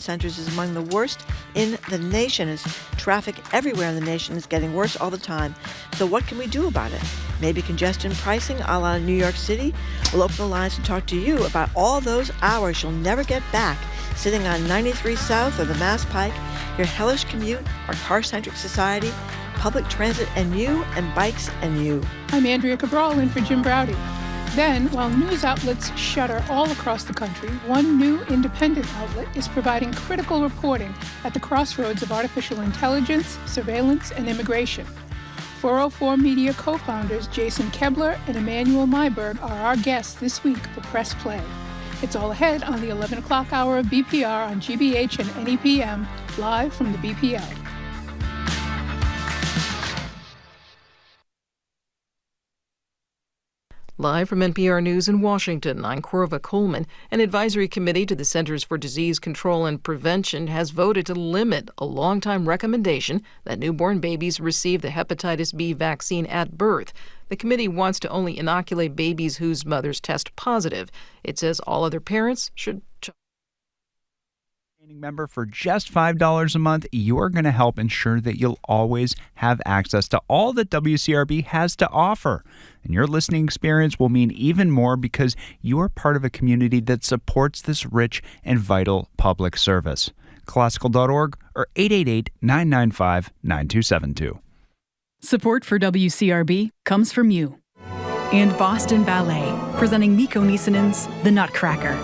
centers is among the worst in the nation, as traffic everywhere in the nation is getting worse all the time. So what can we do about it? Maybe congestion pricing a la New York City? We'll open the lines and talk to you about all those hours you'll never get back sitting on 93 South or the Mass Pike, your hellish commute, our car-centric society, public transit and you, and bikes and you. I'm Andrea Cabral in for Jim Browdy. Then, while news outlets shutter all across the country, one new independent outlet is providing critical reporting at the crossroads of artificial intelligence, surveillance, and immigration. 404 Media co-founders Jason Koebler and Emanuel Maiberg are our guests this week for Press Play. It's all ahead on the 11 o'clock hour of BPR on GBH and NEPM, live from the BPL. Live from NPR News in Washington, I'm Corva Coleman. An advisory committee to the Centers for Disease Control and Prevention has voted to limit a longtime recommendation that newborn babies receive the hepatitis B vaccine at birth. The committee wants to only inoculate babies whose mothers test positive. It says all other parents should member for just $5 a month, you're going to help ensure that you'll always have access to all that WCRB has to offer. And your listening experience will mean even more because you're part of a community that supports this rich and vital public service. Classical.org or 888-995-9272. Support for WCRB comes from you. And Boston Ballet, presenting Mikko Niesinen's The Nutcracker.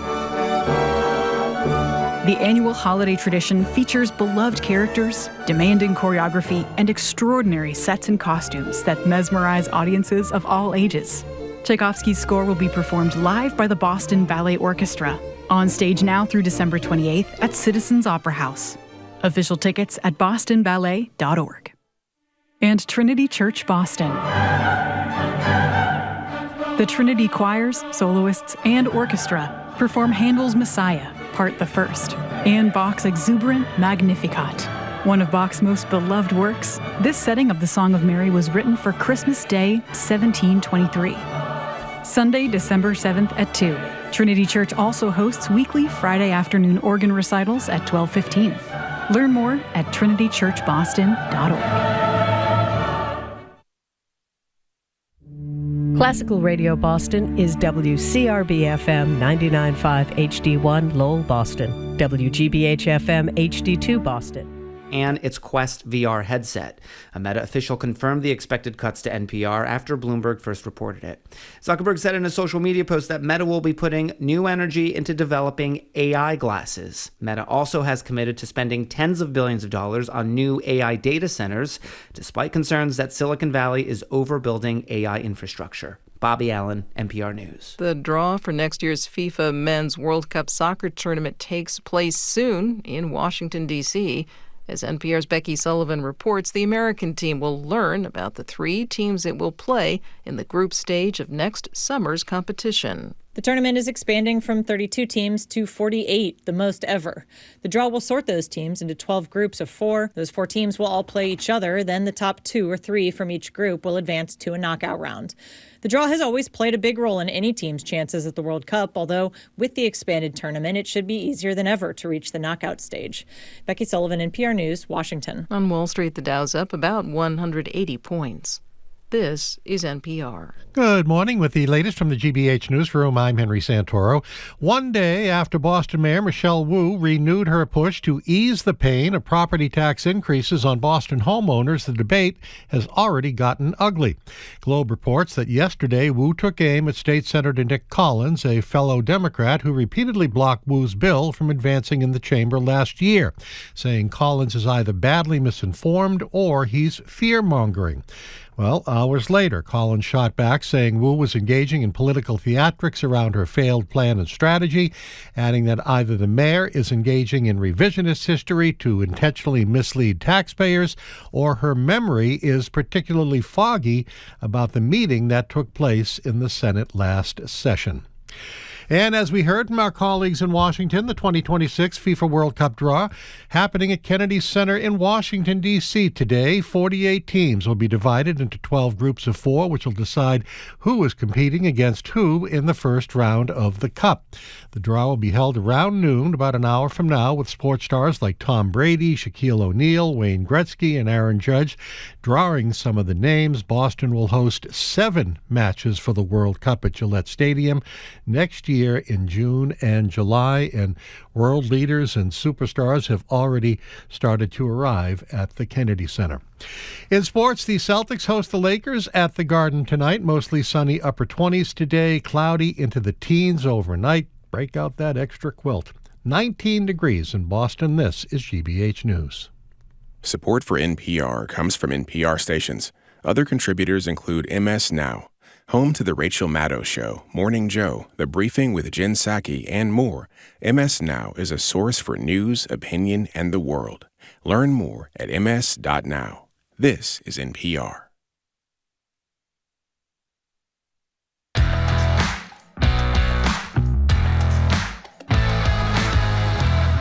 The annual holiday tradition features beloved characters, demanding choreography, and extraordinary sets and costumes that mesmerize audiences of all ages. Tchaikovsky's score will be performed live by the Boston Ballet Orchestra, on stage now through December 28th at Citizens Opera House. Official tickets at bostonballet.org. And Trinity Church Boston. The Trinity choirs, soloists, and orchestra perform Handel's Messiah, Part the First, and Bach's exuberant Magnificat. One of Bach's most beloved works, this setting of the Song of Mary was written for Christmas Day, 1723. Sunday, December 7th at 2. Trinity Church also hosts weekly Friday afternoon organ recitals at 12:15. Learn more at trinitychurchboston.org. Classical Radio Boston is WCRB-FM 99.5 HD1 Lowell, Boston, WGBH-FM HD2 Boston. And its Quest VR headset. A Meta official confirmed the expected cuts to NPR after Bloomberg first reported it. Zuckerberg said in a social media post that Meta will be putting new energy into developing AI glasses. Meta also has committed to spending tens of billions of dollars on new AI data centers, despite concerns that Silicon Valley is overbuilding AI infrastructure. Bobby Allen, NPR News. The draw for next year's FIFA Men's World Cup soccer tournament takes place soon in Washington, D.C., As NPR's Becky Sullivan reports, the American team will learn about the 3 teams it will play in the group stage of next summer's competition. The tournament is expanding from 32 teams to 48, the most ever. The draw will sort those teams into 12 groups of 4. Those 4 teams will all play each other. Then the top 2 or 3 from each group will advance to a knockout round. The draw has always played a big role in any team's chances at the World Cup, although with the expanded tournament, it should be easier than ever to reach the knockout stage. Becky Sullivan, NPR News, Washington. On Wall Street, the Dow's up about 180 points. This is NPR. Good morning. With the latest from the GBH Newsroom, I'm Henry Santoro. One day after Boston Mayor Michelle Wu renewed her push to ease the pain of property tax increases on Boston homeowners, the debate has already gotten ugly. Globe reports that yesterday Wu took aim at State Senator Nick Collins, a fellow Democrat who repeatedly blocked Wu's bill from advancing in the chamber last year, saying Collins is either badly misinformed or he's fear-mongering. Well, hours later, Collins shot back, saying Wu was engaging in political theatrics around her failed plan and strategy, adding that either the mayor is engaging in revisionist history to intentionally mislead taxpayers, or her memory is particularly foggy about the meeting that took place in the Senate last session. And as we heard from our colleagues in Washington, the 2026 FIFA World Cup draw happening at Kennedy Center in Washington, D.C. today. 48 teams will be divided into 12 groups of 4, which will decide who is competing against who in the first round of the Cup. The draw will be held around noon, about an hour from now, with sports stars like Tom Brady, Shaquille O'Neal, Wayne Gretzky, and Aaron Judge. Drawing some of the names, Boston will host 7 matches for the World Cup at Gillette Stadium next year in June and July, and world leaders and superstars have already started to arrive at the Kennedy Center. In sports, the Celtics host the Lakers at the Garden tonight. Mostly sunny, upper 20s today, cloudy into the teens overnight. Break out that extra quilt. 19 degrees in Boston. This is GBH News. Support for NPR comes from NPR stations. Other contributors include MS Now, home to The Rachel Maddow Show, Morning Joe, The Briefing with Jen Psaki, and more. MS Now is a source for news, opinion, and the world. Learn more at ms.now. This is NPR.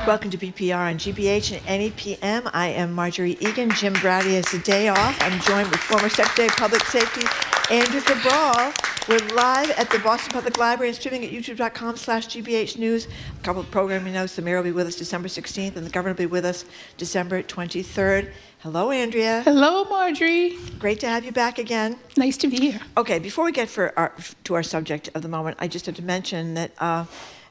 Welcome to BPR on GBH and any PM. I am Marjorie Egan. Jim Browdy has the day off. I'm joined with former Secretary of Public Safety Andrew Cabral. We're live at the Boston Public Library and streaming at youtube.com/GBH News. A couple of programming notes. The mayor will be with us December 16th and the governor will be with us December 23rd. Hello, Andrea. Hello, Marjorie. Great to have you back again. Nice to be here. Okay, before we get to our subject of the moment, I just have to mention that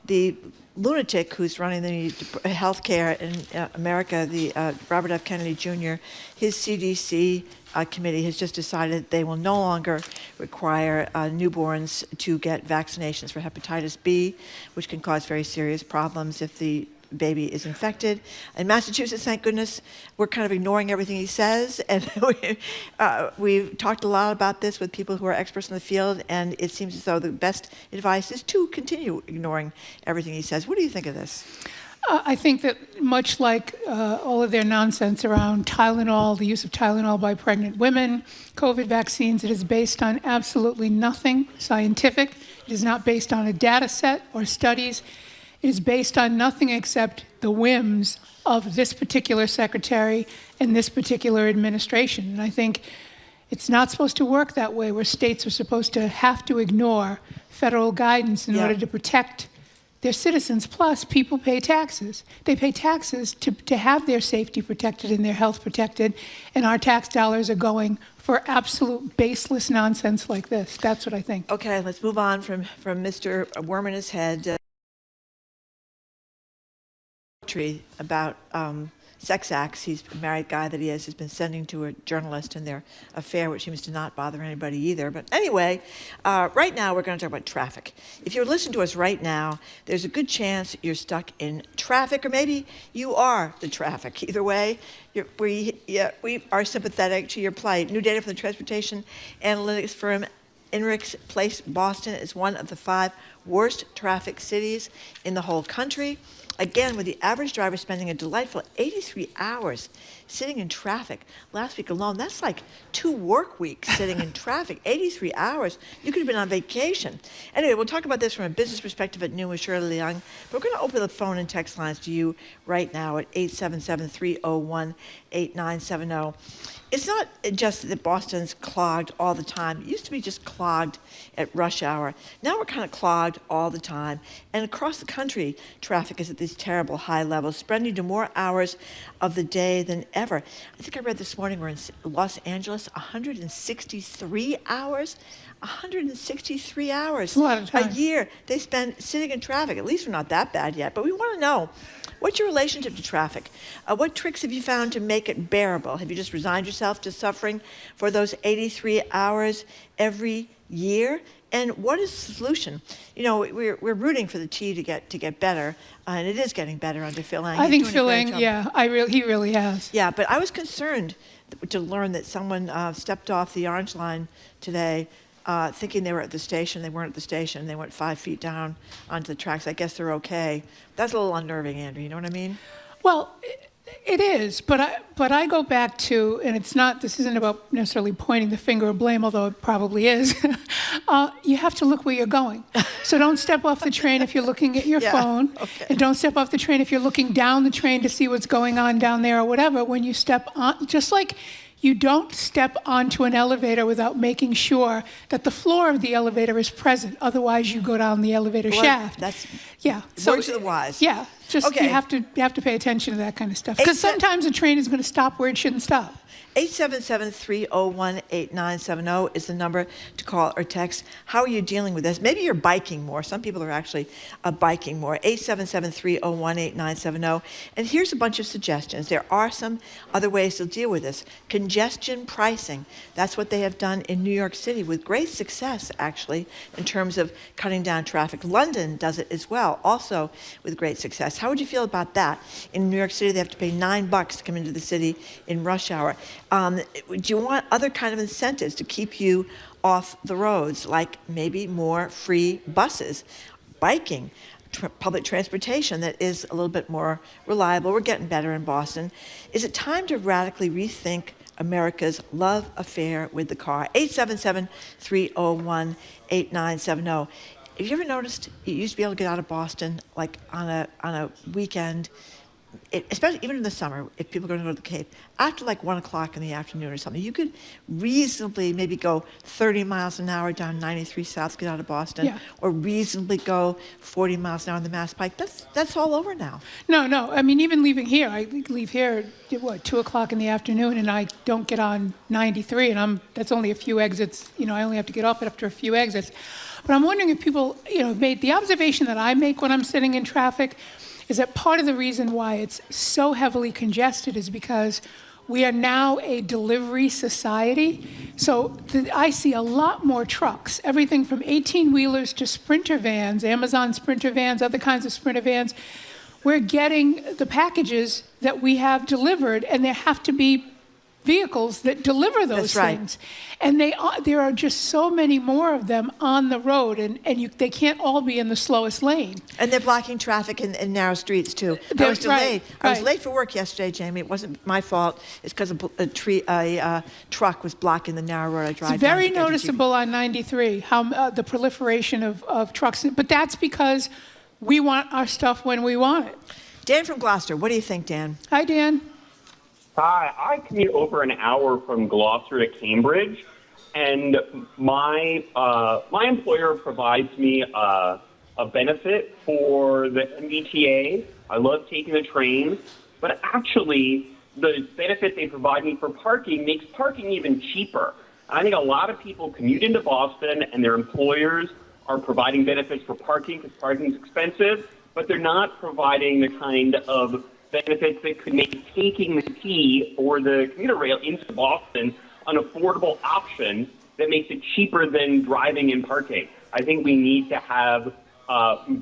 the lunatic who's running the healthcare in America, the Robert F. Kennedy Jr., his CDC committee has just decided they will no longer require newborns to get vaccinations for hepatitis B, which can cause very serious problems if the baby is infected. In Massachusetts, thank goodness, we're kind of ignoring everything he says, and we've talked a lot about this with people who are experts in the field, and it seems as though the best advice is to continue ignoring everything he says. What do you think of this? I think that much like all of their nonsense around Tylenol, the use of Tylenol by pregnant women, COVID vaccines, it is based on absolutely nothing scientific. It is not based on a data set or studies. It is based on nothing except the whims of this particular secretary and this particular administration. And I think it's not supposed to work that way, where states are supposed to have to ignore federal guidance in order to protect their citizens. Plus, people pay taxes. They pay taxes to have their safety protected and their health protected, and our tax dollars are going for absolute baseless nonsense like this. That's what I think. Okay, let's move on from Mr. Worm in his head. About sex acts he's a married guy that he has been sending to a journalist in their affair, which seems to not bother anybody either. But anyway, right now we're going to talk about traffic. If you're listening to us right now, there's a good chance you're stuck in traffic, or maybe you are the traffic. Either way, we are sympathetic to your plight. New data from the transportation analytics firm Inrix placed Boston as one of the 5 worst traffic cities in the whole country. Again, with the average driver spending a delightful 83 hours sitting in traffic. Last week alone, that's like 2 work weeks sitting in traffic, 83 hours. You could have been on vacation. Anyway, we'll talk about this from a business perspective at noon with Shirley Young. We're going to open the phone and text lines to you right now at 877-301-8970. It's not just that Boston's clogged all the time. It used to be just clogged at rush hour. Now we're kind of clogged all the time. And across the country, traffic is at these terrible high levels, spreading to more hours of the day than ever. I think I read this morning we're in Los Angeles, 163 hours. 163 hours a lot of time. A year they spend sitting in traffic. At least we're not that bad yet. But we want to know, what's your relationship to traffic? What tricks have you found to make it bearable? Have you just resigned yourself to suffering for those 83 hours every year? And what is the solution? You know, we're rooting for the T to get better, and it is getting better under Phil Lang. I think Phil Lang, he really has. Yeah, but I was concerned to learn that someone stepped off the orange line today thinking they were at the station. They weren't at the station. They went 5 feet down onto the tracks. I guess they're okay. That's a little unnerving, Andrew. You know what I mean? Well, It is, but I go back to, and this isn't about necessarily pointing the finger of blame, although it probably is. You have to look where you're going. So don't step off the train if you're looking at your phone, and don't step off the train if you're looking down the train to see what's going on down there or whatever. When you step on, just like you don't step onto an elevator without making sure that the floor of the elevator is present. Otherwise, you go down the elevator shaft. That's words of the wise. Yeah, just you have to pay attention to that kind of stuff because sometimes a train is going to stop where it shouldn't stop. 877-301-8970 is the number to call or text. How are you dealing with this? Maybe you're biking more. Some people are actually biking more. 877-301-8970. And here's a bunch of suggestions. There are some other ways to deal with this. Congestion pricing. That's what they have done in New York City with great success, actually, in terms of cutting down traffic. London does it as well, also with great success. How would you feel about that? In New York City, they have to pay $9 to come into the city in rush hour. Do you want other kind of incentives to keep you off the roads, like maybe more free buses, biking, public transportation that is a little bit more reliable? We're getting better in Boston. Is it time to radically rethink America's love affair with the car? 877-301-8970. Have you ever noticed you used to be able to get out of Boston like on a weekend? Especially even in the summer, if people are going to go to the Cape, after like 1 o'clock in the afternoon or something, you could reasonably maybe go 30 miles an hour down 93 South to get out of Boston, or reasonably go 40 miles an hour on the Mass Pike. That's all over now. No. I mean, even leaving here, I leave here at 2 o'clock in the afternoon, and I don't get on 93, and that's only a few exits. I only have to get off it after a few exits. But I'm wondering if people, made the observation that I make when I'm sitting in traffic is that part of the reason why it's so heavily congested is because we are now a delivery society. So I see a lot more trucks, everything from 18-wheelers to Sprinter vans, Amazon Sprinter vans, other kinds of Sprinter vans. We're getting the packages that we have delivered, and there have to be vehicles that deliver those things. And there are just so many more of them on the road, and they can't all be in the slowest lane. And they're blocking traffic in narrow streets, too. I was delayed. I was late for work yesterday, Jamie. It wasn't my fault. It's because a truck was blocking the narrow road I drive. It's very noticeable on 93, how the proliferation of trucks. But that's because we want our stuff when we want it. Dan from Gloucester, what do you think, Dan? Hi, Dan. Hi, I commute over an hour from Gloucester to Cambridge, and my employer provides me a benefit for the MBTA. I love taking the train, but actually the benefit they provide me for parking makes parking even cheaper. I think a lot of people commute into Boston, and their employers are providing benefits for parking because parking is expensive, but they're not providing the kind of benefits that could make taking the T or the commuter rail into Boston an affordable option that makes it cheaper than driving and parking. I think we need to have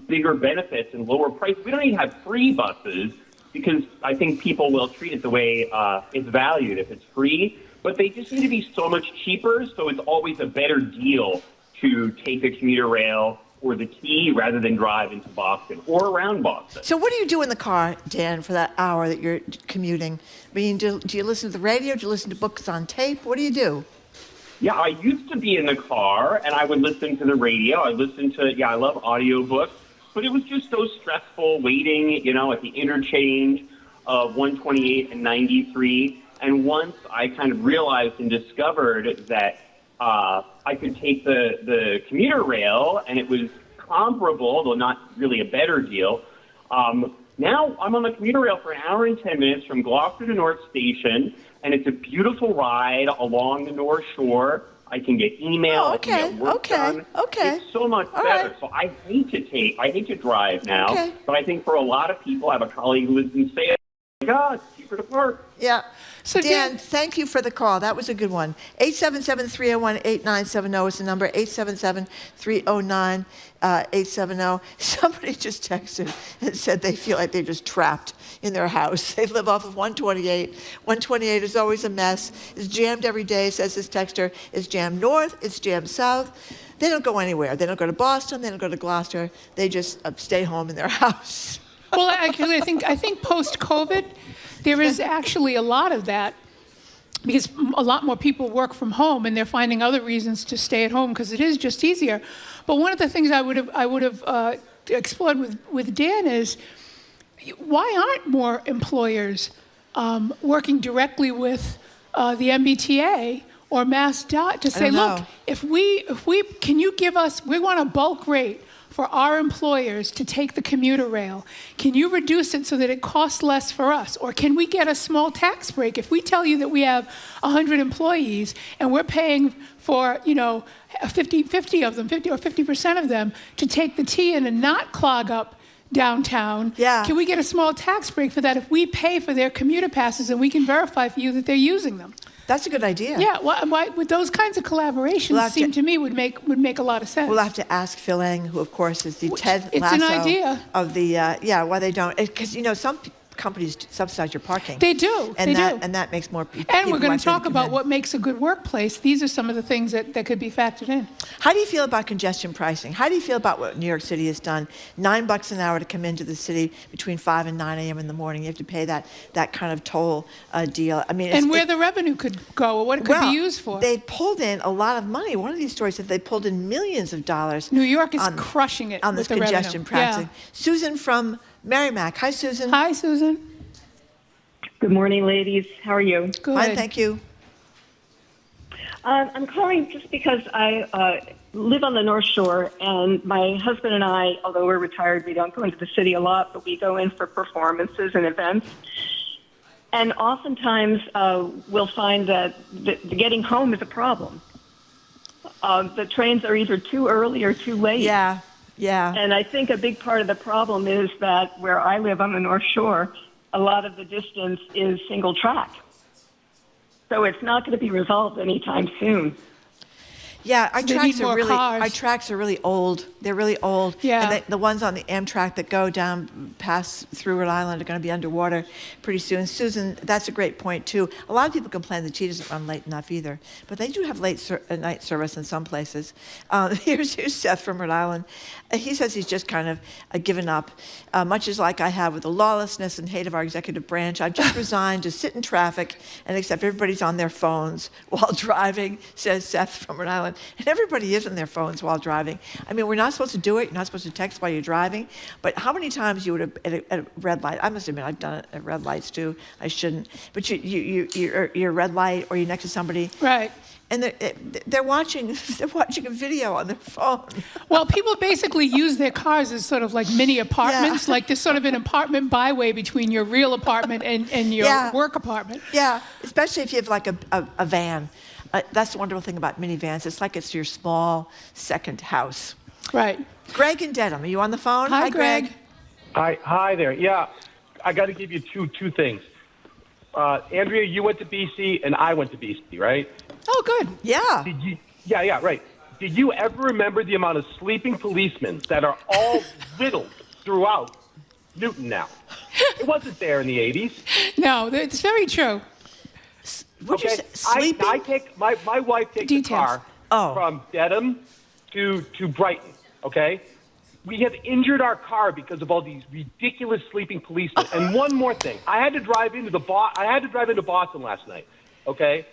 bigger benefits and lower price. We don't need to have free buses because I think people will treat it the way it's valued if it's free, but they just need to be so much cheaper, so it's always a better deal to take the commuter rail or the T rather than drive into Boston or around Boston. So what do you do in the car, Dan, for that hour that you're commuting? I mean, do you listen to the radio? Do you listen to books on tape? What do you do? Yeah, I used to be in the car, and I would listen to the radio. I love audiobooks, but it was just so stressful waiting, at the interchange of 128 and 93. And once I kind of realized and discovered that I could take the commuter rail, and it was comparable, though not really a better deal. Now I'm on the commuter rail for an hour and 10 minutes from Gloucester to North Station, and it's a beautiful ride along the North Shore. I can get email. I can get work done. It's so much better. Right. So I hate to drive now, but I think for a lot of people, I have a colleague who lives in Salem. Oh my God, it's cheaper to park. Yeah. So Dan, thank you for the call. That was a good one. 877-301-8970 is the number. 877-309-870. Somebody just texted and said they feel like they're just trapped in their house. They live off of 128. 128 is always a mess. It's jammed every day, says this texter. It's jammed north. It's jammed south. They don't go anywhere. They don't go to Boston. They don't go to Gloucester. They just stay home in their house. Well, actually, I think post-COVID, There is actually a lot of that, because a lot more people work from home and they're finding other reasons to stay at home because it is just easier. But one of the things I would have explored with Dan is, why aren't more employers working directly with the MBTA or MassDOT to say, look, if we can you give us, we want a bulk rate for our employers to take the commuter rail. Can you reduce it so that it costs less for us? Or can we get a small tax break? If we tell you that we have 100 employees and we're paying for, 50 of them, 50 or 50% of them to take the T in and not clog up downtown, can we get a small tax break for that if we pay for their commuter passes and we can verify for you that they're using them? That's a good idea. Yeah, why with those kinds of collaborations to me would make a lot of sense. We'll have to ask Phil Eng, who of course is the Ted it's Lasso an idea. of the why they don't, because some companies subsidize your parking. They do. And they do. And that makes more people. And we're going to talk about what makes a good workplace. These are some of the things that could be factored in. How do you feel about congestion pricing? How do you feel about what New York City has done? $9 an hour to come into the city between 5 and 9 a.m. in the morning. You have to pay that kind of toll deal. I mean, and where the revenue could go or what it could be used for. They pulled in a lot of money. One of these stories said they pulled in millions of dollars. New York is crushing it on this with the congestion pricing. Yeah. Susan from Merrimack. Hi, Susan. Hi, Susan. Good morning, ladies. How are you? Good. Fine, thank you. I'm calling just because I live on the North Shore, and my husband and I, although we're retired, we don't go into the city a lot, but we go in for performances and events. And oftentimes we'll find that the getting home is a problem. The trains are either too early or too late. Yeah. And I think a big part of the problem is that where I live on the North Shore, a lot of the distance is single track. So it's not going to be resolved anytime soon. Yeah, our cars. tracks are really old. They're really old. Yeah. And the ones on the Amtrak that go down pass through Rhode Island are going to be underwater pretty soon. Susan, that's a great point too. A lot of people complain the T doesn't run late enough either, but they do have late night service in some places. Here's Seth from Rhode Island. He says he's just kind of given up, much as like I have with the lawlessness and hate of our executive branch. I've just resigned to sit in traffic and accept everybody's on their phones while driving, says Seth from Rhode Island. And everybody is on their phones while driving. I mean, we're not supposed to do it. You're not supposed to text while you're driving. But how many times you would have at a red light? I must admit, I've done it at red lights too. I shouldn't. But you're a red light, or you're next to somebody. Right. And they're watching a video on their phone. Well, people basically use their cars as sort of like mini apartments. Like there's sort of an apartment byway between your real apartment and your work apartment. Yeah, especially if you have like a van. That's the wonderful thing about minivans. It's like it's your small second house. Right. Greg in Dedham, are you on the phone? Hi, Greg. Hi there. Yeah, I got to give you two things. Andrea, you went to BC and I went to BC, right? Oh, good. Yeah. Yeah, right. Did you ever remember the amount of sleeping policemen that are all riddled throughout Newton now? It wasn't there in the 80s. No, it's very true. Would you say sleeping? I take my wife takes the car from Dedham to Brighton. Okay, we have injured our car because of all these ridiculous sleeping policemen. And one more thing, I had to drive into Boston last night. Okay,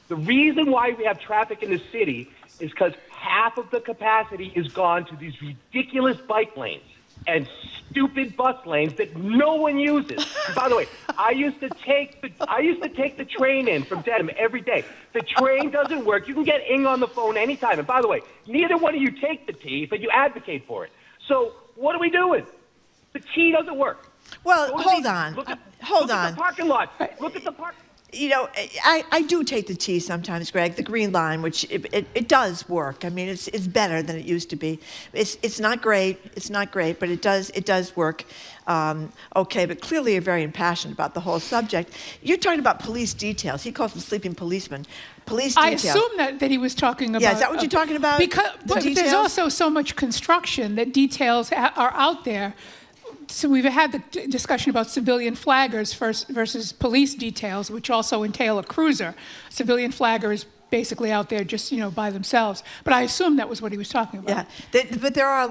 the reason why we have traffic in the city is because half of the capacity is gone to these ridiculous bike lanes and stupid bus lanes that no one uses. And by the way, I used to take the train in from Dedham every day. The train doesn't work. You can get Ing on the phone anytime. And by the way, neither one of you take the T, but you advocate for it. So what are we doing? The T doesn't work. Well, hold on. Look at the parking lot. Look at the parking. You know, I do take the T sometimes, Greg, the Green Line, which it does work. I mean, it's better than it used to be. It's not great. It's not great, but it does work. Okay, but clearly you're very impassioned about the whole subject. You're talking about police details. He calls them sleeping policemen. Police details. I assume that he was talking about. Yeah, is that what you're talking about? But there's also so much construction that details are out there. So we've had the discussion about civilian flaggers versus police details, which also entail a cruiser. Civilian flagger is basically out there just, by themselves. But I assume that was what he was talking about. Yeah, but there are a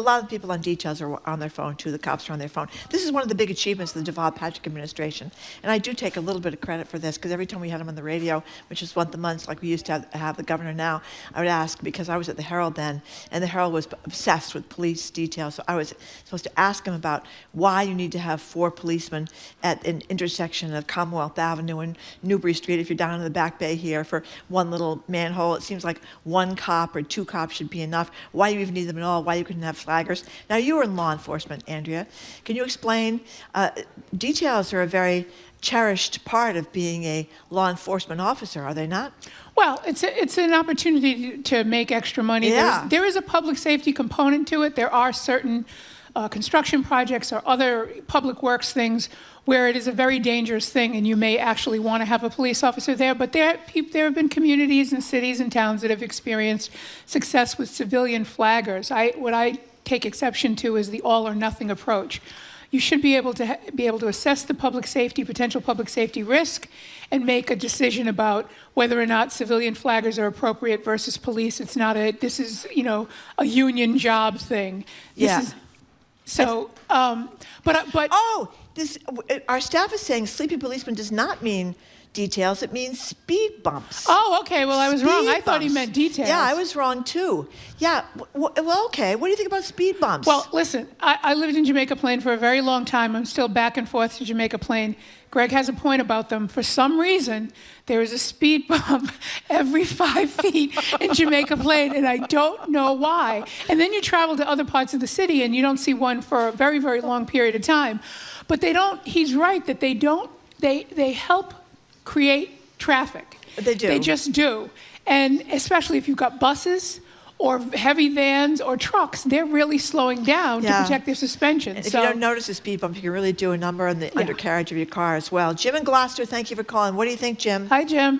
lot of people on details are on their phone too. The cops are on their phone. This is one of the big achievements of the Deval Patrick administration, and I do take a little bit of credit for this because every time we had him on the radio, which is once a month, like we used to have the governor now, I would ask, because I was at the Herald then, and the Herald was obsessed with police details, so I was supposed to ask him about why you need to have 4 policemen at an intersection of Commonwealth Avenue and Newbury Street if you're down in the Back Bay here for one little manhole. It seems like 1 cop or 2 cops should be enough. Why do you even need them at all? Why you couldn't have flaggers? Now, you were in law enforcement, Andrea. Can you explain? Details are a very cherished part of being a law enforcement officer, are they not? Well, it's an opportunity to make extra money. Yeah. There is a public safety component to it. There are certain construction projects or other public works things where it is a very dangerous thing and you may actually want to have a police officer there. But there have been communities and cities and towns that have experienced success with civilian flaggers. What I take exception to is the all or nothing approach. You should be able to assess the potential public safety risk and make a decision about whether or not civilian flaggers are appropriate versus police. It's not this is, a union job thing. Our staff is saying sleepy policeman does not mean details, it means speed bumps. Oh, okay, well, I was wrong. I thought he meant details. Yeah, I was wrong too. Yeah, well, okay, what do you think about speed bumps? Well, listen, I lived in Jamaica Plain for a very long time. I'm still back and forth to Jamaica Plain. Greg has a point about them. For some reason, there is a speed bump every 5 feet in Jamaica Plain, and I don't know why. And then you travel to other parts of the city, and you don't see one for a very, very long period of time. But he's right that they help create traffic. They do. They just do. And especially if you've got buses or heavy vans or trucks, they're really slowing down to protect their suspension. If you don't notice a speed bump, you can really do a number on the undercarriage of your car as well. Jim in Gloucester, thank you for calling. What do you think, Jim? Hi, Jim.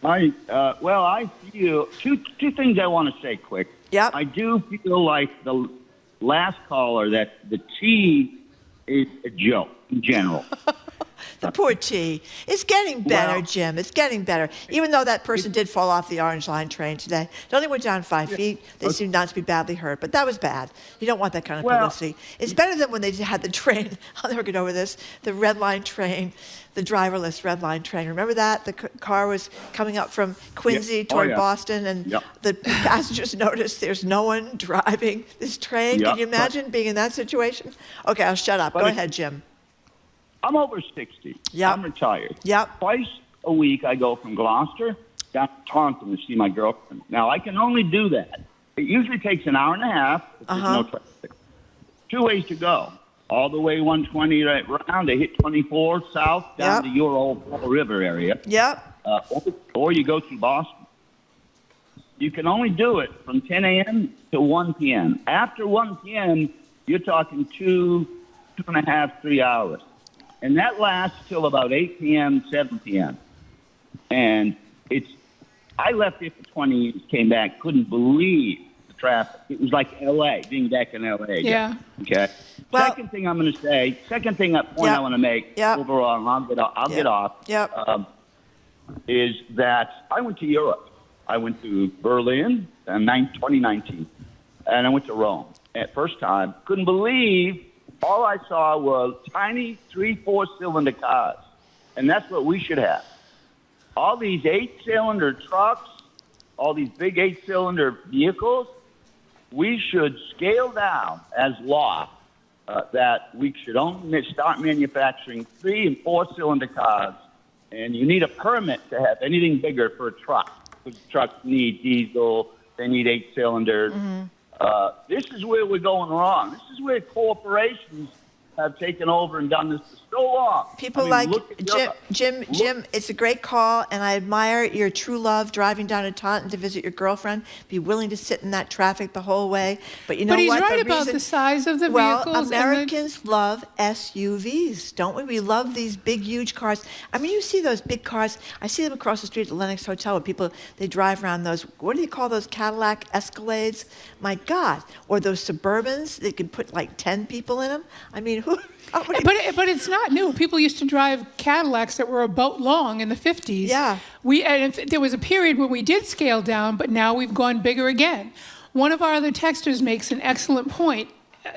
Hi. I feel two things I want to say quick. Yep. I do feel like the last caller that the T is a joke in general. The poor T. It's getting better, Jim. It's getting better. Even though that person did fall off the Orange Line train today. They only went down 5 feet. They seemed not to be badly hurt, but that was bad. You don't want that kind of publicity. It's better than when they had the train. I'll never get over this. The Red Line train, the driverless Red Line train. Remember that? The car was coming up from Quincy toward Boston, and the passengers noticed there's no one driving this train. Can you imagine being in that situation? Okay, I'll shut up. Go ahead, Jim. I'm over 60. Yep. I'm retired. Yep. Twice a week I go from Gloucester down to Taunton to see my girlfriend. Now, I can only do that. It usually takes an hour and a half if there's no traffic. 2 ways to go. All the way 120 right around. They hit 24 south down to your old Fall River area. Yep. Or you go through Boston. You can only do it from 10 a.m. to 1 p.m. After 1 p.m., you're talking 2.5, 3 hours. And that lasts till about 8 p.m., 7 p.m. And I left here for 20 years, came back, couldn't believe the traffic. It was like L.A., being back in L.A. Yeah. Okay. Well, second thing I'm going to say, I want to make overall, and I'll get off, is that I went to Europe. I went to Berlin in 2019, and I went to Rome. At first time, couldn't believe all I saw was tiny 3-4 cylinder cars. And that's what we should have. All these 8-cylinder trucks, all these big 8-cylinder vehicles, we should scale down as law that we should only start manufacturing 3- and 4-cylinder cars. And you need a permit to have anything bigger for a truck, because trucks need diesel, they need 8 cylinders. This is where we're going wrong. This is where corporations have taken over and done this for so long. People Jim, it's a great call, and I admire your true love driving down to Taunton to visit your girlfriend. Be willing to sit in that traffic the whole way. But you know what? But he's right about the size of the vehicles. Well, Americans love SUVs, don't we? We love these big, huge cars. I mean, you see those big cars. I see them across the street at the Lenox Hotel where people, they drive around those, what do you call those Cadillac Escalades? My God. Or those Suburbans, they could put like 10 people in them. I mean, But it's not not new. People used to drive Cadillacs that were a boat long in the 50s. Yeah. There was a period when we did scale down, but now we've gone bigger again. One of our other texters makes an excellent point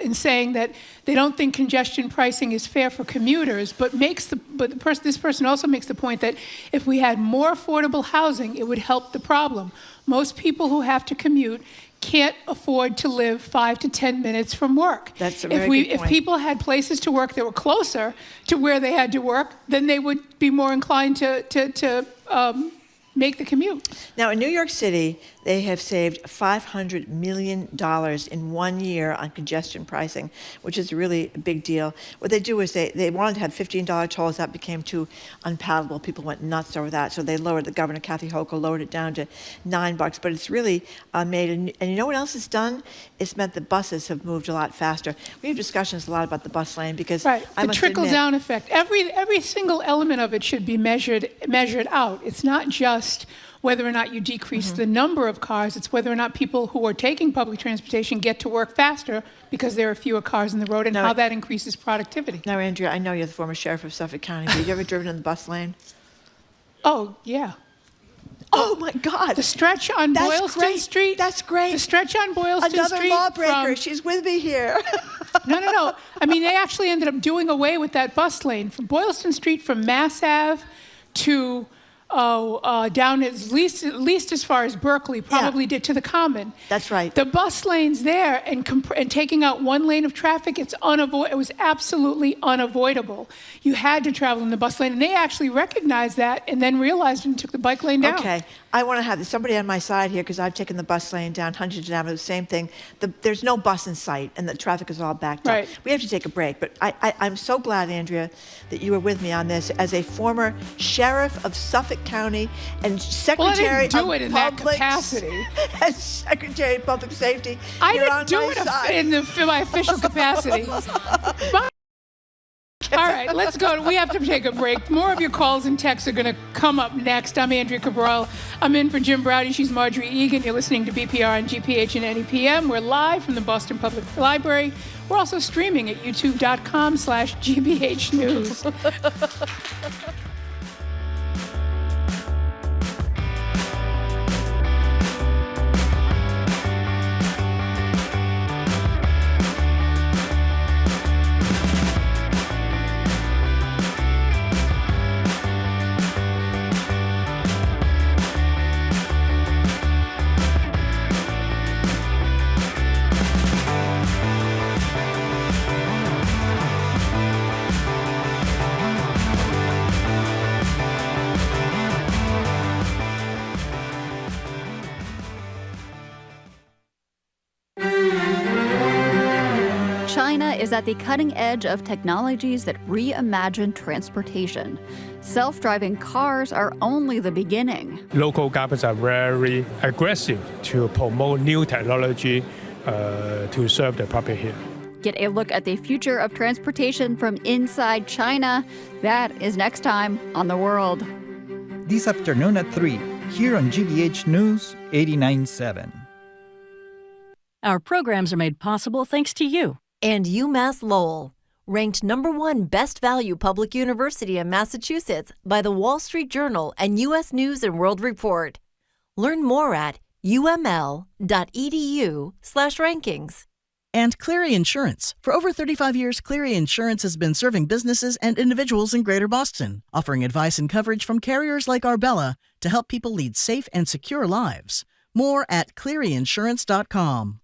in saying that they don't think congestion pricing is fair for commuters, but this person also makes the point that if we had more affordable housing, it would help the problem. Most people who have to commute can't afford to live 5 to 10 minutes from work. That's a very good point. If people had places to work that were closer to where they had to work, then they would be more inclined to make the commute. Now, in New York City, they have saved $500 million in 1 year on congestion pricing, which is really a big deal. What they do is they wanted to have $15 tolls. That became too unpalatable. People went nuts over that. So they lowered, the governor, Kathy Hochul, lowered it down to $9. But it's really and you know what else it's done? It's meant the buses have moved a lot faster. We have discussions a lot about the bus lane because the trickle-down effect. Every single element of it should be measured out. It's not just whether or not you decrease the number of cars, it's whether or not people who are taking public transportation get to work faster because there are fewer cars in the road and how that increases productivity. Now, Andrea, I know you're the former sheriff of Suffolk County, but have you ever driven in the bus lane? Oh, yeah. Oh, my God. The stretch on Boylston Street. That's great. The stretch on Boylston Street. Another lawbreaker. She's with me here. No. I mean, they actually ended up doing away with that bus lane from Boylston Street from Mass Ave to down at least as far as Berkeley, probably did to the Common. That's right. The bus lane's there, and taking out one lane of traffic, it was absolutely unavoidable. You had to travel in the bus lane, and they actually recognized that and then realized and took the bike lane down. Okay. I want to have somebody on my side here because I've taken the bus lane down Huntington Avenue, the same thing. There's no bus in sight, and the traffic is all backed up. We have to take a break, but I'm so glad, Andrea, that you were with me on this as a former sheriff of Suffolk County and secretary of public in that capacity. And secretary of public safety. I didn't do it in my official capacity. All right, let's go. We have to take a break. More of your calls and texts are going to come up next. I'm Andrea Cabral. I'm in for Jim Browdy. She's Marjorie Egan. You're listening to BPR on GPH and NEPM. We're live from the Boston Public Library. We're also streaming at youtube.com/GBH News. China is at the cutting edge of technologies that reimagine transportation. Self-driving cars are only the beginning. Local governments are very aggressive to promote new technology to serve the public here. Get a look at the future of transportation from inside China. That is next time on The World. This afternoon at 3, here on GBH News 89.7. Our programs are made possible thanks to you. And UMass Lowell, ranked #1 best value public university in Massachusetts by the Wall Street Journal and U.S. News and World Report. Learn more at uml.edu/rankings. And Cleary Insurance. For over 35 years, Cleary Insurance has been serving businesses and individuals in Greater Boston, offering advice and coverage from carriers like Arbella to help people lead safe and secure lives. More at clearyinsurance.com.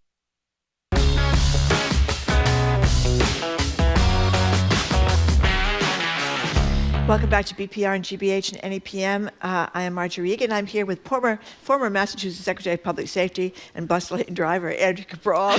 Welcome back to BPR and GBH and NEPM. I am Marjorie Egan. I'm here with former Massachusetts Secretary of Public Safety and bus lane driver, Andrea Cabral.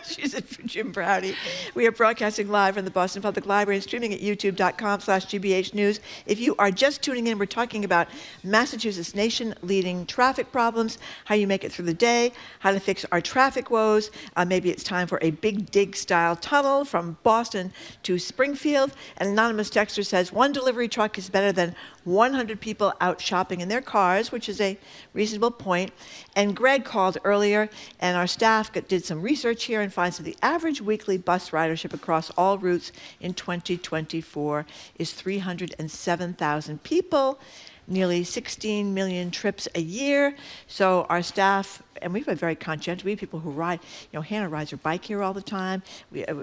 She's in for Jim Browdy. We are broadcasting live from the Boston Public Library and streaming at youtube.com/GBH News. If you are just tuning in, we're talking about Massachusetts' nation-leading traffic problems, how you make it through the day, how to fix our traffic woes. Maybe it's time for a Big Dig-style tunnel from Boston to Springfield. An anonymous texter says, one delivery delivery truck is better than 100 people out shopping in their cars, which is a reasonable point. And Greg called earlier, and our staff did some research here and finds that the average weekly bus ridership across all routes in 2024 is 307,000 people, nearly 16 million trips a year. So our staff, and we've been very conscientious. We have people who ride. Hannah rides her bike here all the time.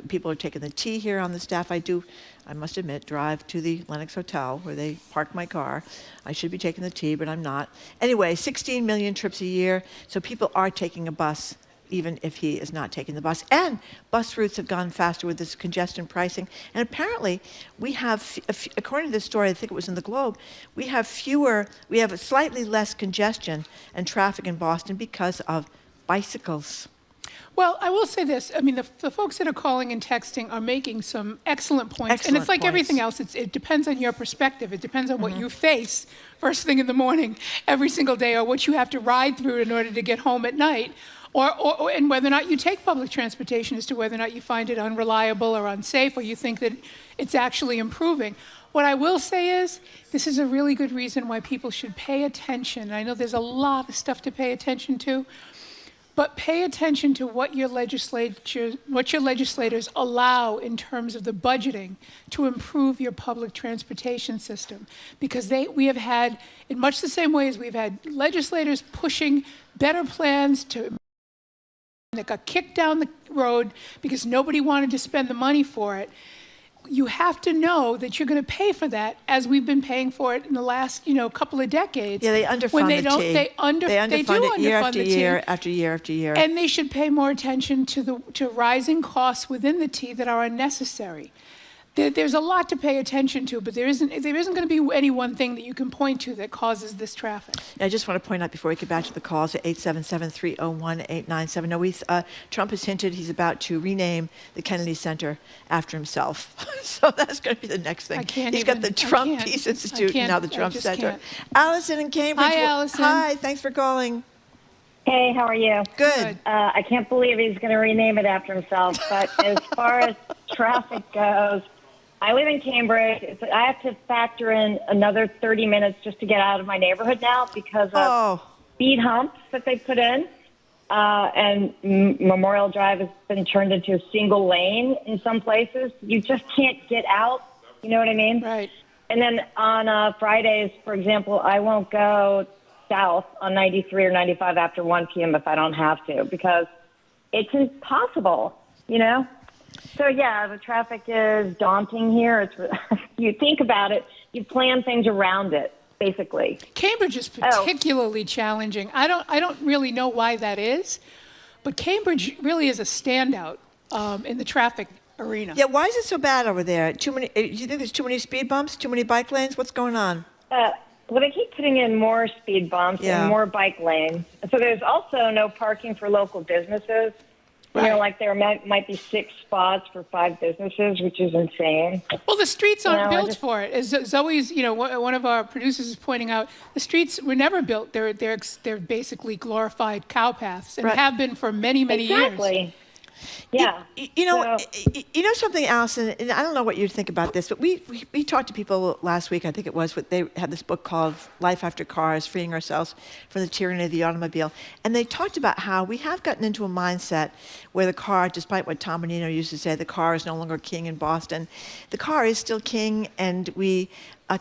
People are taking the T here on the staff. I must admit, drive to the Lenox Hotel where they park my car. I should be taking the T, but I'm not. Anyway, 16 million trips a year. So people are taking a bus, even if he is not taking the bus. And bus routes have gone faster with this congestion pricing. And apparently, we have, according to this story, I think it was in the Globe, we have slightly less congestion and traffic in Boston because of bicycles. Well, I will say this. I mean, the folks that are calling and texting are making some excellent points. And it's like everything else. It depends on your perspective. It depends on what you face first thing in the morning every single day, or what you have to ride through in order to get home at night. And whether or not you take public transportation as to whether or not you find it unreliable or unsafe, or you think that it's actually improving. What I will say is, this is a really good reason why people should pay attention. I know there's a lot of stuff to pay attention to, but pay attention to what your legislators allow in terms of the budgeting to improve your public transportation system. Because we have had, in much the same way as we've had legislators pushing better plans that got kicked down the road because nobody wanted to spend the money for it. You have to know that you're going to pay for that, as we've been paying for it in the last, couple of decades. Yeah, they underfund they the don't, T. They underfund it year after year after year after year. And they should pay more attention to rising costs within the T that are unnecessary. There's a lot to pay attention to, but there isn't going to be any one thing that you can point to that causes this traffic. I just want to point out before we get back to the calls at 877-301-8970. No, Trump has hinted he's about to rename the Kennedy Center after himself. So that's going to be the next thing. He's got the Trump Peace Institute and now the Trump Center. Can't. Allison in Cambridge. Hi, Allison. Hi, thanks for calling. Hey, how are you? Good. I can't believe he's going to rename it after himself. But as far as traffic goes, I live in Cambridge. I have to factor in another 30 minutes just to get out of my neighborhood now because of speed humps that they put in. And Memorial Drive has been turned into a single lane in some places. You just can't get out. You know what I mean? Right. And then on Fridays, for example, I won't go south on 93 or 95 after 1 p.m. if I don't have to because it's impossible, So, yeah, the traffic is daunting here. You think about it, you plan things around it, basically. Cambridge is particularly challenging. I don't really know why that is, but Cambridge really is a standout in the traffic arena. Yeah, why is it so bad over there? Do you think there's too many speed bumps, too many bike lanes? What's going on? Well, they keep putting in more speed bumps and more bike lanes. So there's also no parking for local businesses. Right. There might be 6 spots for 5 businesses, which is insane. Well, the streets aren't built for it. As Zoe's, one of our producers is pointing out, the streets were never built. They're basically glorified cow paths and have been for many, many years. Exactly. Yeah. You know something, Allison, and I don't know what you think about this, but we talked to people last week, I think it was, they had this book called Life After Cars, Freeing Ourselves from the Tyranny of the Automobile. And they talked about how we have gotten into a mindset where the car, despite what Tom Menino used to say, the car is no longer king in Boston. The car is still king, and we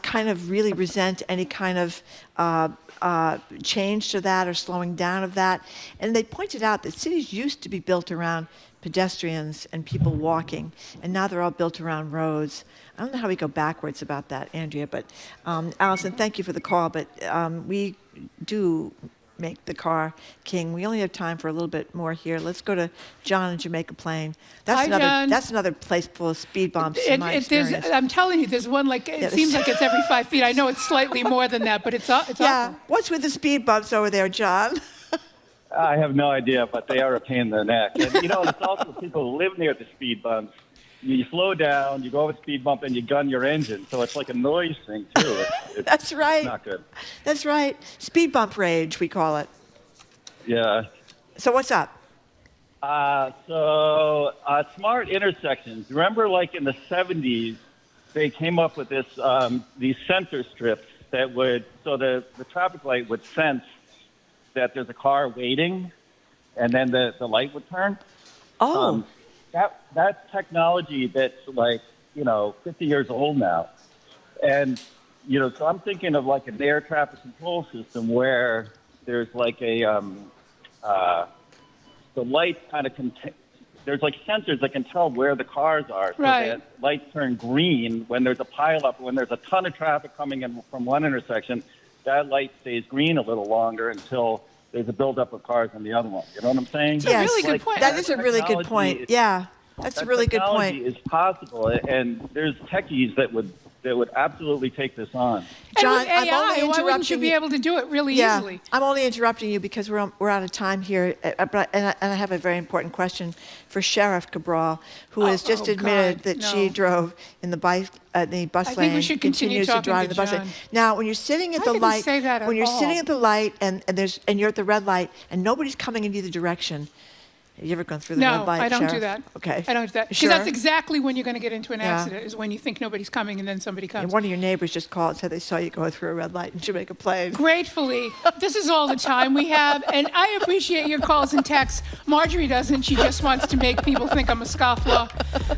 kind of really resent any kind of change to that or slowing down of that. And they pointed out that cities used to be built around pedestrians and people walking, and now they're all built around roads. I don't know how we go backwards about that, Andrea, but Allison, thank you for the call, but we do make the car king. We only have time for a little bit more here. Let's go to John in Jamaica Plain. That's another place full of speed bumps in my experience. I'm telling you, there's one it seems like it's every 5 feet. I know it's slightly more than that, but it's awful. What's with the speed bumps over there, John? I have no idea, but they are a pain in the neck. And, it's also people who live near the speed bumps. You slow down, you go over the speed bump, and you gun your engine. So it's like a noise thing, too. That's right. It's not good. That's right. Speed bump rage, we call it. Yeah. So what's up? Smart intersections. Remember, in the 70s, they came up with this these sensor strips that would, so the traffic light would sense that there's a car waiting, and then the light would turn. Oh. That's technology that's 50 years old now. And, so I'm thinking of like an air traffic control system where there's like the lights kind of there's like sensors that can tell where the cars are. So that lights turn green when there's a pileup, when there's a ton of traffic coming in from one intersection, that light stays green a little longer until there's a buildup of cars on the other one. You know what I'm saying? Yes. Really good point. That is a really good point. Yeah, that's a really good point. Technology is possible, and there's techies that would absolutely take this on. John, and with AI, why wouldn't you be able to do it really easily? I'm only interrupting you because we're out of time here, and I have a very important question for Sheriff Cabral, who has just admitted that she drove in the bus lane. I think we should continue to drive to the bus lane. Now, when you're sitting at the light, sitting at the light, and you're at the red light, and nobody's coming in either direction. Have you ever gone through the red light, No, I don't Sheriff? do that. Okay. I don't do that. Because Sure? that's exactly when you're going to get into an accident, is when you think nobody's coming and then somebody comes. And one of your neighbors just called and said they saw you go through a red light in Jamaica Plain. Gratefully. This is all the time we have, and I appreciate your calls and texts. Marjorie doesn't. She just wants to make people think I'm a scofflaw.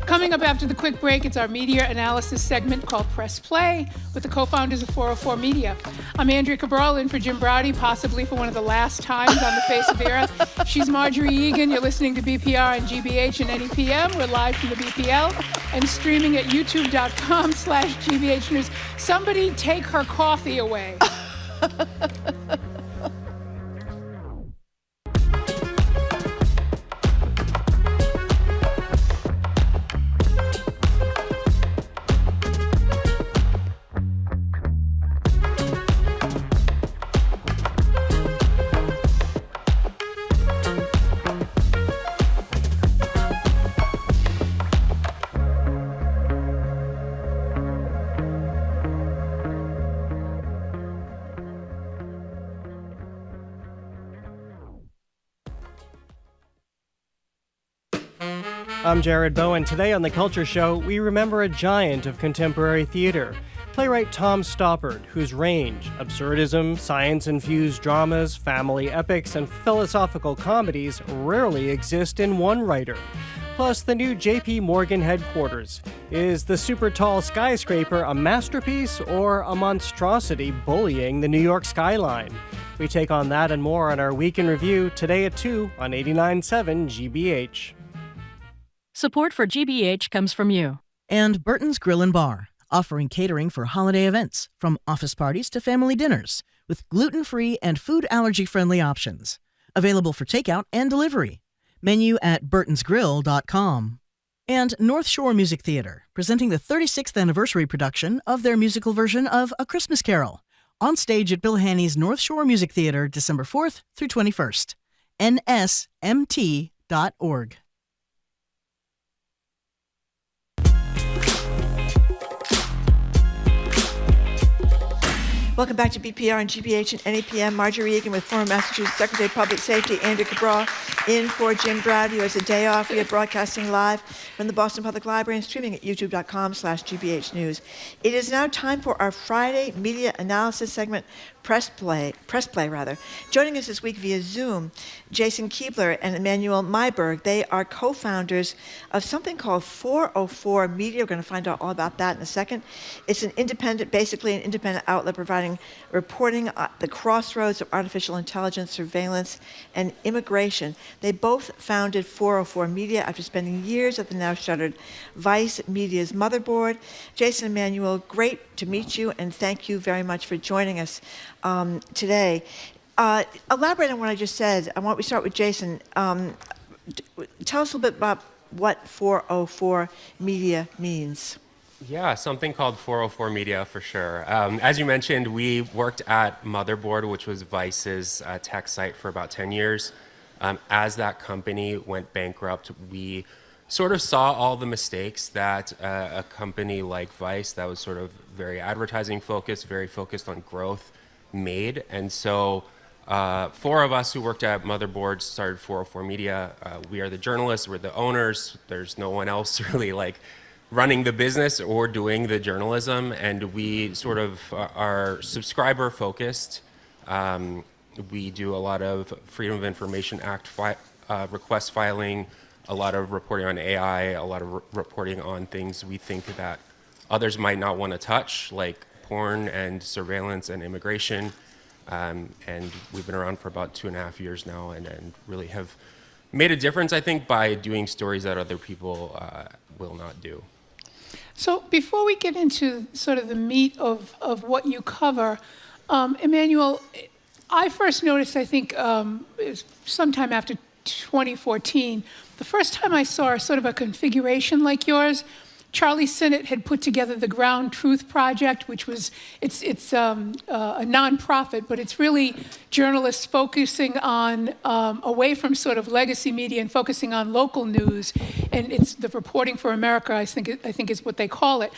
Coming up after the quick break, it's our media analysis segment called Press Play with the co-founders of 404 Media. I'm Andrea Cabral in for Jim Browdy, possibly for one of the last times on the face of the earth. She's Marjorie Egan. You're listening to BPR and GBH and NEPM. We're live from the BPL and streaming at youtube.com/GBH News. Somebody take her coffee away. I'm Jared Bowen. Today on The Culture Show, we remember a giant of contemporary theater, playwright Tom Stoppard, whose range, absurdism, science-infused dramas, family epics, and philosophical comedies rarely exist in one writer. Plus, the new J.P. Morgan headquarters. Is the super tall skyscraper a masterpiece or a monstrosity bullying the New York skyline? We take on that and more on our Week in Review today at 2 on 89.7 GBH. Support for GBH comes from you. And Burton's Grill and Bar, offering catering for holiday events, from office parties to family dinners, with gluten-free and food allergy-friendly options. Available for takeout and delivery. Menu at burtonsgrill.com. And North Shore Music Theater, presenting the 36th anniversary production of their musical version of A Christmas Carol, on stage at Bill Haney's North Shore Music Theater, December 4th through 21st. nsmt.org. Welcome back to BPR and GBH and NEPM. Marjorie Egan with former Massachusetts Secretary of Public Safety Andrew Cabral in for Jim Browdy, who has a day off. We are broadcasting live from the Boston Public Library and streaming at youtube.com/GBH News. It is now time for our Friday media analysis segment, Press Play. Joining us this week via Zoom, Jason Koebler and Emanuel Maiberg. They are co-founders of something called 404 Media. We're going to find out all about that in a second. It's basically an independent outlet providing reporting at the crossroads of artificial intelligence, surveillance, and immigration. They both founded 404 Media after spending years at the now shuttered Vice Media's motherboard. Jason and Emanuel, great to meet you, and thank you very much for joining us today. Elaborate on what I just said. I want we start with Jason. Tell us a little bit about what 404 Media means. Yeah, something called 404 Media for sure. As you mentioned, we worked at Motherboard, which was Vice's tech site, for about 10 years. As that company went bankrupt, we sort of saw all the mistakes that a company like Vice, that was sort of very advertising focused, very focused on growth, made. And so 4 of us who worked at Motherboard started 404 Media. We are the journalists, we're the owners. There's no one else really running the business or doing the journalism, and we sort of are subscriber focused. We do a lot of Freedom of Information Act request filing, a lot of reporting on AI, a lot of reporting on things we think that others might not want to touch, like porn and surveillance and immigration. And we've been around for about 2.5 years now, and really have made a difference, I think, by doing stories that other people will not do. So before we get into sort of the meat of what you cover, Emanuel, I first noticed, I think, it was sometime after 2014, the first time I saw sort of a configuration like yours. Charlie Sinnott had put together the Ground Truth Project, which was, it's a nonprofit, but it's really journalists focusing on, away from sort of legacy media and focusing on local news. And it's the Reporting for America, I think is what they call it.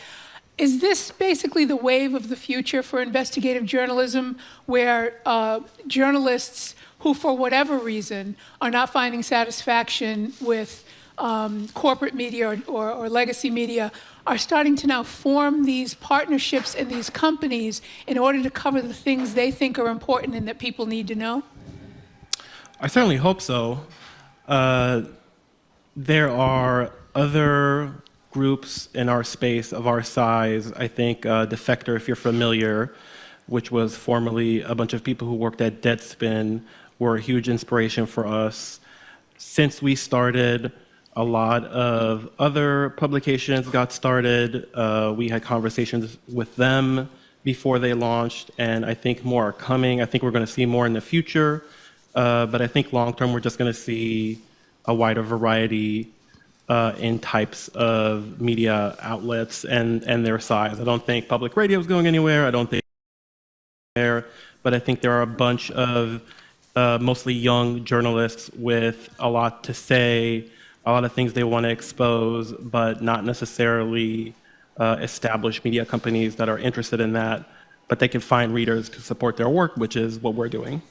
Is this basically the wave of the future for investigative journalism, where journalists who, for whatever reason, are not finding satisfaction with corporate media or legacy media, are starting to now form these partnerships and these companies in order to cover the things they think are important and that people need to know? I certainly hope so. There are other groups in our space of our size. I think Defector, if you're familiar, which was formerly a bunch of people who worked at Deadspin, were a huge inspiration for us. Since we started, a lot of other publications got started. We had conversations with them before they launched, and I think more are coming. I think we're going to see more in the future, but I think long term we're just going to see a wider variety in types of media outlets and their size. I don't think public radio is going anywhere. I don't think there, but I think there are a bunch of mostly young journalists with a lot to say, a lot of things they want to expose, but not necessarily established media companies that are interested in that, but they can find readers to support their work, which is what we're doing.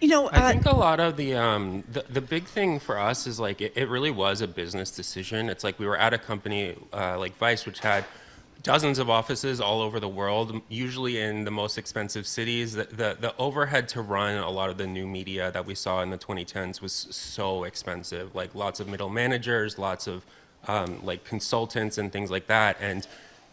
You know, I think a lot of the big thing for us is like it really was a business decision. It's like we were at a company like Vice, which had dozens of offices all over the world, usually in the most expensive cities. The overhead to run a lot of the new media that we saw in the 2010s was so expensive, like lots of middle managers, lots of like consultants and things like that. And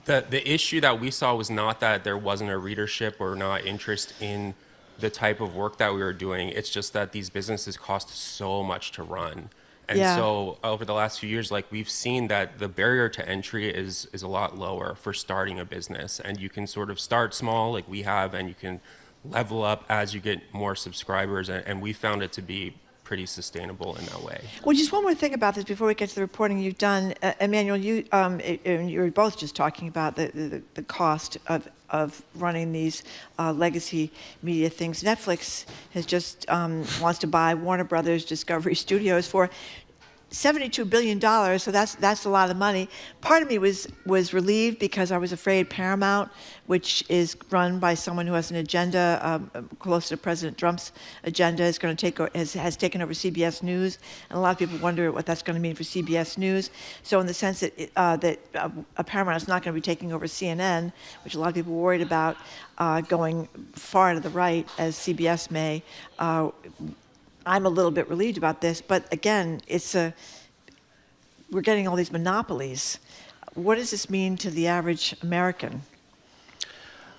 the issue that we saw was not that there wasn't a readership or not interest in the type of work that we were doing. It's just that these businesses cost so much to run. And so over the last few years, like we've seen that the barrier to entry is a lot lower for starting a business, and you can sort of start small like we have, and you can level up as you get more subscribers, and we found it to be pretty sustainable in that way. Well, just one more thing about this before we get to the reporting you've done. Emanuel, you were both just talking about the cost of running these legacy media things. Netflix has just wants to buy Warner Brothers Discovery Studios for $72 billion, so that's a lot of money. Part of me was relieved because I was afraid Paramount, which is run by someone who has an agenda close to President Trump's agenda, is going to has taken over CBS News, and a lot of people wonder what that's going to mean for CBS News. So in the sense that Paramount is not going to be taking over CNN, which a lot of people were worried about going far to the right, as CBS may. I'm a little bit relieved about this, but again, we're getting all these monopolies. What does this mean to the average American?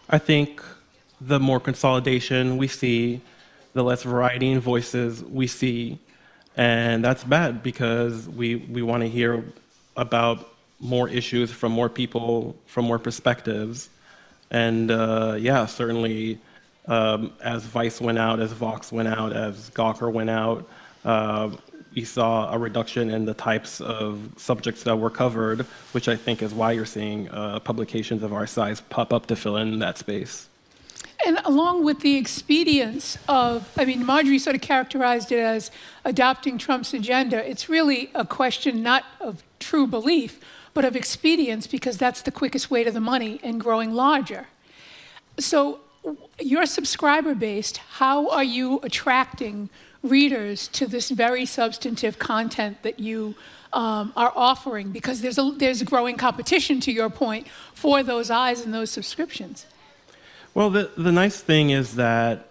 I think the more consolidation we see, the less variety in voices we see, and that's bad because we want to hear about more issues from more people, from more perspectives, and certainly. As Vice went out, as Vox went out, as Gawker went out, we saw a reduction in the types of subjects that were covered, which I think is why you're seeing publications of our size pop up to fill in that space. And along with the expedience of, Marjorie sort of characterized it as adopting Trump's agenda. It's really a question not of true belief, but of expedience, because that's the quickest way to the money and growing larger. So, your subscriber base, how are you attracting readers to this very substantive content that you are offering? Because there's a growing competition, to your point, for those eyes and those subscriptions. Well, the nice thing is that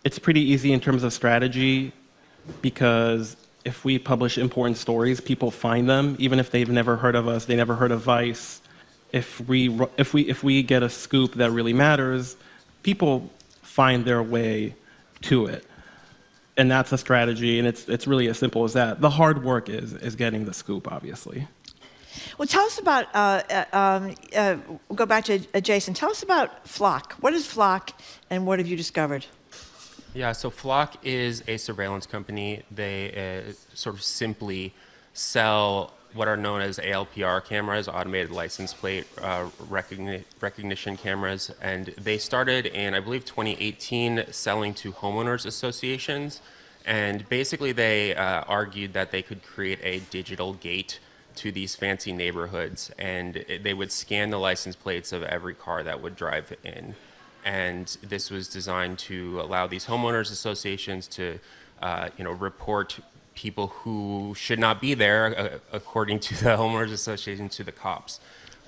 it's pretty easy in terms of strategy, because if we publish important stories, people find them, even if they've never heard of us, they never heard of Vice. If we get a scoop that really matters, people find their way to it. And that's a strategy, and it's really as simple as that. The hard work is getting the scoop, obviously. Well, tell us about, we'll go back to Jason. Tell us about Flock. What is Flock, and what have you discovered? Yeah, so Flock is a surveillance company. They sort of simply sell what are known as ALPR cameras, automated license plate recognition cameras. And they started in, I believe, 2018, selling to homeowners associations. And basically they argued that they could create a digital gate to these fancy neighborhoods, and they would scan the license plates of every car that would drive in. And this was designed to allow these homeowners associations to, report people who should not be there, according to the homeowners association, to the cops.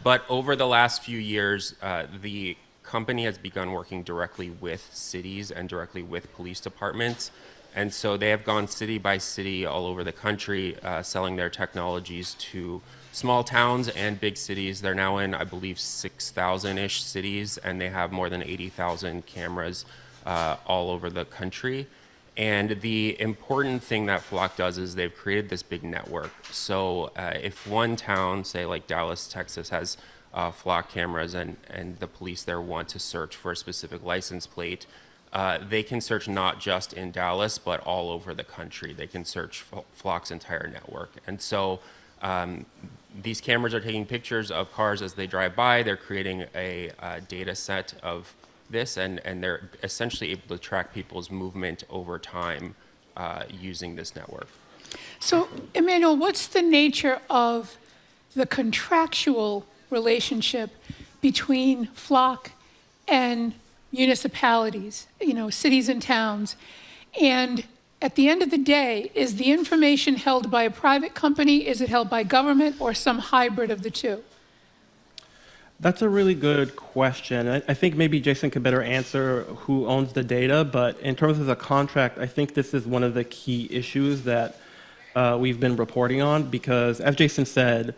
But over the last few years, the company has begun working directly with cities and directly with police departments. And so they have gone city by city all over the country, selling their technologies to small towns and big cities. They're now in, I believe, 6,000-ish cities, and they have more than 80,000 cameras all over the country. And the important thing that Flock does is they've created this big network. So if one town, say like Dallas, Texas, has Flock cameras and the police there want to search for a specific license plate, they can search not just in Dallas, but all over the country. They can search Flock's entire network. And so these cameras are taking pictures of cars as they drive by. They're creating a data set of this, and they're essentially able to track people's movement over time using this network. So, Emanuel, what's the nature of the contractual relationship between Flock and municipalities, cities and towns? And at the end of the day, is the information held by a private company, is it held by government, or some hybrid of the two? That's a really good question. I think maybe Jason could better answer who owns the data, but in terms of the contract, I think this is one of the key issues that we've been reporting on, because as Jason said,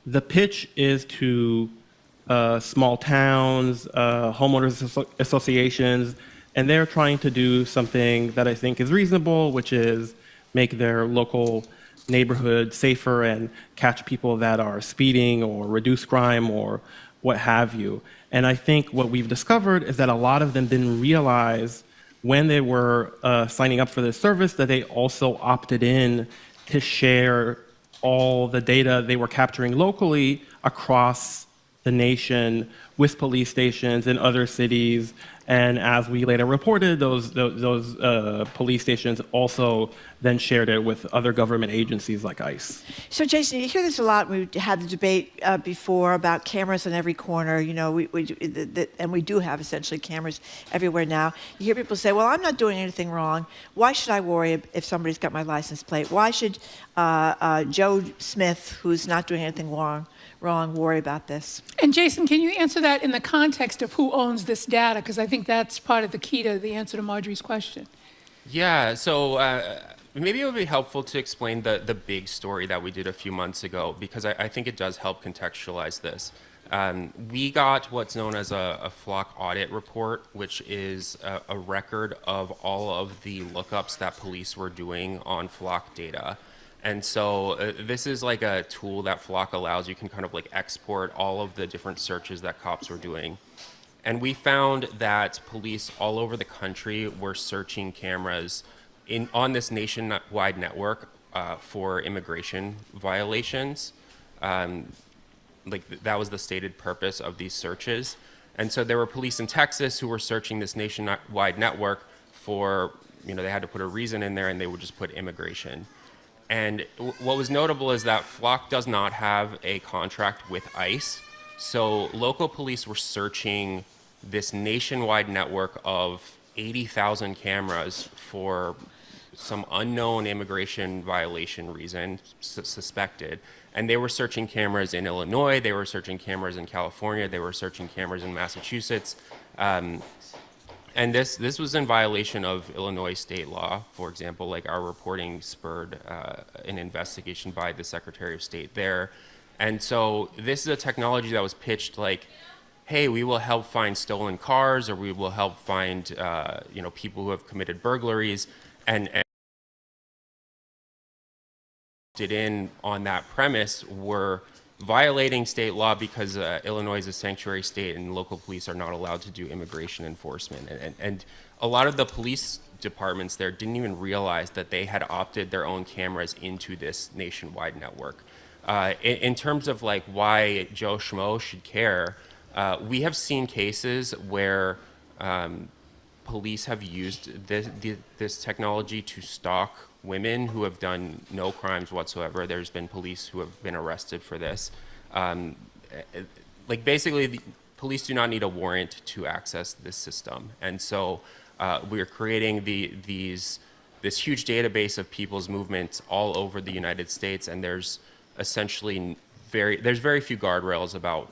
the pitch is to small towns, homeowners associations, and they're trying to do something that I think is reasonable, which is make their local neighborhood safer and catch people that are speeding or reduce crime or what have you. And I think what we've discovered is that a lot of them didn't realize when they were signing up for this service that they also opted in to share all the data they were capturing locally across the nation with police stations in other cities. And as we later reported, those police stations also then shared it with other government agencies like ICE. So, Jason, you hear this a lot. We had the debate before about cameras on every corner. And we do have essentially cameras everywhere now. You hear people say, well, I'm not doing anything wrong. Why should I worry if somebody's got my license plate? Why should Joe Smith, who's not doing anything wrong, worry about this? And Jason, can you answer that in the context of who owns this data? Because I think that's part of the key to the answer to Marjorie's question. Yeah, so maybe it would be helpful to explain the big story that we did a few months ago, because I think it does help contextualize this. We got what's known as a Flock audit report, which is a record of all of the lookups that police were doing on Flock data. And so this is like a tool that Flock allows. You can kind of like export all of the different searches that cops were doing. And we found that police all over the country were searching cameras on this nationwide network for immigration violations. That was the stated purpose of these searches. And so there were police in Texas who were searching this nationwide network for, they had to put a reason in there, and they would just put immigration. And what was notable is that Flock does not have a contract with ICE. So local police were searching this nationwide network of 80,000 cameras for some unknown immigration violation reason, suspected. And they were searching cameras in Illinois, they were searching cameras in California, they were searching cameras in Massachusetts. And this was in violation of Illinois state law. For example, like our reporting spurred an investigation by the Secretary of State there. And so this is a technology that was pitched like, hey, we will help find stolen cars, or we will help find people who have committed burglaries, and in on that premise were violating state law because Illinois is a sanctuary state and local police are not allowed to do immigration enforcement. And a lot of the police departments there didn't even realize that they had opted their own cameras into this nationwide network. In terms of like why Joe Schmo should care, we have seen cases where police have used this technology to stalk women who have done no crimes whatsoever. There's been police who have been arrested for this. Basically, the police do not need a warrant to access this system. And so we are creating this huge database of people's movements all over the United States, and there's essentially very few guardrails about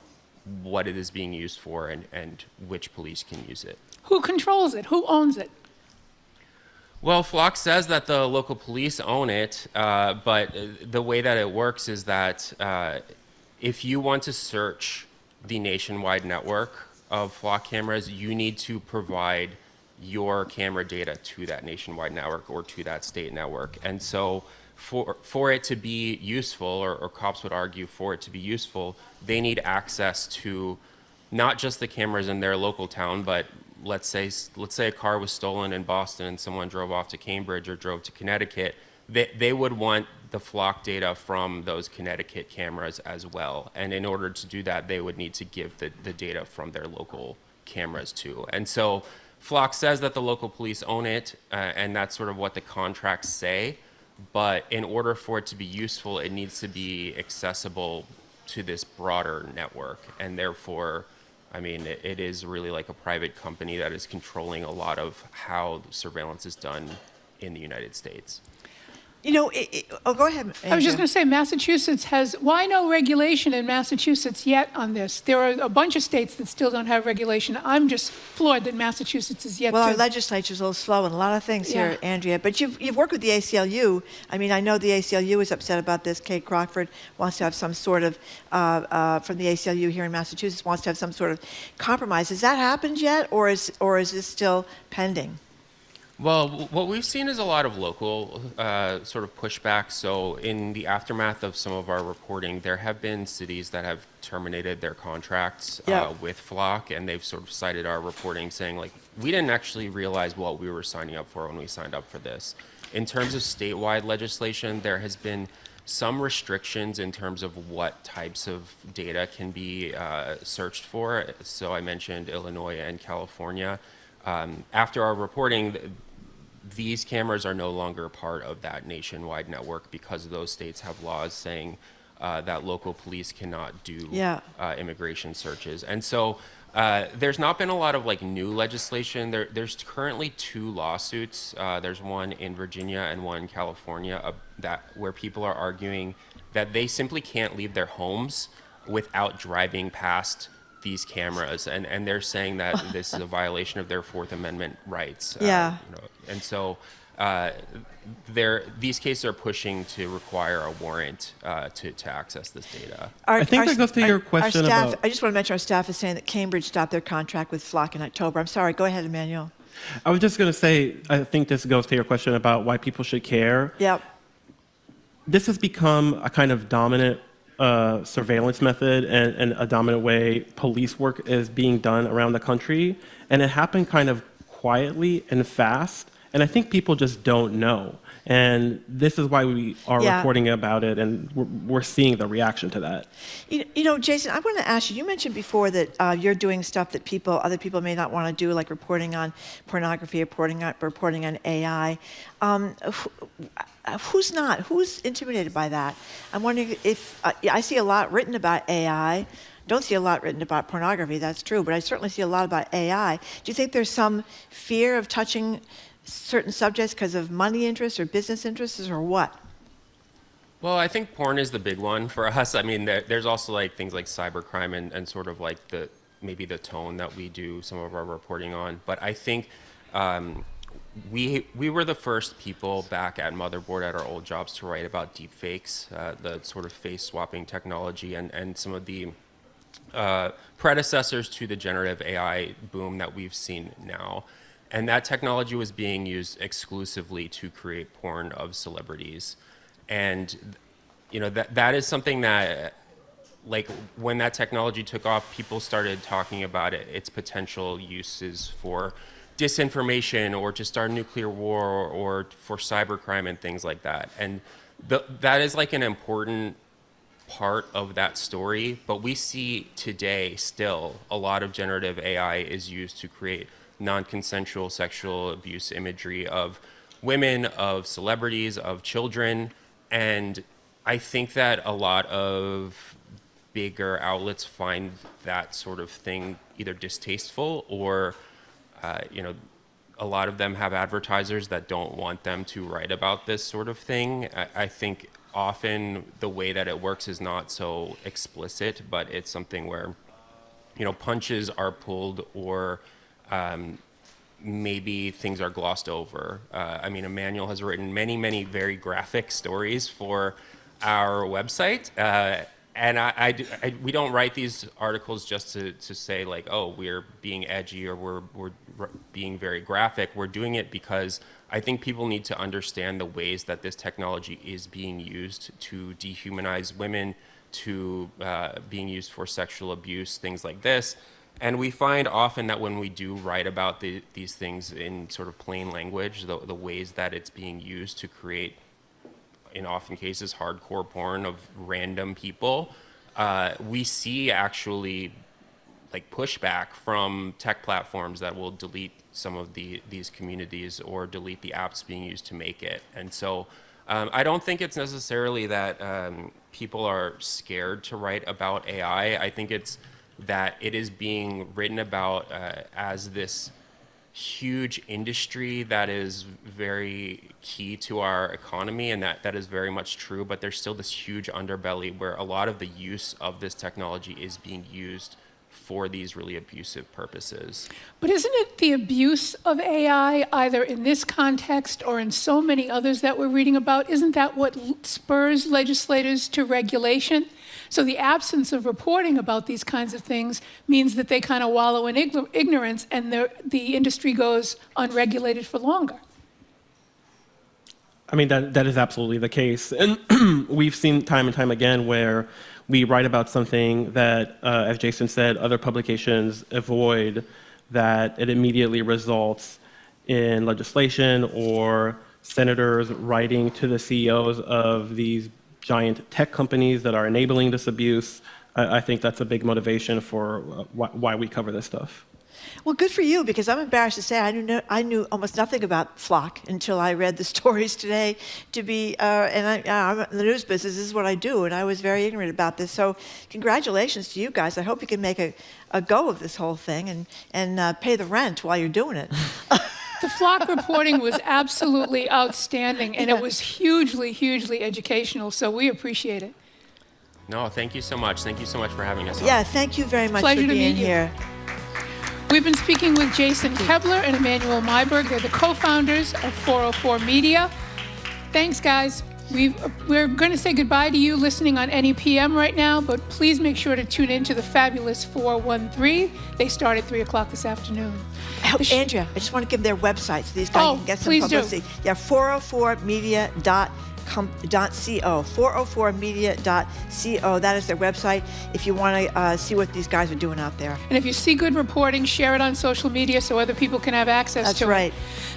what it is being used for and which police can use it. Who controls it? Who owns it? Well, Flock says that the local police own it, but the way that it works is that if you want to search the nationwide network of Flock cameras, you need to provide your camera data to that nationwide network or to that state network. And so for it to be useful, or cops would argue for it to be useful, they need access to not just the cameras in their local town, but let's say a car was stolen in Boston and someone drove off to Cambridge or drove to Connecticut, they would want the Flock data from those Connecticut cameras as well. And in order to do that, they would need to give the data from their local cameras too. And so Flock says that the local police own it, and that's sort of what the contracts say. But in order for it to be useful, it needs to be accessible to this broader network. And therefore, I mean, it is really like a private company that is controlling a lot of how surveillance is done in the United States. Go ahead, Andrea. I was just going to say, Massachusetts why no regulation in Massachusetts yet on this? There are a bunch of states that still don't have regulation. I'm just floored that Massachusetts is yet Well, our legislature's a little slow in a lot of things here, Andrea. But you've worked with the ACLU. I mean, I know the ACLU is upset about this. Kate Crockford wants to have some sort of, from the ACLU here in Massachusetts, wants to have some sort of compromise. Has that happened yet, or is this still pending? Well, what we've seen is a lot of local sort of pushback. So in the aftermath of some of our reporting, there have been cities that have terminated their contracts with Flock, and they've sort of cited our reporting saying, like, we didn't actually realize what we were signing up for when we signed up for this. In terms of statewide legislation, there has been some restrictions in terms of what types of data can be searched for. So I mentioned Illinois and California. After our reporting, these cameras are no longer part of that nationwide network because those states have laws saying that local police cannot do immigration searches. And so there's not been a lot of like new legislation. There's currently 2 lawsuits. There's one in Virginia and one in California where people are arguing that they simply can't leave their homes without driving past these cameras, and they're saying that this is a violation of their Fourth Amendment rights. And so these cases are pushing to require a warrant to access this data. I think that goes to your question about... I just want to mention our staff is saying that Cambridge stopped their contract with Flock in October. I'm sorry, go ahead, Emanuel. I was just going to say, I think this goes to your question about why people should care. Yep. This has become a kind of dominant surveillance method and a dominant way police work is being done around the country. And it happened kind of quietly and fast. And I think people just don't know. And this is why we are reporting about it, and we're seeing the reaction to that. Jason, I want to ask you, you mentioned before that you're doing stuff that other people may not want to do, like reporting on pornography, reporting on AI. Who's not? Who's intimidated by that? I'm wondering if I see a lot written about AI. don't see a lot written about pornography, that's true, but I certainly see a lot about AI. Do you think there's some fear of touching certain subjects because of money interests or business interests, or what? Well, I think porn is the big one for us. I mean, there's also like things like cybercrime and sort of like maybe the tone that we do some of our reporting on. But I think we were the first people back at Motherboard at our old jobs to write about deepfakes, the sort of face swapping technology, and some of the predecessors to the generative AI boom that we've seen now. And that technology was being used exclusively to create porn of celebrities. And, you know, that is something that, like, when that technology took off, people started talking about its potential uses for disinformation or to start a nuclear war or for cybercrime and things like that. And that is like an important part of that story. But we see today still a lot of generative AI is used to create non-consensual sexual abuse imagery of women, of celebrities, of children. And I think that a lot of bigger outlets find that sort of thing either distasteful or, you know, a lot of them have advertisers that don't want them to write about this sort of thing. I think often the way that it works is not so explicit, but it's something where, you know, punches are pulled or maybe things are glossed over. I mean, Emanuel has written many, many very graphic stories for our website. And we don't write these articles just to say like, oh, we're being edgy or we're being very graphic. We're doing it because I think people need to understand the ways that this technology is being used to dehumanize women, to being used for sexual abuse, things like this. And we find often that when we do write about these things in sort of plain language, the ways that it's being used to create, in often cases, hardcore porn of random people, we see actually like pushback from tech platforms that will delete some of these communities or delete the apps being used to make it. And so I don't think it's necessarily that people are scared to write about AI. I think it's that it is being written about as this huge industry that is very key to our economy, and that is very much true, but there's still this huge underbelly where a lot of the use of this technology is being used for these really abusive purposes. But isn't it the abuse of AI, either in this context or in so many others that we're reading about, isn't that what spurs legislators to regulation? So the absence of reporting about these kinds of things means that they kind of wallow in ignorance and the industry goes unregulated for longer. I mean, that is absolutely the case. And we've seen time and time again where we write about something that, as Jason said, other publications avoid, that it immediately results in legislation or senators writing to the CEOs of these giant tech companies that are enabling this abuse. I think that's a big motivation for why we cover this stuff. Well, good for you, because I'm embarrassed to say I knew almost nothing about Flock until I read the stories today. I'm in the news business, this is what I do, and I was very ignorant about this. So congratulations to you guys. I hope you can make a go of this whole thing and pay the rent while you're doing it. The Flock reporting was absolutely outstanding, and it was hugely, hugely educational, so we appreciate it. No, thank you so much. Thank you so much for having us on. Yeah, thank you very much Pleasure for being to meet here. We've been speaking with Jason Koebler and Emanuel Maiberg. They're the co-founders of 404 Media. Thanks, guys. We're going to say goodbye to you listening on NEPM right now, but please make sure to tune in to the fabulous 413. They start at 3 o'clock this afternoon. Andrea, I just want to give their website so these guys can get some publicity. Yeah, 404media.co. 404media.co. That is their website if you want to see what these guys are doing out there. And if you see good reporting, share it on social media so other people can have access to it. That's right.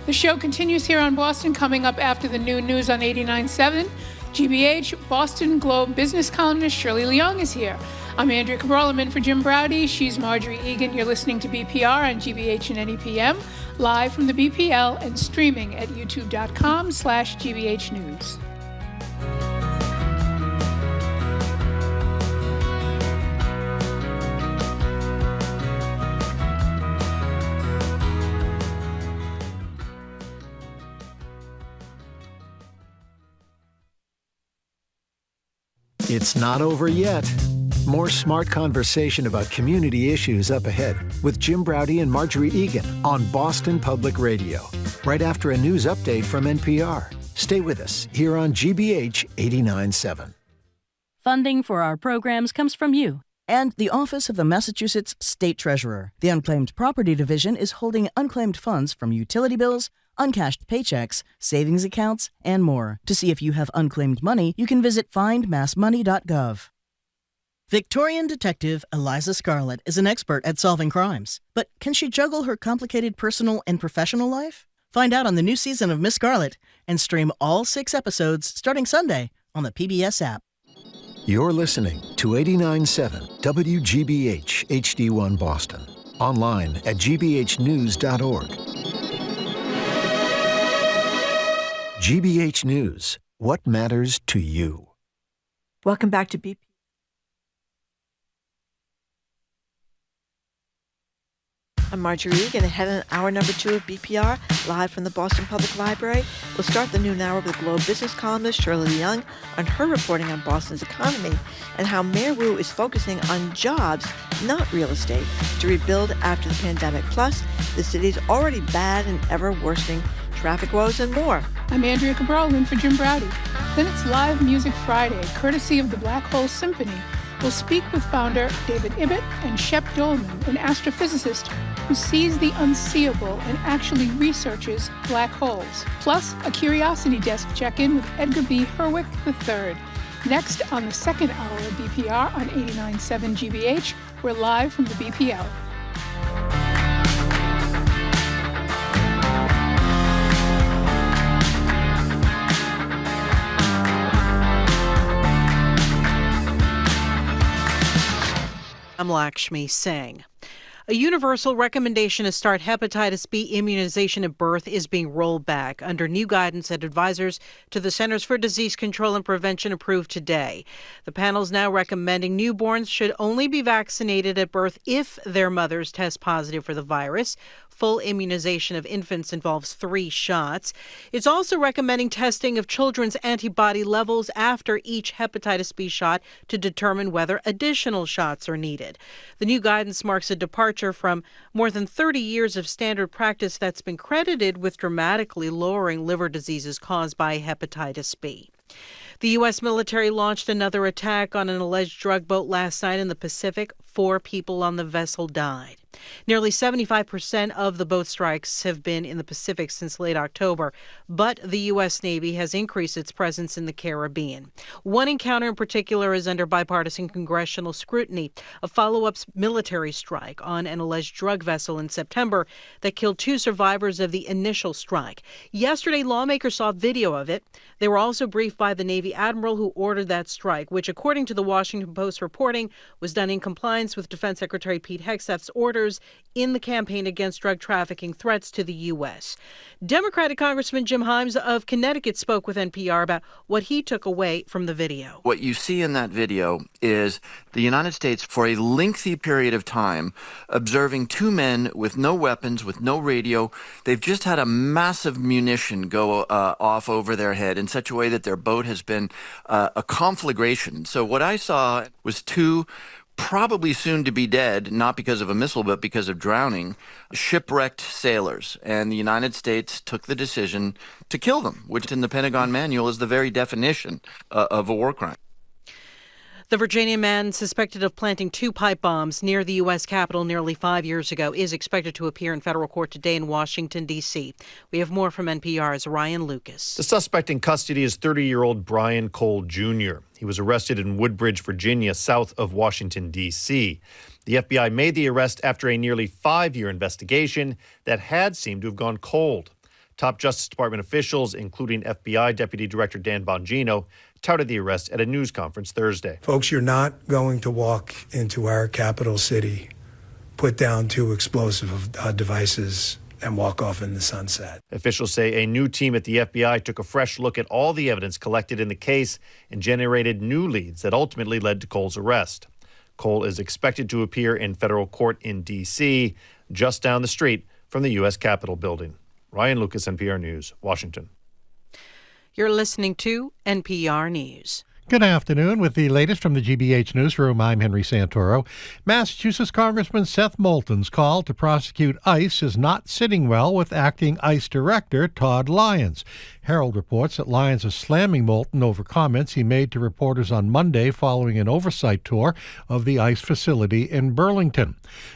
The show continues here on Boston, coming up after the noon news on 89.7. GBH, Boston Globe business columnist Shirley Leung is here. I'm Andrea Cabral. I'm in for Jim Browdy. She's Marjorie Egan. You're listening to BPR on GBH and NEPM, live from the BPL and streaming at youtube.com/GBH News. It's not over yet. More smart conversation about community issues up ahead with Jim Braude and Marjorie Egan on Boston Public Radio, right after a news update from NPR. Stay with us here on GBH 89.7. Funding for our programs comes from you. And the Office of the Massachusetts State Treasurer. The Unclaimed Property Division is holding unclaimed funds from utility bills, uncashed paychecks, savings accounts, and more. To see if you have unclaimed money, you can visit findmassmoney.gov. Victorian detective Eliza Scarlett is an expert at solving crimes. But can she juggle her complicated personal and professional life? Find out on the new season of Miss Scarlett and stream all 6 episodes starting Sunday on the PBS app. You're listening to 89.7 WGBH HD1 Boston. Online at gbhnews.org. GBH News. What matters to you? Welcome back to BP. I'm Marjorie Egan, ahead in hour number 2 of BPR, live from the Boston Public Library. We'll start the noon hour with Globe business columnist Shirley Young on her reporting on Boston's economy and how Mayor Wu is focusing on jobs, not real estate, to rebuild after the pandemic. Plus, the city's already bad and ever-worsening traffic woes and more. I'm Andrea Cabral in for Jim Braude. Then it's Live Music Friday, courtesy of the Black Hole Symphony. We'll speak with founder David Ibbett and Shep Dolman, an astrophysicist who sees the unseeable and actually researches black holes. Plus, a Curiosity Desk check-in with Edgar B. Herwick III. Next, on the second hour of BPR on 89.7 GBH, we're live from the BPL. I'm Lakshmi Singh. A universal recommendation to start hepatitis B immunization at birth is being rolled back under new guidance that advisors to the Centers for Disease Control and Prevention approved today. The panel is now recommending newborns should only be vaccinated at birth if their mothers test positive for the virus. Full immunization of infants involves 3 shots. It's also recommending testing of children's antibody levels after each hepatitis B shot to determine whether additional shots are needed. The new guidance marks a departure from more than 30 years of standard practice that's been credited with dramatically lowering liver diseases caused by hepatitis B. The U.S. military launched another attack on an alleged drug boat last night in the Pacific. 4 people on the vessel died. Nearly 75% of the boat strikes have been in the Pacific since late October, but the U.S. Navy has increased its presence in the Caribbean. One encounter in particular is under bipartisan congressional scrutiny, a follow-up military strike on an alleged drug vessel in September that killed 2 survivors of the initial strike. Yesterday, lawmakers saw video of it. They were also briefed by the Navy admiral who ordered that strike, which, according to the Washington Post reporting, was done in compliance with Defense Secretary Pete Hegseth's orders in the campaign against drug trafficking threats to the U.S. Democratic Congressman Jim Himes of Connecticut spoke with NPR about what he took away from the video. What you see in that video is the United States, for a lengthy period of time, observing 2 men with no weapons, with no radio. They've just had a massive munition go off over their head in such a way that their boat has been a conflagration. So what I saw was 2 probably soon to be dead, not because of a missile, but because of drowning, shipwrecked sailors. And the United States took the decision to kill them, which in the Pentagon manual is the very definition of a war crime. The Virginia man suspected of planting 2 pipe bombs near the U.S. Capitol nearly 5 years ago is expected to appear in federal court today in Washington, D.C. We have more from NPR's Ryan Lucas. The suspect in custody is 30-year-old Brian Cole Jr. He was arrested in Woodbridge, Virginia, south of Washington, D.C. The FBI made the arrest after a nearly 5-year investigation that had seemed to have gone cold. Top Justice Department officials, including FBI Deputy Director Dan Bongino, touted the arrest at a news conference Thursday. Folks, you're not going to walk into our capital city, put down 2 explosive devices, and walk off in the sunset. Officials say a new team at the FBI took a fresh look at all the evidence collected in the case and generated new leads that ultimately led to Cole's arrest. Cole is expected to appear in federal court in D.C., just down the street from the U.S. Capitol building. Ryan Lucas, NPR News, Washington. You're listening to NPR News. Good afternoon. With the latest from the GBH Newsroom, I'm Henry Santoro. Massachusetts Congressman Seth Moulton's call to prosecute ICE is not sitting well with acting ICE Director Todd Lyons. Herald reports that Lyons is slamming Moulton over comments he made to reporters on Monday following an oversight tour of the ICE facility in Burlington.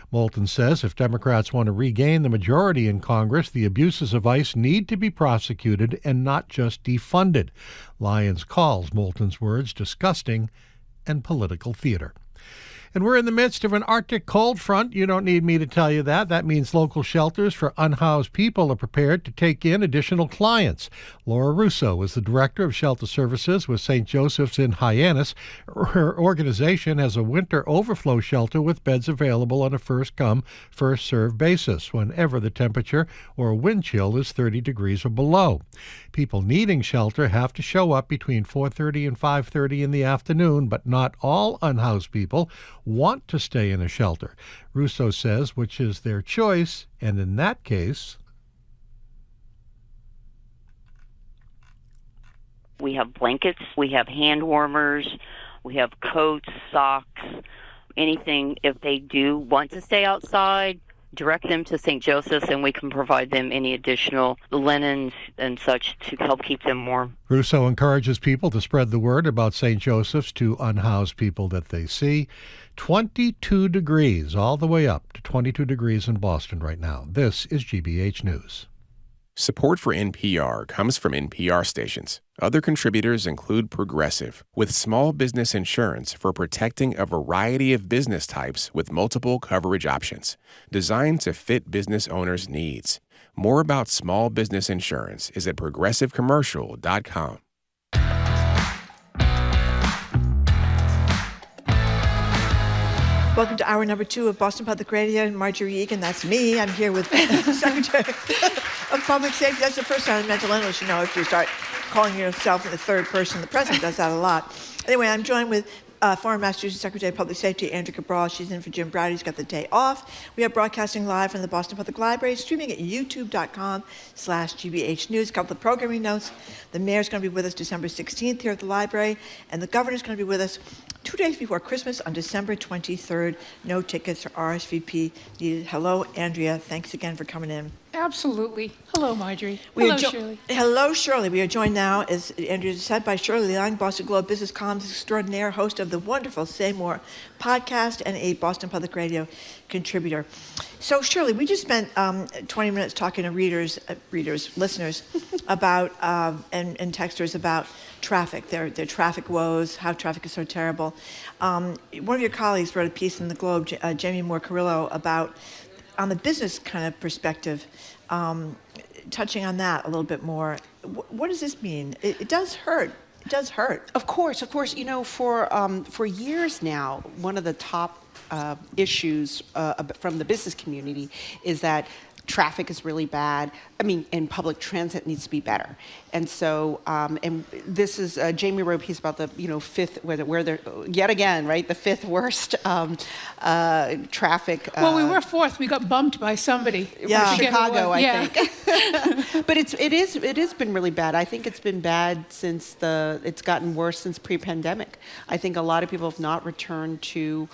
Moulton says if Democrats want to regain the majority in Congress, the abuses of ICE need to be prosecuted and not just defunded. Lyons calls Moulton's words disgusting and political theater. And we're in the midst of an Arctic cold front. You don't need me to tell you that. That means local shelters for unhoused people are prepared to take in additional clients. Laura Russo is the director of shelter services with St. Joseph's in Hyannis. Her organization has a winter overflow shelter with beds available on a first-come, first-served basis whenever the temperature or wind chill is 30 degrees or below. People needing shelter have to show up between 4:30 and 5:30 in the afternoon, but not all unhoused people want to stay in a shelter. Russo says which is their choice, and in that case, we have blankets, we have hand warmers, we have coats, socks, anything. If they do want to stay outside, direct them to St. Joseph's and we can provide them any additional linens and such to help keep them warm. Russo encourages people to spread the word about St. Joseph's to unhoused people that they see. 22 degrees, all the way up to 22 degrees in Boston right now. This is GBH News. Support for NPR comes from NPR stations. Other contributors include Progressive, with small business insurance for protecting a variety of business types with multiple coverage options, designed to fit business owners' needs. More about small business insurance is at progressivecommercial.com. Welcome to hour number 2 of Boston Public Radio. Marjorie Egan, that's me. I'm here with Secretary of Public Safety. That's the first time in mental illness, you know, if you start calling yourself in the third person. The president does that a lot. Anyway, I'm joined with former Massachusetts Secretary of Public Safety, Andrea Cabral. She's in for Jim Browdy. He's got the day off. We are broadcasting live from the Boston Public Library, streaming at youtube.com/GBH News. A couple of programming notes. The mayor's going to be with us December 16th here at the library, and the governor's going to be with us 2 days before Christmas on December 23rd. No tickets or RSVP needed. Hello, Andrea. Thanks again for coming in. Absolutely. Hello, Marjorie. Hello, Shirley. Hello, Shirley. We are joined now, as Andrea said, by Shirley Leung, Boston Globe business columnist extraordinaire, host of the wonderful Say More podcast, and a Boston Public Radio contributor. So, Shirley, we just spent 20 minutes talking to listeners, about and texters about traffic, their traffic woes, how traffic is so terrible. One of your colleagues wrote a piece in the Globe, Jamie Moore Carrillo, about on the business kind of perspective, touching on that a little bit more. What does this mean? It does hurt. It does hurt. Of course. You know, for years now, one of the top issues from the business community is that traffic is really bad. I mean, and public transit needs to be better. And so, and this is Jamie wrote a piece about the fifth, where they're yet again, right, the fifth worst traffic. Well, we were fourth. We got bumped by somebody. Yeah, Chicago, I think. But it has been really bad. I think it's been bad since it's gotten worse since pre-pandemic. I think a lot of people have not returned to.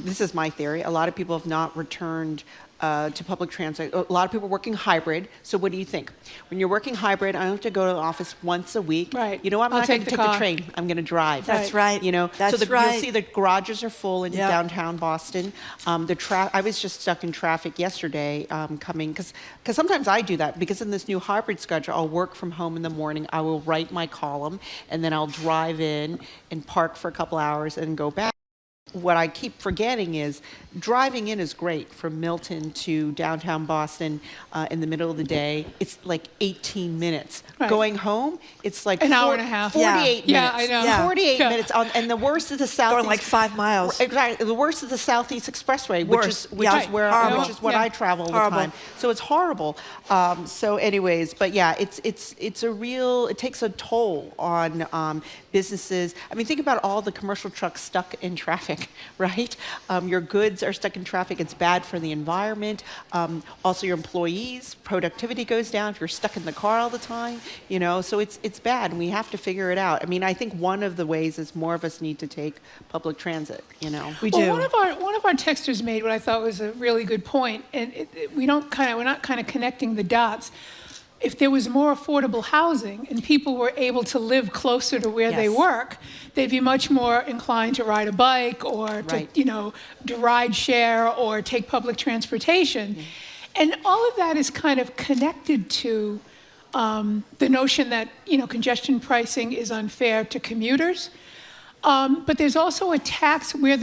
This is my theory. A lot of people have not returned to public transit. A lot of people are working hybrid. So what do you think? When you're working hybrid, I have to go to the office once a week. Right. You know what? I'm not going to take the train. I'm going to drive. That's right. You know, That's You'll see the garages are full in downtown Boston. I was just stuck in traffic yesterday coming, because sometimes I do that, because in this new hybrid schedule, I'll work from home in the morning. I will write my column, and then I'll drive in and park for a couple hours and go back. What I keep forgetting is driving in is great from Milton to downtown Boston in the middle of the day. It's like 18 minutes. Right. Going home, it's like an hour and a half. 48 minutes. Yeah, I know. Yeah. 48 minutes. And the worst is the southeast. Going like 5 miles. Exactly. The worst is the Southeast Expressway, which is what I travel all the time. So it's horrible. So anyways, but yeah, it's a real. It takes a toll on businesses. I mean, think about all the commercial trucks stuck in traffic. traffic, right? Your goods are stuck in traffic. It's bad for the environment. Also, your employees' productivity goes down if you're stuck in the car all the time. So it's bad, and we have to figure it out. I mean, I think one of the ways is more of us need to take public transit. We do. One of our texters made what I thought was a really good point, and we're not kind of connecting the dots. If there was more affordable housing and people were able to live closer to where they work, they'd be much more inclined to ride a bike or to ride share or take public transportation. Mm-hmm. And all of that is kind of connected to the notion that congestion pricing is unfair to commuters. But there's also a tax where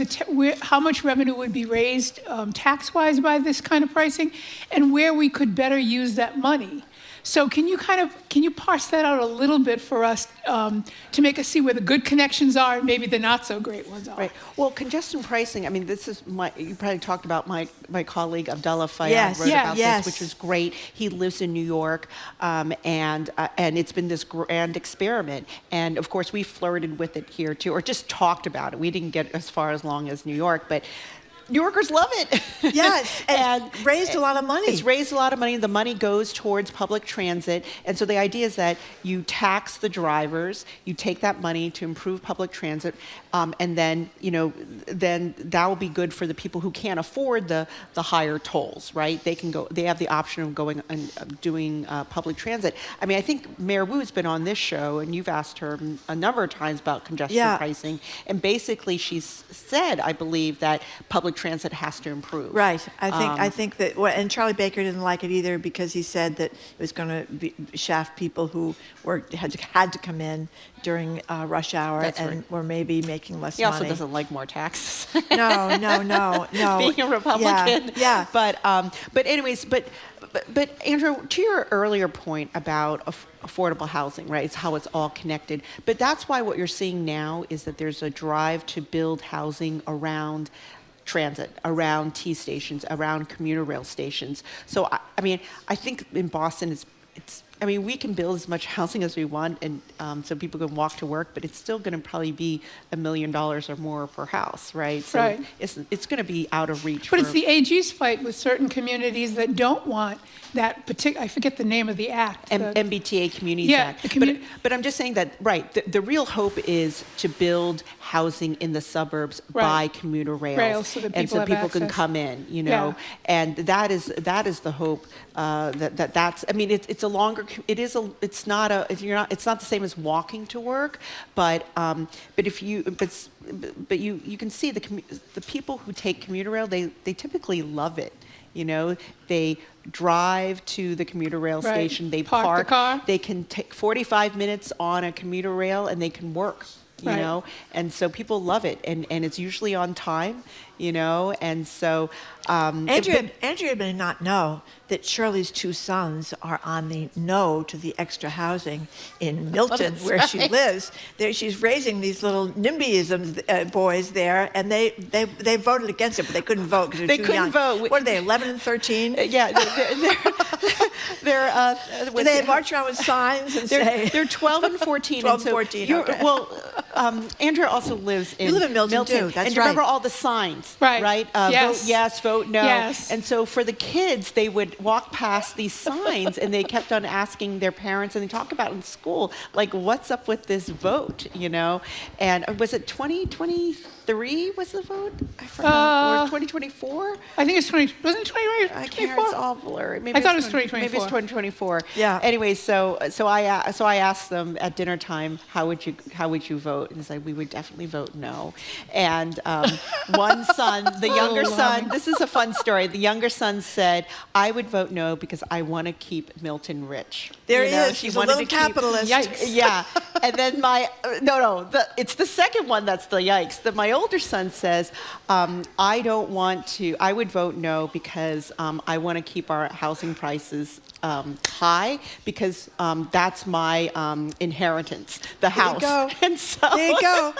how much revenue would be raised tax-wise by this kind of pricing, and where we could better use that money. So can you parse that out a little bit for us to make us see where the good connections are and maybe the not so great ones are? Right. Well, congestion pricing, I mean, you probably talked about my colleague Abdullah Fayyad wrote about this, which is great. He lives in New York, and it's been this grand experiment. And of course, we flirted with it here too, or just talked about it. We didn't get as far as long as New York, but New Yorkers love it. Yes, and raised a lot of money. It's raised a lot of money. The money goes towards public transit. And so the idea is that you tax the drivers, you take that money to improve public transit, and then that will be good for the people who can't afford the higher tolls, right? They have the option of going and doing public transit. I mean, I think Mayor Wu's been on this show, and you've asked her a number of times about congestion pricing. And basically she's said, I believe, that public transit has to improve. Right. I think that, and Charlie Baker didn't like it either because he said that it was going to shaft people who had to come in during rush hour were maybe making less money. He also doesn't like more taxes. No. Being a Republican. Yeah. But Andrew, to your earlier point about affordable housing, right? It's how it's all connected. But that's why what you're seeing now is that there's a drive to build housing around transit, around T stations, around commuter rail stations. So, I mean, I think in Boston, we can build as much housing as we want, and so people can walk to work, but it's still going to probably be $1 million or more per house, right? So it's going to be out of reach. But it's the AG's fight with certain communities that don't want that particular, I forget the name of the act. MBTA Communities Act. But I'm just saying that, the real hope is to build housing in the suburbs by commuter rails so that people can come in, and that is the hope. It's a longer. It's not the same as walking to work, but you can see the people who take commuter rail, they typically love it. They drive to the commuter rail station, they park the car. They can take 45 minutes on a commuter rail and they can work. And so people love it, and it's usually on time, and so Andrea may not know that Shirley's two sons are on the no to the extra housing in Milton, where she lives. She's raising these little NIMBYism boys there, and they voted against it, but they couldn't vote because they're too young. Vote. What are they, 11 and 13? Yeah, they march around with signs and say they're 12 and 14. 12 and 14. Okay. Well, Andrea also lives in You live in Milton too. That's and remember all the signs, right? Yes. Vote yes, vote no. Yes. And so for the kids, they would walk past these signs, and they kept on asking their parents, and they talk about in school, like, what's up with this vote, And was it 2023 was the vote? I forgot. Or 2024? I think it's 20. Wasn't it 2024? I can't. It's all blurry. I thought it was 2024. Maybe it's 2024. Yeah. Anyway, so I asked them at dinner time, how would you vote? And they said, we would definitely vote no. And one son, the younger son, this is a fun story. The younger son said, I would vote no because I want to keep Milton rich. There he is. He's a little capitalist. Yikes. Yeah. And then it's the second one that's the yikes. My older son says, I would vote no because I want to keep our housing prices high because that's my inheritance, the house. There you go. And so there you go.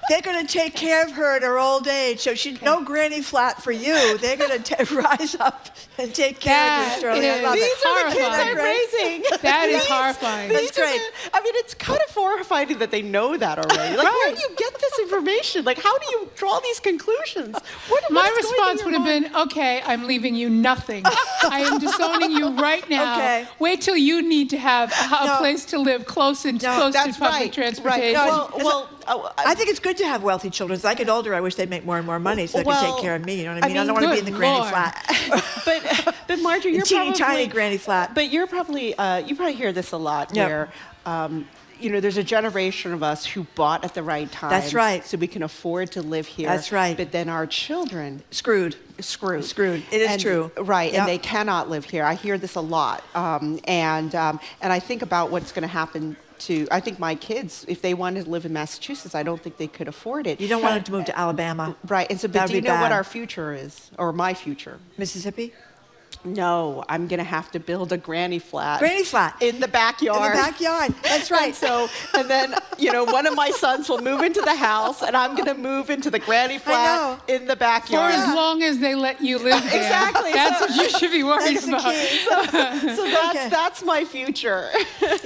They're going to take care of her at her old age. So she's no granny flat for you. They're going to rise up and take care of you, Shirley. I love These it. are the kids I'm raising. That is horrifying. That's great. It's kind of horrifying that they know that already. Like, where do you get this information? Like, how do you draw these conclusions? My response would have been, okay, I'm leaving you nothing. I am disowning you right now. Okay. Wait till you need to have a place to live close to public transportation. I think it's good to have wealthy children. As I get older, I wish they'd make more and more money so they could take care of me. You know what I mean? I don't want to be in the granny flat. But Marjorie, you're teeny tiny granny flat. But you're probably you probably hear this a lot where. There's a generation of us who bought at the right time. That's right. So we can afford to live here. That's right. But then our children screwed. It is true. Right, Yep. and they cannot live here. I hear this a lot, and I think about what's going to happen. I think my kids, if they wanted to live in Massachusetts, I don't think they could afford it. You don't want them to move to Alabama. Right, and so but do you know what our future is, or my future? Mississippi? No, I'm going to have to build a granny flat. Granny flat. In the backyard. In the backyard. That's right. And then, one of my sons will move into the house, and I'm going to move into the granny flat in the backyard. For as long as they let you live there. Exactly. That's what you should be worried about. So that's my future.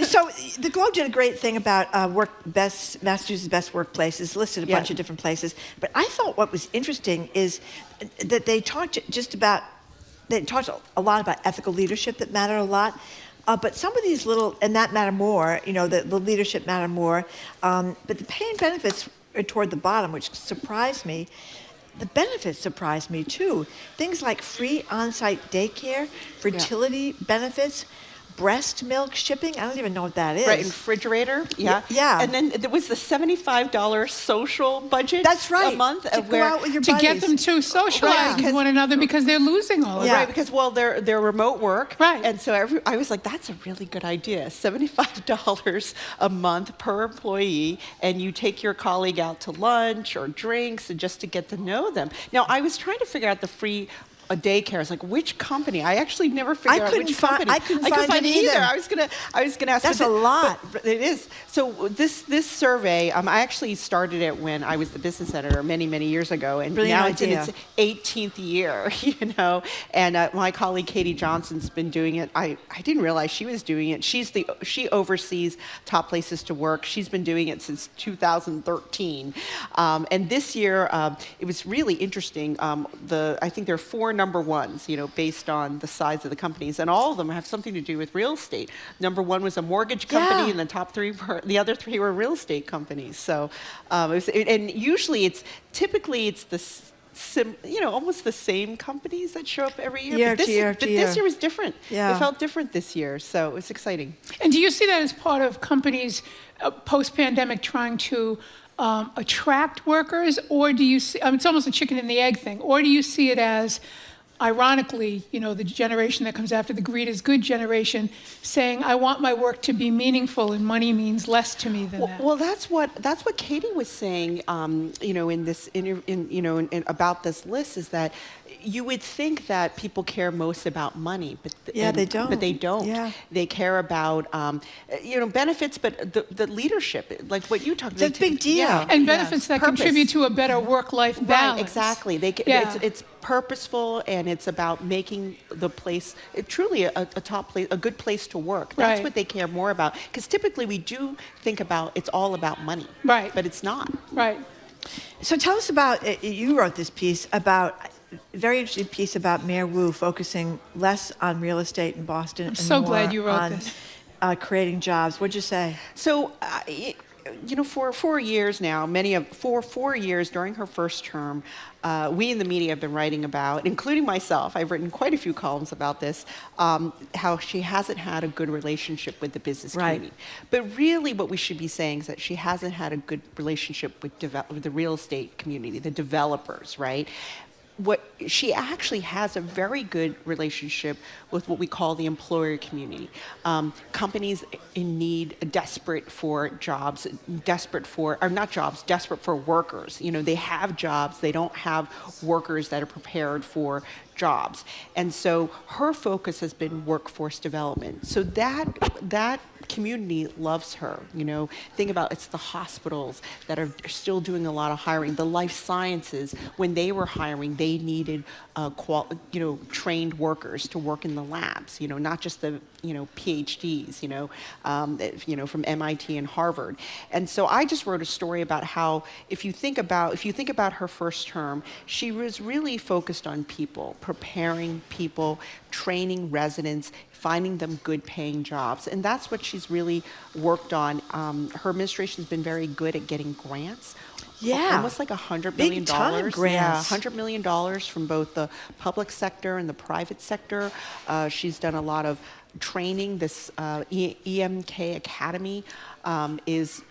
So the Globe did a great thing about Massachusetts best workplaces, listed a bunch of different places. But I thought what was interesting is that they talked a lot about ethical leadership that mattered a lot. But some of these and that matter more, the leadership matter more. But the pay and benefits are toward the bottom, which surprised me. The benefits surprised me too. Things like free on-site daycare, fertility benefits, breast milk shipping. I don't even know what that is. Right, refrigerator. Yeah. And then there was the $75 social budget. That's right. A month to go out with your to buddies. get them to socialize with one another because they're losing all of it. Right, because they're remote work. Right. And so I was like, that's a really good idea. $75 a month per employee, and you take your colleague out to lunch or drinks and just to get to know them. Now, I was trying to figure out the free daycare. I was like, which company? I actually never figured out which company. I couldn't find it either. I was gonna ask. That's a lot. But it is. So this survey, I actually started it when I was the business editor many years ago, and Brilliant now idea. it's in its 18th year. And my colleague Katie Johnson's been doing it. I didn't realize she was doing it. She oversees top places to work. She's been doing it since 2013, and this year it was really interesting. I think there are 4 number ones, based on the size of the companies, and all of them have something to do with real estate. Number 1 was a mortgage company, and the other 3 were real estate companies. So, and usually it's almost the same companies that show up every year. But this year was different. Yeah. It felt different this year, so it was exciting. And do you see that as part of companies post-pandemic trying to attract workers, or do you see, it's almost a chicken and the egg thing, or do you see it as, ironically, the generation that comes after the greed is good generation saying, I want my work to be meaningful and money means less to me than that? Well, that's what Katie was saying, in this about this list, is that you would think that people care most about money, but they don't. But they don't. Yeah. They care about benefits, but the leadership, like what you talked about. It's a big deal. Yeah. And benefits that contribute to a better work-life balance. Right, exactly. It's purposeful, and it's about making the place truly a top place, a good place to work. That's what they care more about. Because typically we do think about it's all about money. Right. But it's not. Right. So tell us about, you wrote this piece about, very interesting piece about Mayor Wu focusing less on real estate in Boston and so more glad you wrote on this. Creating jobs. What'd you say? So, for 4 years now, 4 years during her first term, we in the media have been writing about, including myself, I've written quite a few columns about this, how she hasn't had a good relationship with the business community. But really what we should be saying is that she hasn't had a good relationship with the real estate community, the developers, right? what she actually has a very good relationship with what we call the employer community. Companies in need, desperate for jobs, desperate for workers. They have jobs, they don't have workers that are prepared for jobs. And so her focus has been workforce development. So that community loves her. Think about it's the hospitals that are still doing a lot of hiring. The life sciences, when they were hiring, they needed trained workers to work in the labs. Not just the PhDs. From MIT and Harvard. And so I just wrote a story about how if you think about her first term, she was really focused on people, preparing people, training residents, finding them good paying jobs. And that's what she's really worked on. Her administration's been very good at getting grants. Yeah. Almost like $100 million. Big time of grants. Yeah, $100 million from both the public sector and the private sector. She's done a lot of training. This EMK Academy is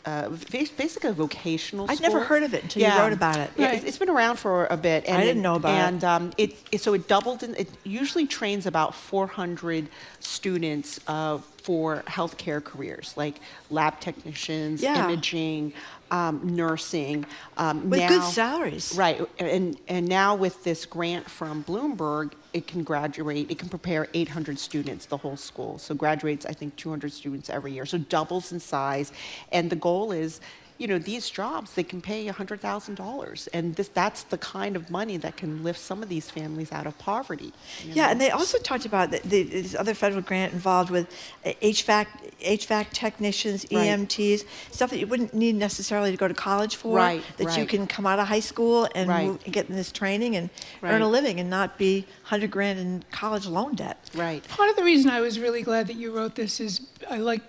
basically a vocational school. I'd never heard of it until you wrote about it. Yeah, it's been around for a bit. And I didn't know about it. And it doubled. It usually trains about 400 students for healthcare careers, like lab technicians, imaging, nursing. With good salaries. Right. And now with this grant from Bloomberg, it can prepare 800 students, the whole school. So graduates, I think, 200 students every year. So doubles in size. And the goal is, these jobs, they can pay $100,000. And that's the kind of money that can lift some of these families out of poverty. Yeah, and they also talked about this other federal grant involved with HVAC technicians, EMTs, stuff that you wouldn't need necessarily to go to college for, that you can come out of high school and get in this training and earn a living and not be $100,000 in college loan debt. Right. Part of the reason I was really glad that you wrote this is I like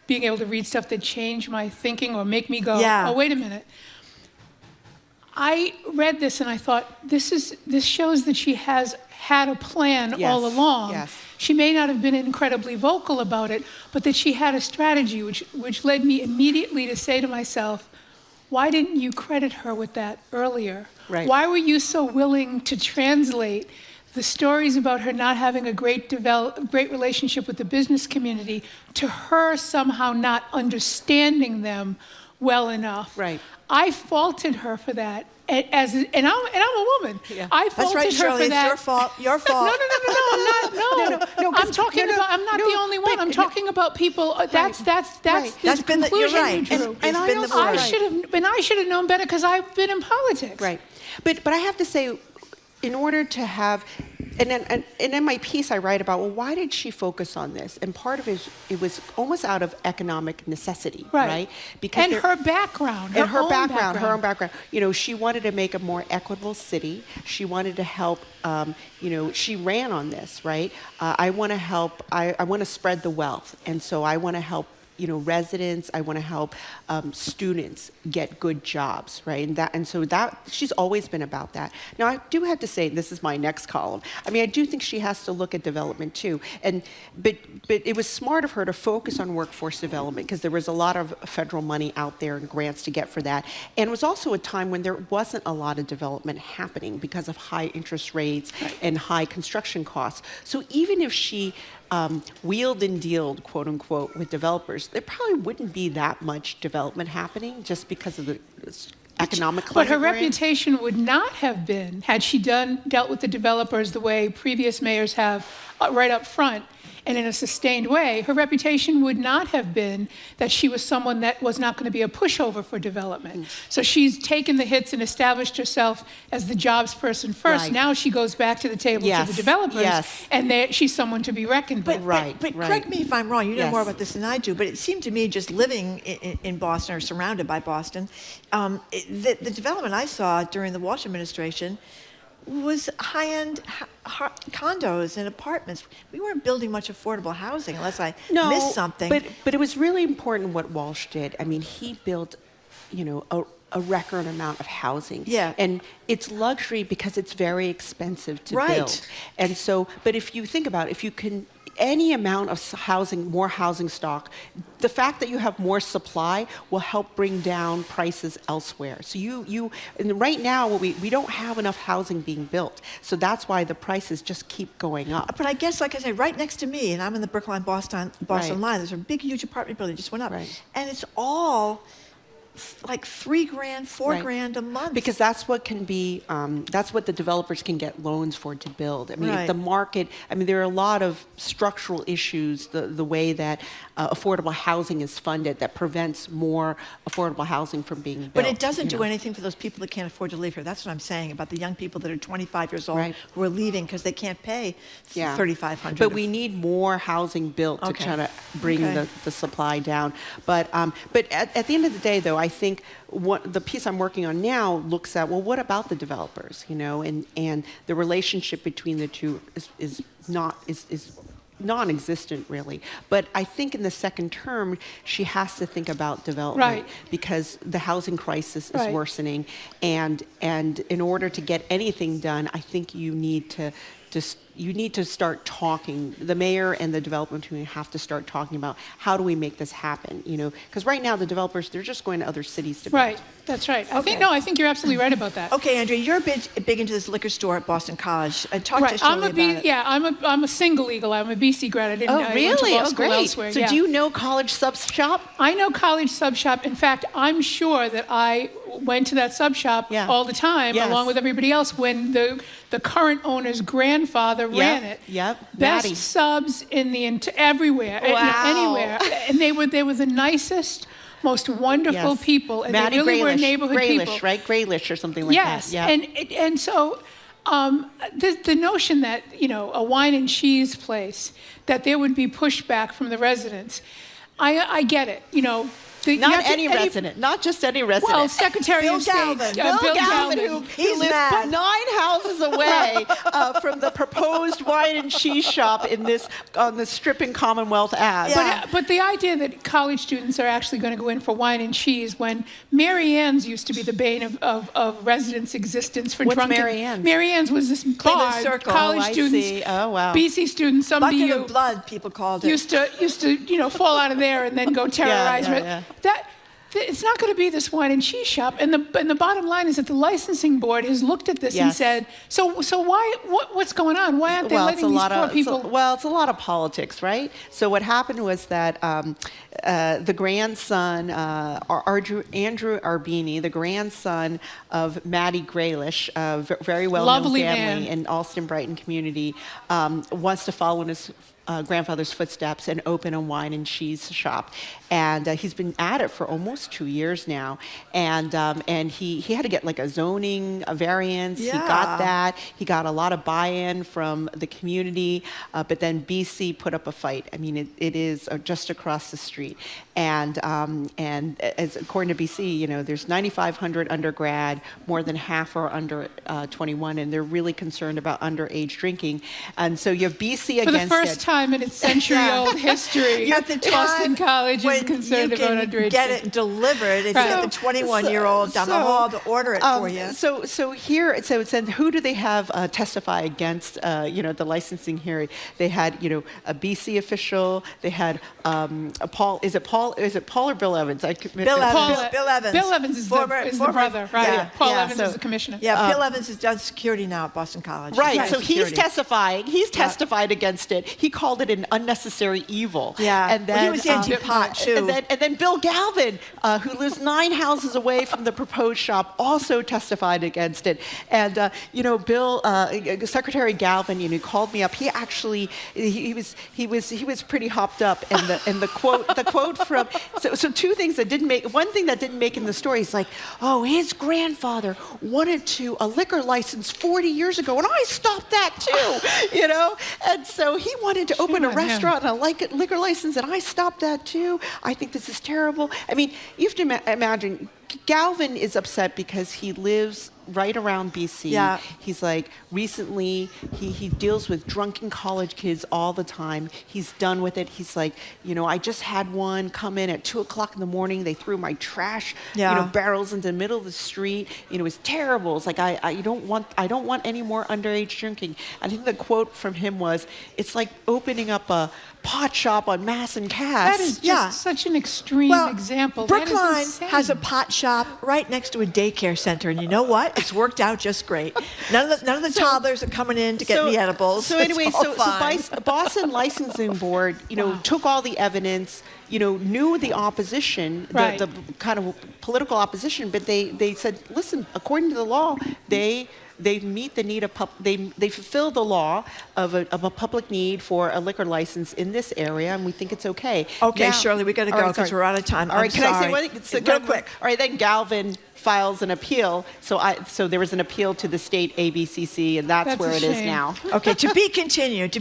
being able to read stuff that change my thinking or make me go, oh, wait a minute. I read this and I thought, this shows that she has had a plan all along. Yes. She may not have been incredibly vocal about it, but that she had a strategy, which led me immediately to say to myself, why didn't you credit her with that earlier? Right. Why were you so willing to translate the stories about her not having a great relationship with the business community to her somehow not understanding them well enough? Right. I faulted her for that. And I'm a woman. Yeah. I faulted That's right, her Shirley, for that. It's your fault. No, I'm not. No. I'm talking about. I'm not the only one. I'm talking about people. That's the conclusion you drew. And I should have known better because I've been in politics. Right. But I have to say, in order to have, and in my piece I write about, well, why did she focus on this? And part of it was almost out of economic necessity, right? Because her background, her own background. She wanted to make a more equitable city. She wanted to help. She ran on this, right? I want to help. I want to spread the wealth, and so I want to help. Residents. I want to help students get good jobs, right? And so she's always been about that. Now, I do have to say, this is my next column. I mean, I do think she has to look at development too. But it was smart of her to focus on workforce development because there was a lot of federal money out there and grants to get for that. And it was also a time when there wasn't a lot of development happening because of high interest rates and high construction costs. So even if she wheeled and dealed, quote unquote, with developers, there probably wouldn't be that much development happening just because of the economic climate. But her reputation would not have been, had she dealt with the developers the way previous mayors have right up front and in a sustained way, her reputation would not have been that she was someone that was not going to be a pushover for development. So she's taken the hits and established herself as the jobs person first. Right. Now she goes back to the table to the developers, and she's someone to be reckoned with. But correct me if I'm wrong. You know more about this than I do. But it seemed to me, just living in Boston or surrounded by Boston, the development I saw during the Walsh administration was high-end condos and apartments. We weren't building much affordable housing unless I missed something. But it was really important what Walsh did. I mean, he built, a record amount of housing. Yeah. And it's luxury because it's very expensive to build. And so, but if you think about it, if you can any amount of housing, more housing stock, the fact that you have more supply will help bring down prices elsewhere. So and right now we don't have enough housing being built. So that's why the prices just keep going up. But I guess, like I say, right next to me, and I'm in the Brookline Boston Right. line, there's a big, huge apartment building just went up. Right. And it's all like $3,000, $4,000 Right. a month. Because that's what can be, that's what the developers can get loans for to build. I mean, Right. the market, I mean, there are a lot of structural issues, the way that affordable housing is funded that prevents more affordable housing from being built. But it doesn't you do know. anything for those people that can't afford to live here. That's what I'm saying about the young people that are 25 years old Right. who are leaving because they can't pay Yeah. $3,500. But we need more housing built to Okay. try to bring Okay. the supply down. But at the end of the day, though, I think the piece I'm working on now looks at, well, what about the developers, you know, and the relationship between the two is non-existent, really. But I think in the second term, she has to think about development Right. because the housing crisis is Right. worsening, and in order to get anything done, I think you need to start talking. The mayor and the development community have to start talking about how do we make this happen, you know? Because right now the developers, they're just going to other cities to build. Right, that's right. I think you're absolutely right about that. Okay, Andrea, you're big into this liquor store at Boston College. Talk to Right, Shirley about it. Yeah, I'm a single eagle. I'm a BC grad. I didn't. Oh, I really? went to law Oh, school great. elsewhere. So yeah. do you know College Sub Shop? I know College Sub Shop. In fact, I'm sure that I went to that sub shop all the time, Yes. along with everybody else, when the current owner's grandfather ran it. Yep. Best Maddie. subs in everywhere, Wow. anywhere, and they were the nicest, most wonderful Yes. people, and Maddie they really were Graylish. neighborhood Graylish, people. right? Graylish or something like Yes, that. Yeah. and so the notion that a wine and cheese place, that there would be pushback from the residents, I get it. Not any resident, not just any resident. Well, Secretary Bill of State, Galvin. Bill Galvin, Galvin. who lives mad. 9 houses away from the proposed wine and cheese shop on the strip in Commonwealth Ave. But the idea that college students are actually going to go in for wine and cheese, when Mary Ann's used to be the bane of residents' existence for What's drunken. Mary Ann's? Mary Ann's was this bar. Circle. College I students, see. Oh, wow. BC students, some Bucket BU of blood, people called it. used to fall out of there and then go terrorize. yeah. It's not going to be this wine and cheese shop. And the bottom line is that the licensing board has looked at this and Yes. said, so why, what's going on? Why aren't they letting these poor people? It's a lot of politics, right? So what happened was that the grandson, Andrew Arbini, the grandson of Maddie Graylish, a very well-known Lovely family man. in Alston Brighton community, wants to follow in his grandfather's footsteps and open a wine and cheese shop. And he's been at it for almost 2 years now. And he had to get like a zoning variance. Yeah. He got that. He got a lot of buy-in from the community. But then BC put up a fight. I mean, it is just across the street. And as according to BC, there's 9,500 undergrad. More than half are under 21, and they're really concerned about underage drinking. And so you have BC For the against first it. time in its century-old history, At the time Boston College is when concerned you about can underage get drinking. it delivered, if Right. you get the 21-year-old down the hall to order it for you. So here it said, who do they have testify against? The licensing hearing. They had a BC official. They had Paul. Is it Paul or Bill Evans? Bill Evans. Bill Evans is the brother, right? Yeah, Paul yeah, Evans is the commissioner. Yeah, Bill Evans has done security now at Boston College. Right, He's so done he's security. testifying. He's testified against it. He called it an unnecessary evil. Yeah, and then well, he was anti-pot, too. And then Bill Galvin, who lives 9 houses away from the proposed shop, also testified against it. And Bill, Secretary Galvin, called me up. He actually he was pretty hopped up. And the quote from so two things that didn't make. One thing that didn't make in the story is like, oh, his grandfather wanted a liquor license 40 years ago, and I stopped that too, And so he wanted to open a restaurant and a liquor license, and I stopped that too. I think this is terrible. I mean, you have to imagine Galvin is upset because he lives right around BC. Yeah. He's like, recently, he deals with drunken college kids all the time. He's done with it. He's like, I just had one come in at 2 o'clock in the morning. They threw my trash, barrels into the middle of the street. It was terrible. It's like, I don't want any more underage drinking. I think the quote from him was, it's like opening up a pot shop on Mass and Cass. That is just such an extreme example. Brookline has a pot shop right next to a daycare center, and you know what? It's worked out just great. None of the toddlers are coming in to get me edibles. So anyway, Boston Licensing Board, took all the evidence, knew the opposition, the kind of political opposition, but they said, listen, according to the law, they meet the need of they fulfill the law of a public need for a liquor license in this area, and we think it's okay. Okay, now, Shirley, we got to go because we're out of time. All right, I'm can sorry. I say one thing? Real quick. All right, then Galvin files an appeal. So there was an appeal to the state ABCC, and that's where it is now. Okay, to be continued.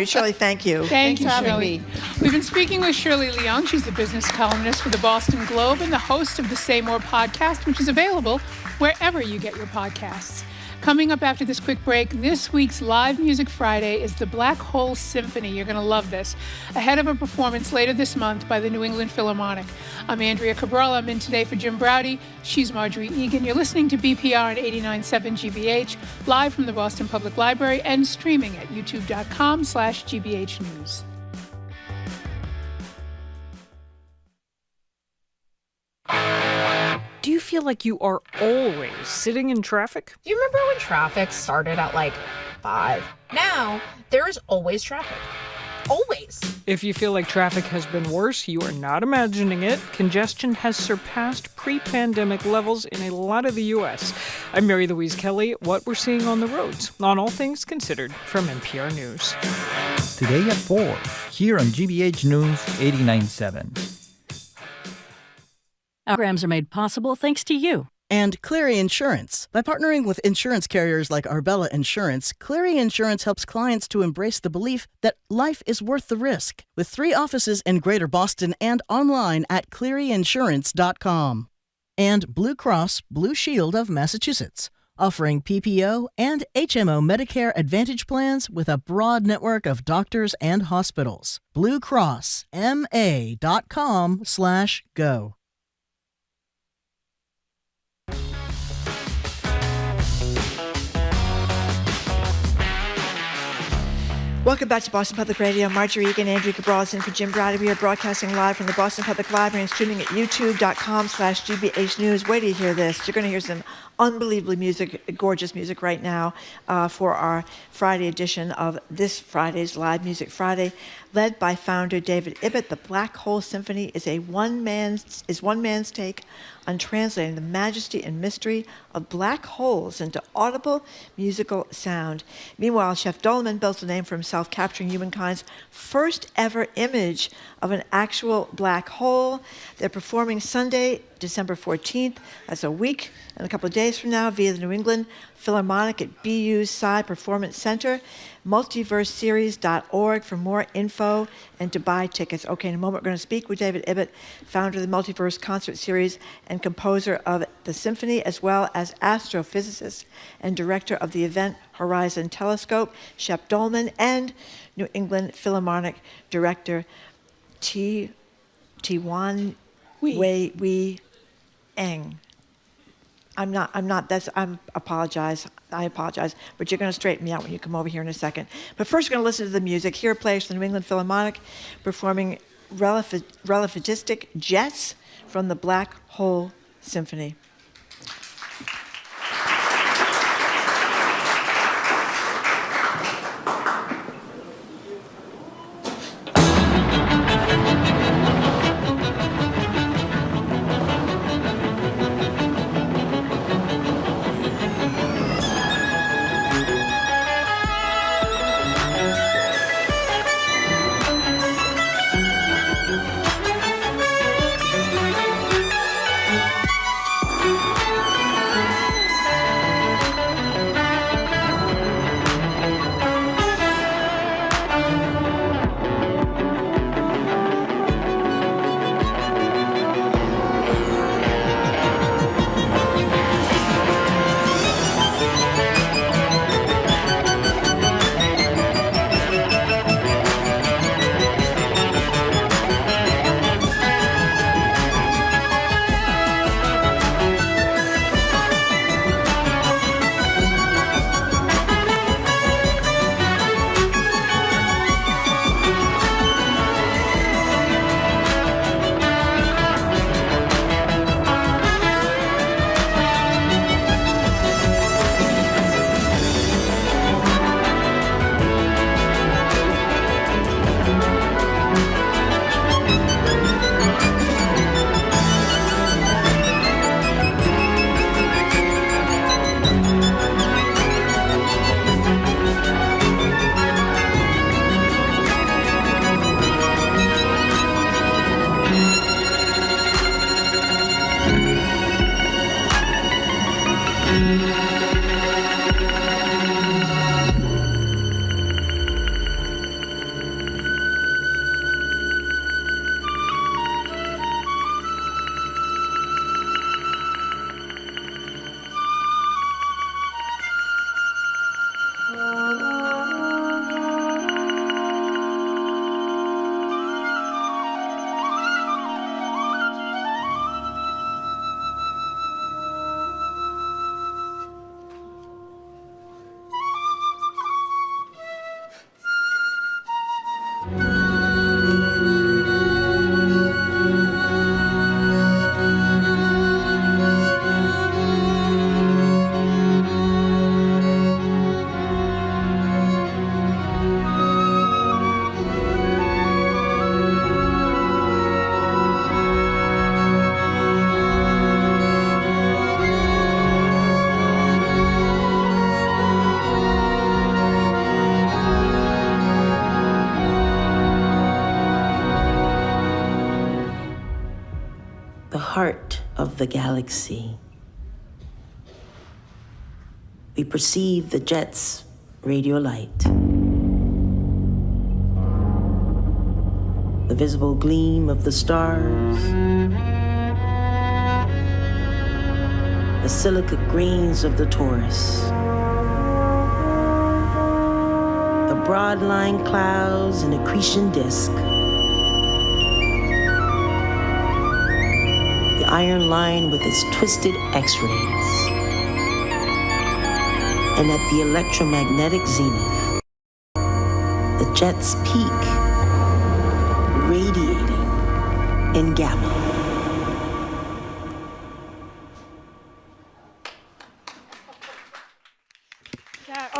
Shirley, thank you. Thank you, for having Shirley. me. We've been speaking with Shirley Leung. She's the business columnist for the Boston Globe and the host of the Say More podcast, which is available wherever you get your podcasts. Coming up after this quick break, this week's Live Music Friday is the Black Hole Symphony. You're going to love this. Ahead of a performance later this month by the New England Philharmonic. I'm Andrea Cabral. I'm in today for Jim Browdy. She's Marjorie Egan. You're listening to BPR on 89.7 GBH, live from the Boston Public Library and streaming at youtube.com/GBH News. Do you feel like you are always sitting in traffic? Do you remember when traffic started at 5? Now, there is always traffic. Always. If you feel like traffic has been worse, you are not imagining it. Congestion has surpassed pre-pandemic levels in a lot of the U.S. I'm Mary Louise Kelly. What we're seeing on the roads on All Things Considered from NPR News. Today at 4, here on GBH News 89.7. Our programs are made possible thanks to you. And Cleary Insurance. By partnering with insurance carriers like Arbella Insurance, Cleary Insurance helps clients to embrace the belief that life is worth the risk. With 3 offices in Greater Boston and online at clearyinsurance.com. And Blue Cross Blue Shield of Massachusetts, offering PPO and HMO Medicare Advantage plans with a broad network of doctors and hospitals. BlueCrossMA.com/go. Welcome back to Boston Public Radio. Marjorie Egan, Andrew Cabral in for Jim Browdy. We are broadcasting live from the Boston Public Library and streaming at youtube.com/GBH News. Wait till you hear this. You're going to hear some unbelievably gorgeous music right now for our Friday edition of this Friday's Live Music Friday. Led by founder David Ibbett, the Black Hole Symphony is one man's take on translating the majesty and mystery of black holes into audible musical sound. Meanwhile, Chef Dolman built a name for himself, capturing humankind's first ever image of an actual black hole. They're performing Sunday, December 14th. That's a week and a couple of days from now via the New England Philharmonic at BU's Psy Performance Center. Multiverseseries.org for more info and to buy tickets. Okay, in a moment we're going to speak with David Ibbett, founder of the Multiverse Concert Series and composer of the symphony, as well as astrophysicist and director of the Event Horizon Telescope, Shep Dolman, and New England Philharmonic director Ti-Wan Wei Eng. I apologize, but you're going to straighten me out when you come over here in a second. But first, we're going to listen to the music. Here plays the New England Philharmonic performing relativistic jets from the Black Hole Symphony. heart of the galaxy. We perceive the jet's radio light, the visible gleam of the stars, the silicate greens of the torus, the broad-line clouds and accretion disk, the iron line with its twisted X-rays, and at the electromagnetic zenith, the jet's peak radiating in gamma.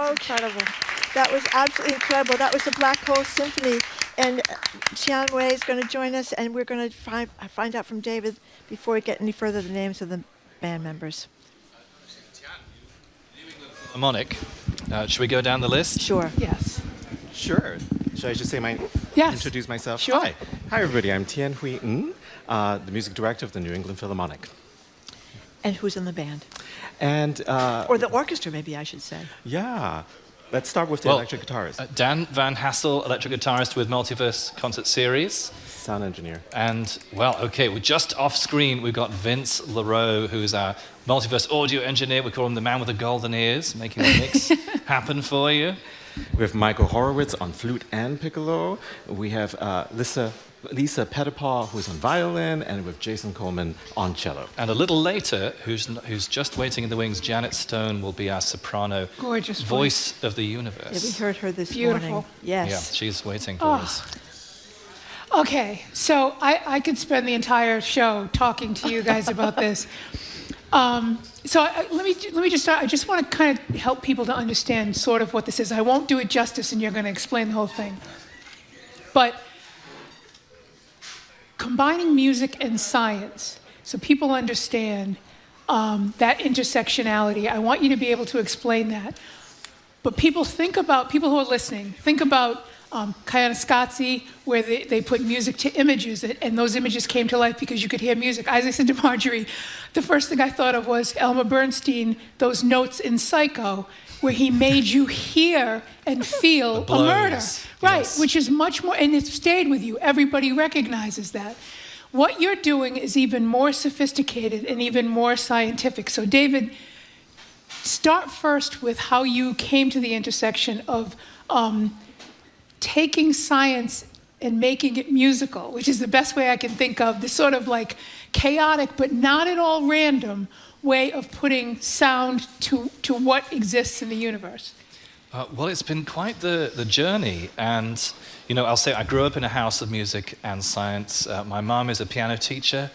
Incredible. That was absolutely incredible. That was the Black Hole Symphony. And Tian Wei is going to join us, and we're going to find out from David, before we get any further, the names of the band members. Philharmonic. Should we go down the list? Sure. Yes. Sure. Should I just say introduce myself? Sure. Hi, everybody. I'm Tian Hui Ng, the music director of the New England Philharmonic. And who's in the band? And or the orchestra, maybe I should say. Yeah. Let's start with the electric guitarist. Dan Van Hassel, electric guitarist with Multiverse Concert Series. Sound engineer. And, we're just off screen. We've got Vince LaRoe, who's our Multiverse audio engineer. We call him the man with the golden ears, making the mix happen for you. We have Michael Horowitz on flute and piccolo. We have Lisa Pettipaw, who's on violin, and with Jason Coleman on cello. And a little later, who's just waiting in the wings, Janet Stone will be our soprano. Gorgeous voice of the universe. Yeah, we heard her this Beautiful. morning. Yes. Yeah, she's waiting for us. Okay, so I could spend the entire show talking to you guys about this. Let me just start. I just want to kind of help people to understand sort of what this is. I won't do it justice, and you're going to explain the whole thing. But combining music and science, so people understand that intersectionality. I want you to be able to explain that. But people who are listening, think about Koyaanisqatsi, where they put music to images, and those images came to life because you could hear music. As I said to Marjorie, the first thing I thought of was Elmer Bernstein, those notes in Psycho, where he made you hear and feel a murder. Right, yes. Which is much more, and it's stayed with you. Everybody recognizes that. What you're doing is even more sophisticated and even more scientific. So David, start first with how you came to the intersection of taking science and making it musical, which is the best way I can think of, this sort of like chaotic but not at all random way of putting sound to what exists in the universe. It's been quite the journey, and I'll say I grew up in a house of music and science. My mum is a piano teacher,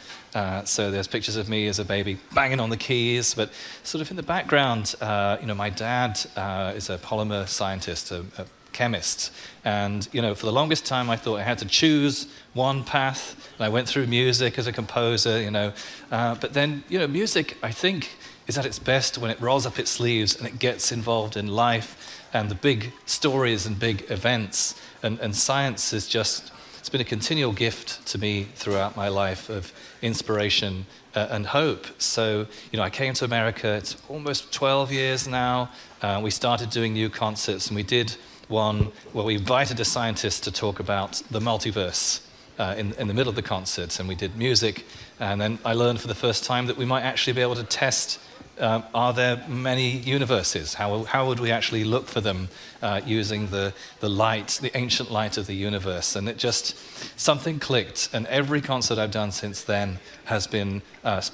so there's pictures of me as a baby banging on the keys, but sort of in the background, my dad is a polymer scientist, a chemist, and for the longest time I thought I had to choose one path, and I went through music as a composer, but then music, I think, is at its best when it rolls up its sleeves and it gets involved in life and the big stories and big events, and science is just, it's been a continual gift to me throughout my life of inspiration and hope. So, I came to America, it's almost 12 years now. We started doing new concerts, and we did one where we invited a scientist to talk about the multiverse in the middle of the concert, and we did music, and then I learned for the first time that we might actually be able to test, are there many universes? How would we actually look for them using the light, the ancient light of the universe? And it just, something clicked, and every concert I've done since then has been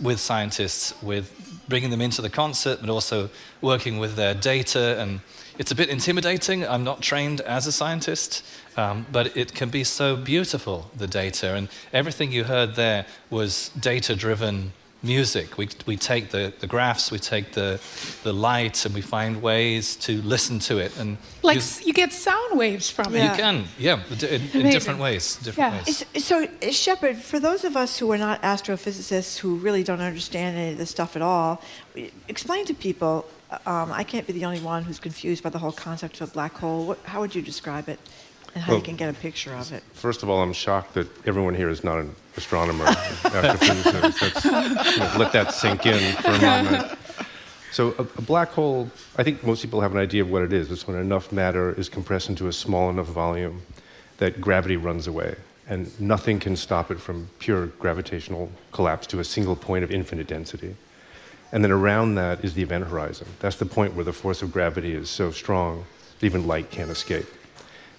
with scientists, with bringing them into the concert, but also working with their data. And it's a bit intimidating. I'm not trained as a scientist, but it can be so beautiful, the data. And everything you heard there was data-driven music. We take the graphs, we take the light, and we find ways to listen to it. And you get sound waves from it. You can, in different ways. Ways. So, Shepard, for those of us who are not astrophysicists, who really don't understand any of this stuff at all, explain to people, I can't be the only one who's confused by the whole concept of a black hole. How would you describe it? and how you can get a picture of it. First of all, I'm shocked that everyone here is not an astronomer First of all, I'm shocked that everyone here is not an astronomer, astrophysicist. Let that sink in for a moment. So a black hole, I think most people have an idea of what it is. It's when enough matter is compressed into a small enough volume that gravity runs away, and nothing can stop it from pure gravitational collapse to a single point of infinite density. And then around that is the event horizon. That's the point where the force of gravity is so strong that even light can't escape.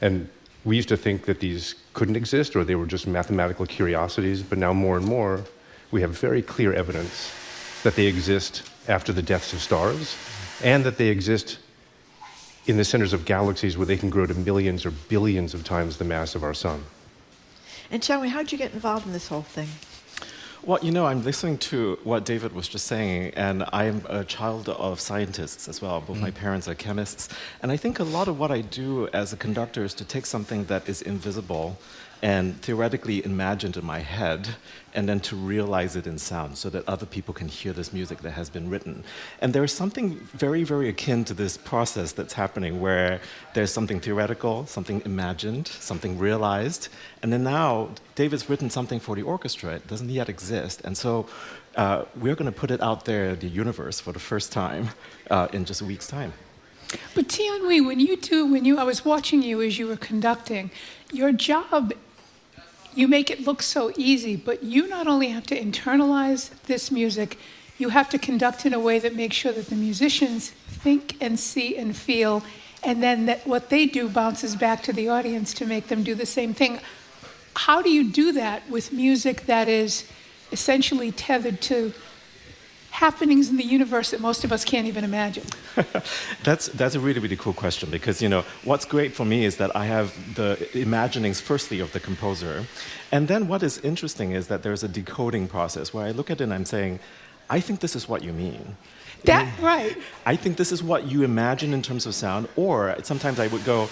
And we used to think that these couldn't exist, or they were just mathematical curiosities, but now more and more we have very clear evidence that they exist after the deaths of stars, and that they exist in the centers of galaxies where they can grow to millions or billions of times the mass of our sun. And tell me, how'd you get involved in this whole thing? Well, I'm listening to what David was just saying, and I'm a child of scientists as well. Both my parents are chemists. And I think a lot of what I do as a conductor is to take something that is invisible and theoretically imagined in my head, and then to realize it in sound so that other people can hear this music that has been written. And there's something very, very akin to this process that's happening where there's something theoretical, something imagined, something realized, and then now David's written something for the orchestra. It doesn't yet exist. And so we're going to put it out there in the universe for the first time in just a week's time. But Tianhui, I was watching you as you were conducting, your job, you make it look so easy, but you not only have to internalize this music, you have to conduct in a way that makes sure that the musicians think and see and feel, and then that what they do bounces back to the audience to make them do the same thing. How do you do that with music that is essentially tethered to happenings in the universe that most of us can't even imagine? That's a really, really cool question, because what's great for me is that I have the imaginings firstly of the composer, and then what is interesting is that there's a decoding process where I look at it and I'm saying, I think this is what you mean. Right. I think this is what you imagine in terms of sound, or sometimes I would go,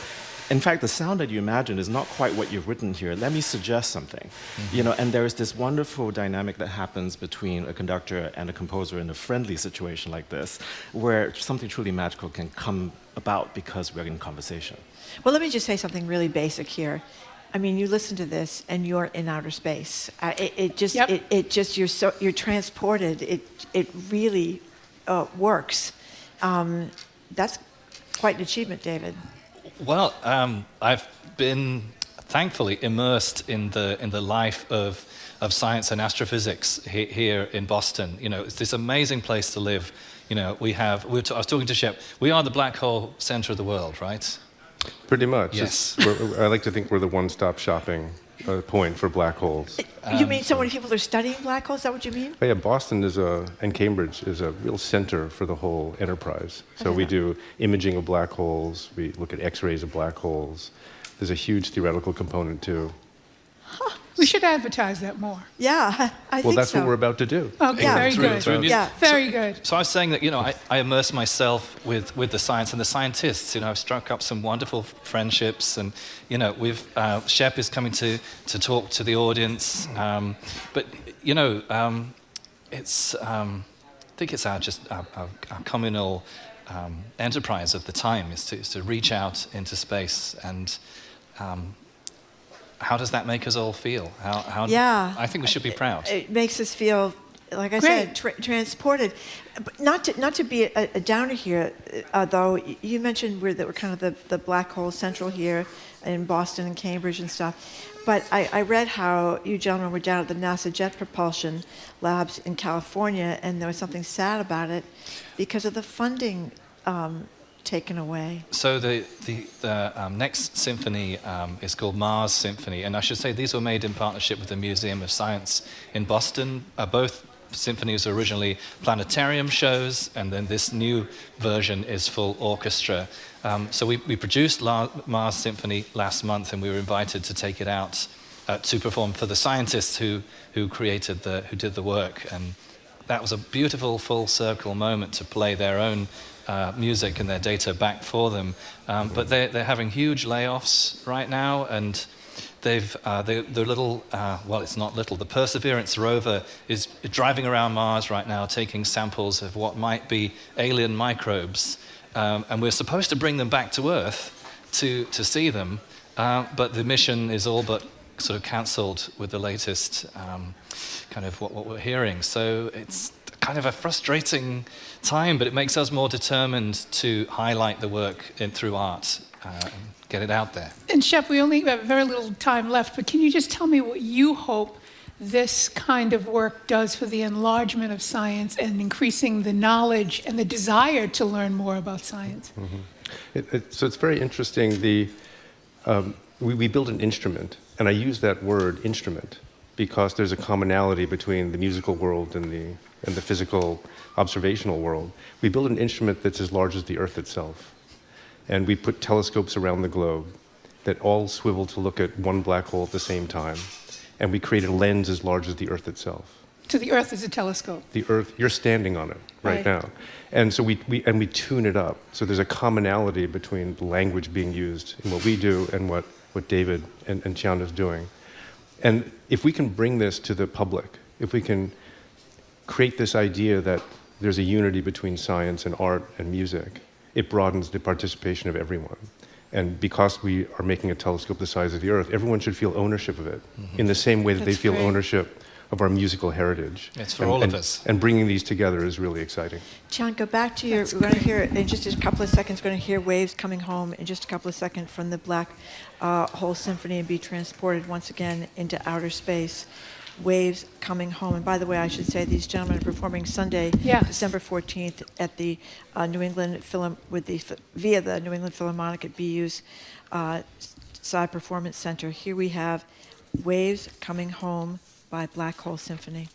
in fact, the sound that you imagine is not quite what you've written here. Let me suggest something. And there's this wonderful dynamic that happens between a conductor and a composer in a friendly situation like this, where something truly magical can come about because we're in conversation. Well, let me just say something really basic here. I mean, you listen to this and you're in outer space. You're transported. It really works. That's quite an achievement, David. Well, I've been thankfully immersed in the life of science and astrophysics here in Boston. It's this amazing place to live. I was talking to Shep. We are the black hole center of the world, right? Pretty much. Yes. I like to think we're the one-stop shopping point for black holes. You mean so many people are studying black holes? Is that what you mean? Oh, yeah, Boston and Cambridge is a real center for the whole enterprise. So we do imaging of black holes. We look at X-rays of black holes. There's a huge theoretical component too. Huh. We should advertise that more. Yeah, I think so. Well, that's what we're about to do. Okay, very good. Yeah, very good. So I was saying that, I immerse myself with the science and the scientists. I've struck up some wonderful friendships, and Shep is coming to talk to the audience. But it's I think it's our communal enterprise of the time is to reach out into space and. How does that make us all feel? I think we should be proud. It makes us feel, like I said, transported. But not to be a downer here, though. You mentioned that we're kind of the black hole central here in Boston and Cambridge and stuff. But I read how you gentlemen were down at the NASA Jet Propulsion Labs in California, and there was something sad about it because of the funding taken away. So the next symphony is called Mars Symphony, and I should say these were made in partnership with the Museum of Science in Boston. Both symphonies are originally planetarium shows, and then this new version is full orchestra. So we produced Mars Symphony last month, and we were invited to take it out to perform for the scientists who did the work, and that was a beautiful full circle moment to play their own music and their data back for them. But they're having huge layoffs right now, and they're little, well, it's not little, the Perseverance rover is driving around Mars right now, taking samples of what might be alien microbes, and we're supposed to bring them back to Earth to see them, But the mission is all but sort of cancelled with the latest kind of what we're hearing. So it's kind of a frustrating time, but it makes us more determined to highlight the work through art and get it out there. And Shep, we only have very little time left, but can you just tell me what you hope this kind of work does for the enlargement of science and increasing the knowledge and the desire to learn more about science? Mm-hmm. So it's very interesting. We build an instrument, and I use that word instrument because there's a commonality between the musical world and the physical observational world. We build an instrument that's as large as the Earth itself. And we put telescopes around the globe that all swivel to look at one black hole at the same time. And we create a lens as large as the Earth itself. So the Earth is a telescope. The Earth, you're standing on it right now. And so we tune it up. So there's a commonality between the language being used in what we do and what David and Chian is doing. And if we can bring this to the public, if we can create this idea that there's a unity between science and art and music, it broadens the participation of everyone. And because we are making a telescope the size of the Earth, everyone should feel ownership of it in the same way that they feel ownership of our musical heritage. It's for all of us. And bringing these together is really exciting. John, go back to we're going to hear, in just a couple of seconds, we're going to hear Waves Coming Home in just a couple of seconds from the Black Hole Symphony and be transported once again into outer space. Waves Coming Home. And by the way, I should say these gentlemen are performing Sunday, December 14th at the New England via the New England Philharmonic at BU's Side Performance Center. Here we have Waves Coming Home by Black Hole Symphony.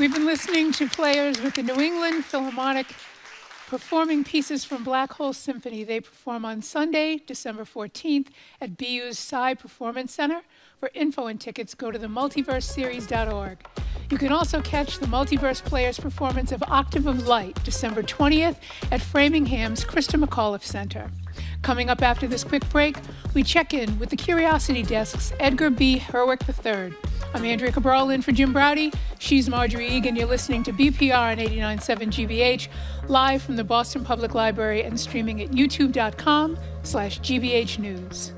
We've been listening to players with the New England Philharmonic performing pieces from Black Hole Symphony. They perform on Sunday, December 14th at BU's Psy Performance Center. For info and tickets, go to themultiverseseries.org. You can also catch the Multiverse Players' performance of Octave of Light, December 20th at Framingham's Christa McAuliffe Center. Coming up after this quick break, we check in with the Curiosity Desk's Edgar B. Herwick III. I'm Andrea Cabral in for Jim Browdy. She's Marjorie Egan. You're listening to BPR on 89.7 GBH, live from the Boston Public Library and streaming at youtube.com/GBH News.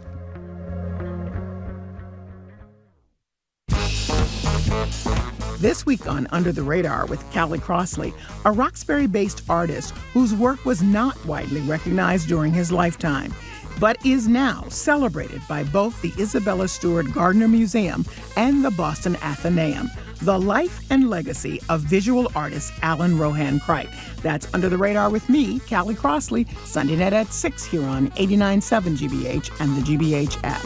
This week on Under the Radar with Callie Crossley, a Roxbury-based artist whose work was not widely recognized during his lifetime, but is now celebrated by both the Isabella Stewart Gardner Museum and the Boston Athenaeum. The life and legacy of visual artist Alan Rohan Cripe. That's Under the Radar with me, Callie Crossley, Sunday night at 6 here on 89.7 GBH and the GBH app.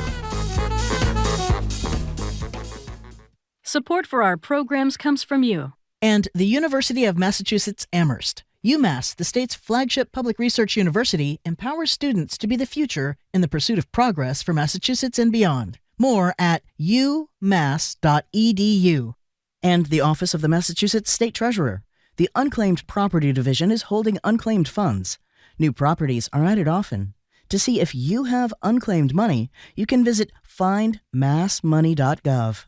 Support for our programs comes from you. And the University of Massachusetts Amherst. UMass, the state's flagship public research university, empowers students to be the future in the pursuit of progress for Massachusetts and beyond. More at umass.edu. And the Office of the Massachusetts State Treasurer. The Unclaimed Property Division is holding unclaimed funds. New properties are added often. To see if you have unclaimed money, you can visit findmassmoney.gov.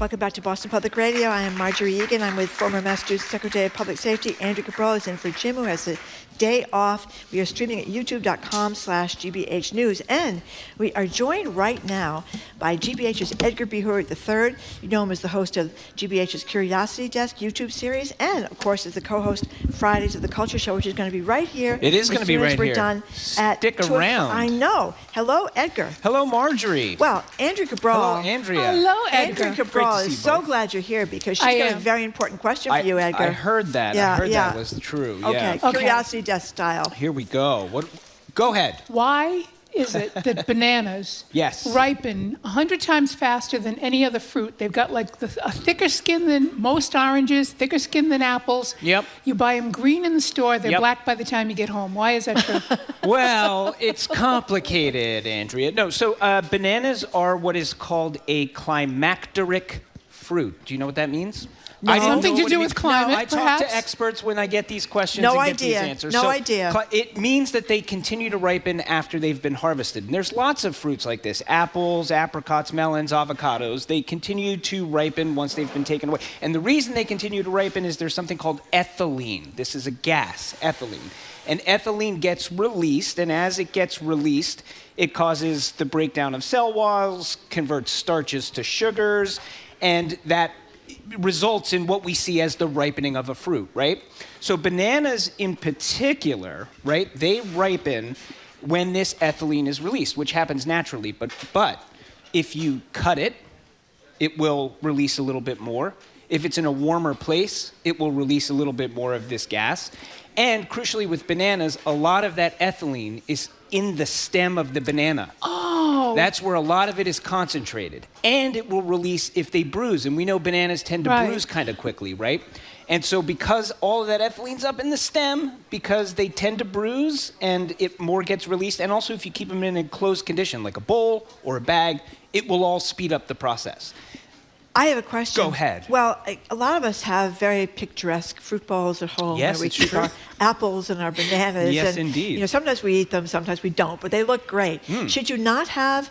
Welcome back to Boston Public Radio. I am Marjorie Egan. I'm with former Massachusetts Secretary of Public Safety, Andrew Cabral, is in for Jim, who has the day off. We are streaming at youtube.com/GBH News. And we are joined right now by GBH's Edgar B. Herwick III. You know him as the host of GBH's Curiosity Desk YouTube series, and, of course, as the co-host Fridays of the Culture Show, which is going to be right here. It is going to be right we're here. Done Stick at around. I know. Hello, Edgar. Hello, Marjorie. Well, Andrew Cabral. Hello, Andrea. Hello, Edgar. Andrew Cabral is so glad you're here because she's got a very important question for you, Edgar. I heard that. Yeah, I heard yeah. that was true. Okay, Yeah. Curiosity Desk style. Here we go. Go ahead. Why is it that bananas Yes. ripen 100 times faster than any other fruit? They've got like a thicker skin than most oranges, thicker skin than apples. Yep. You buy them green in the store, they're Yep. black by the time you get home. Why is that true? Well, it's complicated, Andrea. No, so bananas are what is called a climacteric fruit. Do you know what that means? No. I didn't Something know to what do it with means. climate, No, I talk perhaps? to experts when I get these questions No and get idea. these answers. No So, idea. It means that they continue to ripen after they've been harvested. And there's lots of fruits like this. Apples, apricots, melons, avocados. They continue to ripen once they've been taken away. And the reason they continue to ripen is there's something called ethylene. This is a gas, ethylene. And ethylene gets released, and as it gets released, it causes the breakdown of cell walls, converts starches to sugars, and that results in what we see as the ripening of a fruit, right? So bananas in particular, right, they ripen when this ethylene is released, which happens naturally. But if you cut it, it will release a little bit more. If it's in a warmer place, it will release a little bit more of this gas. And crucially with bananas, a lot of that ethylene is in the stem of the banana. Oh. That's where a lot of it is concentrated. And it will release if they bruise. And we know bananas tend to bruise kind of quickly, right? And so because all of that ethylene's up in the stem, because they tend to bruise and it more gets released, and also if you keep them in a closed condition, like a bowl or a bag, it will all speed up the process. I have a question. Go ahead. Well, a lot of us have very picturesque fruit bowls at home. Yes, where we it's keep true. our apples and our bananas. Yes, and, indeed. You know, sometimes we eat them, sometimes we don't, but they look great. Should you not have,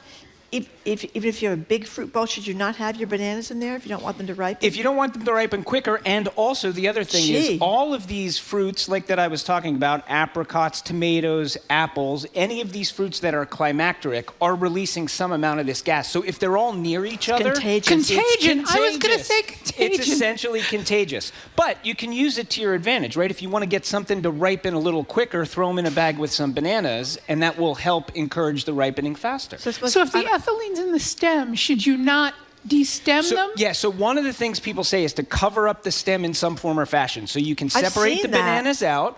even if you have a big fruit bowl, should you not have your bananas in there if you don't want them to ripen? If you don't want them to ripen quicker, and also the other thing is all of these fruits, like that I was talking about, apricots, tomatoes, apples, any of these fruits that are climacteric are releasing some amount of this gas. So if they're all near each other, Contagion. I was going to say contagion. It's essentially contagious. But you can use it to your advantage, right? If you want to get something to ripen a little quicker, throw them in a bag with some bananas, and that will help encourage the ripening faster. So if the ethylene's in the stem, should you not De-stem them? Yeah, so one of the things people say is to cover up the stem in some form or fashion. So you can separate the bananas out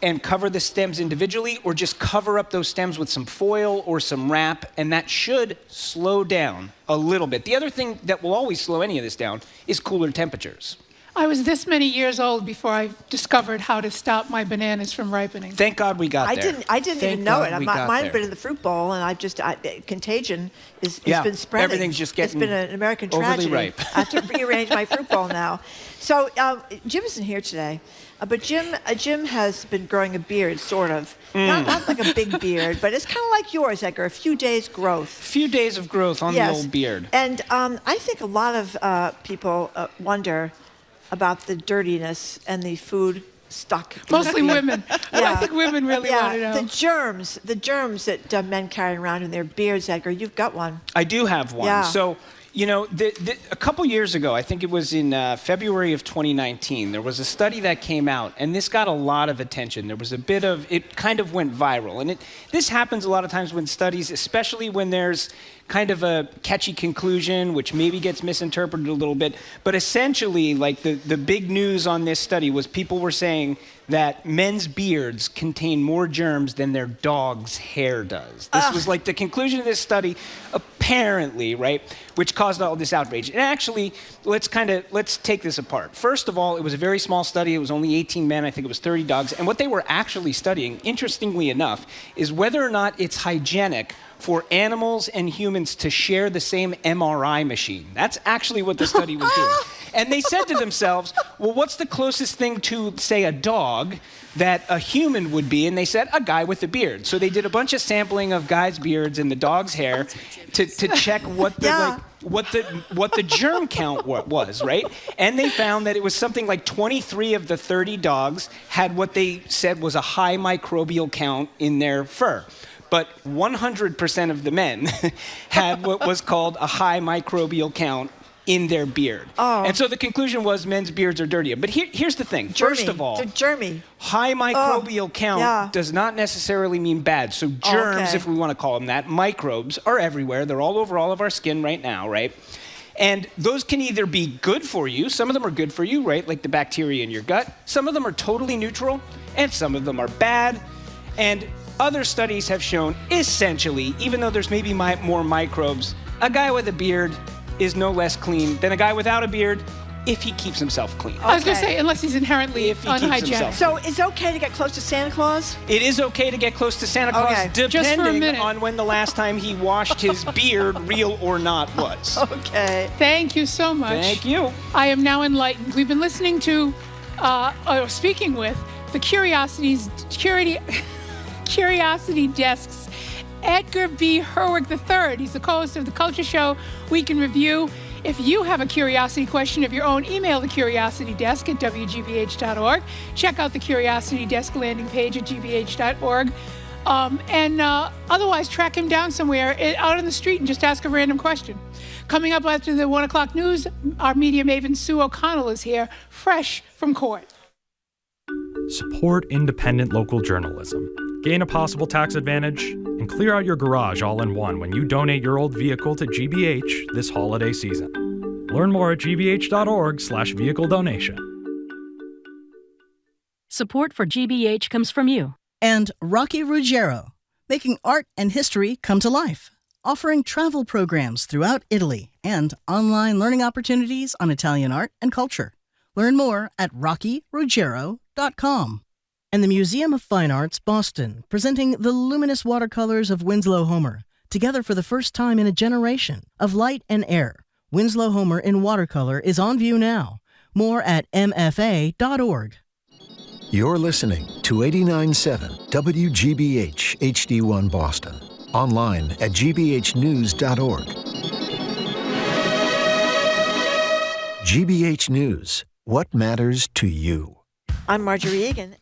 and cover the stems individually, or just cover up those stems with some foil or some wrap, and that should slow down a little bit. The other thing that will always slow any of this down is cooler temperatures. I was this many years old before I discovered how to stop my bananas from ripening. Thank God we got there. I didn't even know it. Mine had been in the fruit bowl, and contagion has been spreading. Everything's just getting It's been an American tragedy. overly ripe. I have to rearrange my fruit bowl now. So Jim isn't here today, but Jim has been growing a beard, sort of. Not like a big beard, but it's kind of like yours, Edgar. A few days growth. Few days of growth on the old beard. And I think a lot of people wonder about the dirtiness and the food stuck. Mostly women. I think women really want to know. The germs that men carry around in their beards, Edgar. You've got one. I do have one. Yeah. So, a couple years ago, I think it was in February of 2019, there was a study that came out, and this got a lot of attention. There was it kind of went viral. And this happens a lot of times when studies, especially when there's kind of a catchy conclusion, which maybe gets misinterpreted a little bit. But essentially, like the big news on this study was people were saying that men's beards contain more germs than their dog's hair does. This was like the conclusion of this study, apparently, right? Which caused all this outrage. And actually, let's take this apart. First of all, it was a very small study. It was only 18 men. I think it was 30 dogs. And what they were actually studying, interestingly enough, is whether or not it's hygienic for animals and humans to share the same MRI machine. That's actually what the study was doing. And they said to themselves, well, what's the closest thing to, say, a dog that a human would be? And they said, a guy with a beard. So they did a bunch of sampling of guys' beards and the dog's hair to check what the germ count was, right? And they found that it was something like 23 of the 30 dogs had what they said was a high microbial count in their fur. But 100% of the men had what was called a high microbial count in their beard. And so the conclusion was men's beards are dirtier. But here's the thing. First of all, high microbial count does not necessarily mean bad. So germs, if we want to call them that, microbes are everywhere. They're all over all of our skin right now, right? And those can either be good for you. Some of them are good for you, right? Like the bacteria in your gut. Some of them are totally neutral, and some of them are bad. And other studies have shown, essentially, even though there's maybe more microbes, a guy with a beard is no less clean than a guy without a beard if he keeps himself clean. I was going to say, unless he's inherently unhygienic. So it's okay to get close to Santa Claus? It is okay to get close to Santa Claus, depending on when the last time he washed his beard, real or not, was. Okay. Thank you so much. Thank you. I am now enlightened. We've been listening to, speaking with, the Curiosity Desk's Edgar B. Herwig III. He's the co-host of the Culture Show Week in Review. If you have a curiosity question of your own, email the Curiosity Desk at wgbh.org. Check out the Curiosity Desk landing page at gbh.org. Otherwise, track him down somewhere out on the street and just ask a random question. Coming up after the 1 o'clock news, our media maven Sue O'Connell is here, fresh from court. Support independent local journalism. Gain a possible tax advantage and clear out your garage all in one when you donate your old vehicle to GBH this holiday season. Learn more at gbh.org/vehicle donation. Support for GBH comes from you. And Rocky Ruggiero, making art and history come to life, offering travel programs throughout Italy and online learning opportunities on Italian art and culture. Learn more at rockyruggiero.com. And the Museum of Fine Arts, Boston, presenting the luminous watercolors of Winslow Homer, together for the first time in a generation, of light and air. Winslow Homer in watercolor is on view now. More at mfa.org. You're listening to 89.7 WGBH HD1 Boston. Online at gbhnews.org. GBH News. What matters to you? I'm Marjorie Egan.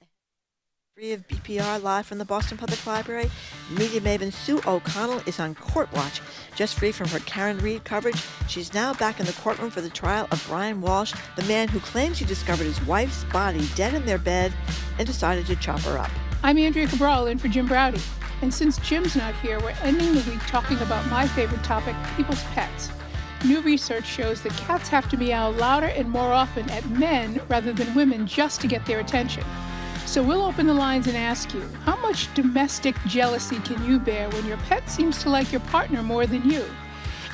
Free of BPR, live from the Boston Public Library. Media maven Sue O'Connell is on court watch. Just free from her Karen Reed coverage, she's now back in the courtroom for the trial of Brian Walsh, the man who claims he discovered his wife's body dead in their bed and decided to chop her up. I'm Andrea Cabral, in for Jim Browdy. And since Jim's not here, we're ending the week talking about my favorite topic, people's pets. new research shows that cats have to meow louder and more often at men rather than women just to get their attention. So we'll open the lines and ask you, how much domestic jealousy can you bear when your pet seems to like your partner more than you?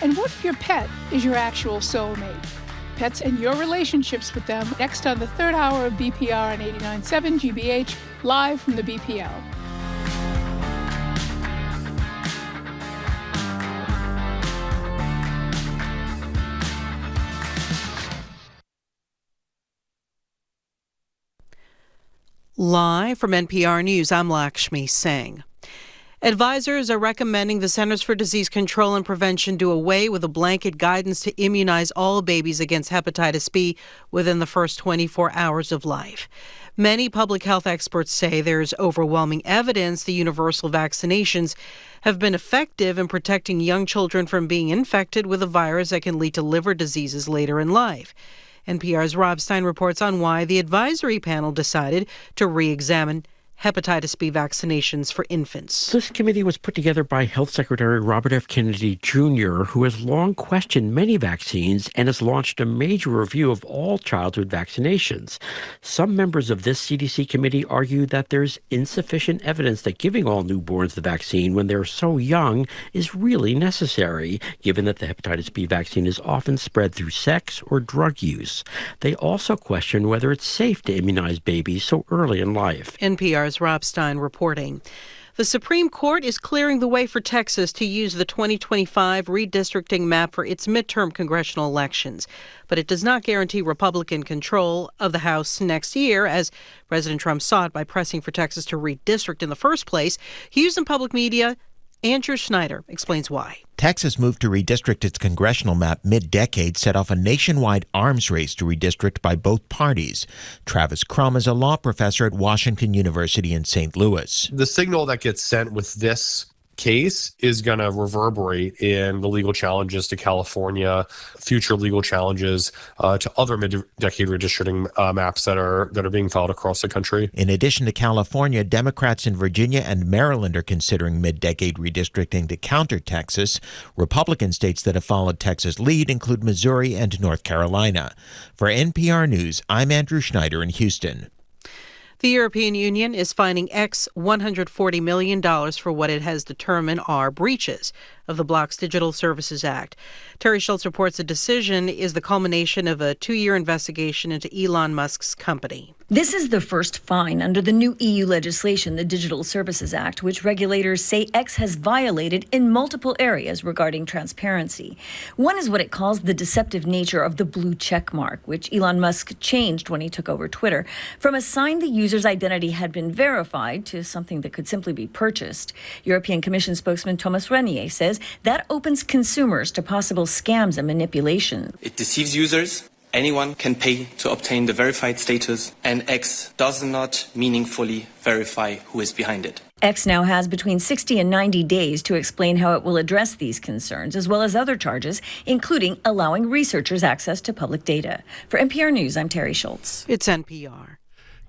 And what if your pet is your actual soulmate? Pets and your relationships with them, next on the third hour of BPR on 89.7 GBH, live from the BPL. Live from NPR News, I'm Lakshmi Singh. Advisors are recommending the Centers for Disease Control and Prevention do away with a blanket guidance to immunize all babies against hepatitis B within the first 24 hours of life. Many public health experts say there's overwhelming evidence the universal vaccinations have been effective in protecting young children from being infected with a virus that can lead to liver diseases later in life. NPR's Rob Stein reports on why the advisory panel decided to re-examine hepatitis B vaccinations for infants. This committee was put together by Health Secretary Robert F. Kennedy Jr., who has long questioned many vaccines and has launched a major review of all childhood vaccinations. Some members of this CDC committee argue that there's insufficient evidence that giving all newborns the vaccine when they're so young is really necessary, given that the hepatitis B vaccine is often spread through sex or drug use. They also question whether it's safe to immunize babies so early in life. NPR's Rob Stein reporting. The Supreme Court is clearing the way for Texas to use the 2025 redistricting map for its midterm congressional elections. But it does not guarantee Republican control of the House next year, as President Trump sought by pressing for Texas to redistrict in the first place. Hughes in public media, Andrew Schneider explains why. Texas moved to redistrict its congressional map mid-decade, set off a nationwide arms race to redistrict by both parties. Travis Crum is a law professor at Washington University in St. Louis. The signal that gets sent with this case is going to reverberate in the legal challenges to California, future legal challenges to other mid-decade redistricting maps that are being filed across the country. In addition to California, Democrats in Virginia and Maryland are considering mid-decade redistricting to counter Texas. Republican states that have followed Texas' lead include Missouri and North Carolina. For NPR News, I'm Andrew Schneider in Houston. The European Union is fining X $140 million for what it has determined are breaches of the bloc's Digital Services Act. Terry Schultz reports the decision is the culmination of a 2-year investigation into Elon Musk's company. This is the first fine under the new EU legislation, the Digital Services Act, which regulators say X has violated in multiple areas regarding transparency. One is what it calls the deceptive nature of the blue check mark, which Elon Musk changed when he took over Twitter, from a sign the user's identity had been verified to something that could simply be purchased. European Commission spokesman Thomas Renier says that opens consumers to possible scams and manipulation. It deceives users. Anyone can pay to obtain the verified status, and X does not meaningfully verify who is behind it. X now has between 60 and 90 days to explain how it will address these concerns, as well as other charges, including allowing researchers access to public data. For NPR News, I'm Terry Schultz. It's NPR.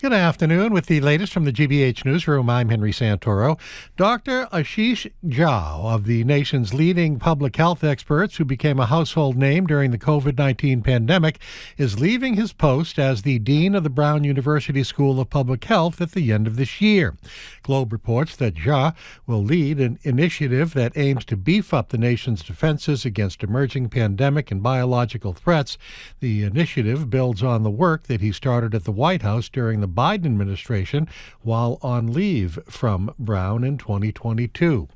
Good afternoon. With the latest from the GBH Newsroom, I'm Henry Santoro. Dr. Ashish Jha, of the nation's leading public health experts who became a household name during the COVID-19 pandemic, is leaving his post as the Dean of the Brown University School of Public Health at the end of this year. Globe reports that Jha will lead an initiative that aims to beef up the nation's defenses against emerging pandemic and biological threats. The initiative builds on the work that he started at the White House during the Biden administration while on leave from Brown in 2022.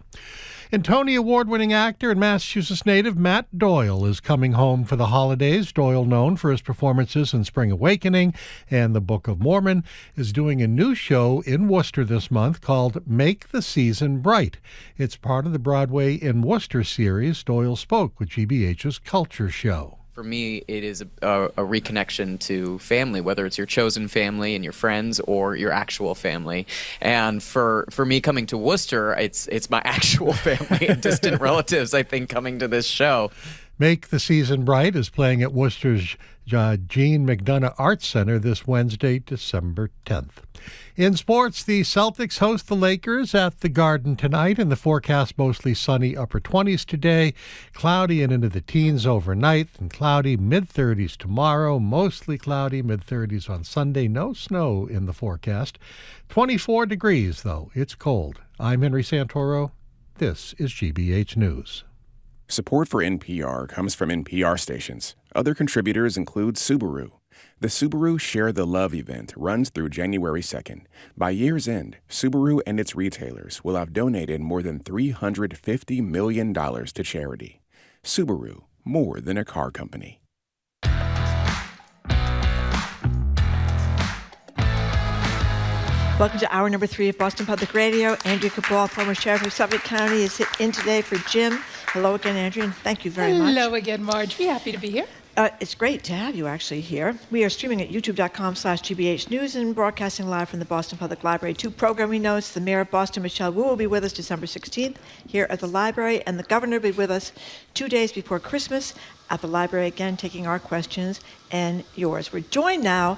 And Tony Award-winning actor and Massachusetts native Matt Doyle is coming home for the holidays. Doyle, known for his performances in Spring Awakening and the Book of Mormon, is doing a new show in Worcester this month called Make the Season Bright. It's part of the Broadway in Worcester series. Doyle spoke with GBH's Culture Show. For me, it is a reconnection to family, whether it's your chosen family and your friends or your actual family. And for me coming to Worcester, it's my actual family and distant relatives, I think, coming to this show. Make the Season Bright is playing at Worcester's Jean McDonough Arts Center this Wednesday, December 10th. In sports, the Celtics host the Lakers at the Garden tonight, and the forecast mostly sunny upper 20s today, cloudy and into the teens overnight, and cloudy mid-30s tomorrow, mostly cloudy mid-30s on Sunday. No snow in the forecast. 24 degrees, though. It's cold. I'm Henry Santoro. This is GBH News. Support for NPR comes from NPR stations. Other contributors include Subaru. The Subaru Share the Love event runs through January 2nd. By year's end, Subaru and its retailers will have donated more than $350 million to charity. Subaru, more than a car company. Welcome to hour number 3 of Boston Public Radio. Andrea Cabral, former sheriff of Suffolk County, is in today for Jim. Hello again, Andrea, and thank you very much. Hello again, Margie. Happy to be here. It's great to have you actually here. We are streaming at youtube.com/GBH News and broadcasting live from the Boston Public Library. 2 programming notes. The Mayor of Boston, Michelle Wu, will be with us December 16th here at the library, and the Governor will be with us 2 days before Christmas at the library, again, taking our questions and yours. We're joined now,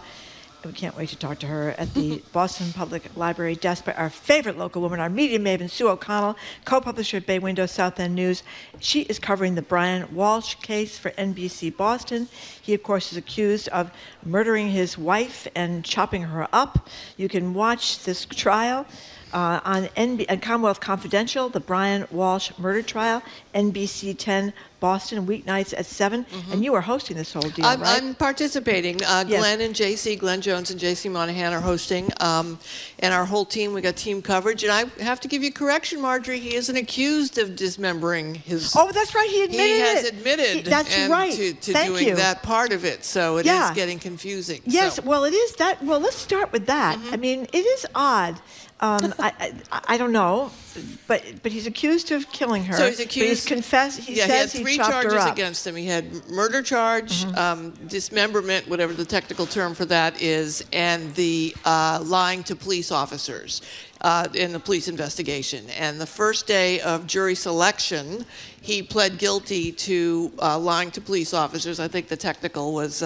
and we can't wait to talk to her, at the Boston Public Library desk by our favorite local woman, our media maven, Sue O'Connell, co-publisher at Bay Window South End News. She is covering the Brian Walsh case for NBC Boston. He, of course, is accused of murdering his wife and chopping her up. You can watch this trial on Commonwealth Confidential, the Brian Walsh murder trial, NBC 10 Boston, weeknights at 7. And you are hosting this whole deal, right? I'm participating. Yes. Glenn Jones and JC Monahan are hosting. And our whole team, we got team coverage. And I have to give you correction, Marjorie. He isn't accused of dismembering his... Oh, that's right. He admitted He it. has admitted That's right. to Thank doing you. that part of it. So it is Yeah. getting confusing. Yes, So. well, it is that. Well, let's start with that. I mean, it is odd. I don't know, but he's accused of killing her. So he's accused. But he's confessed. He he says had 3 he chopped charges her up. against him. He had murder charge, dismemberment, whatever the technical term for that is, and the lying to police officers in the police investigation. And the first day of jury selection, he pled guilty to lying to police officers. I think the technical was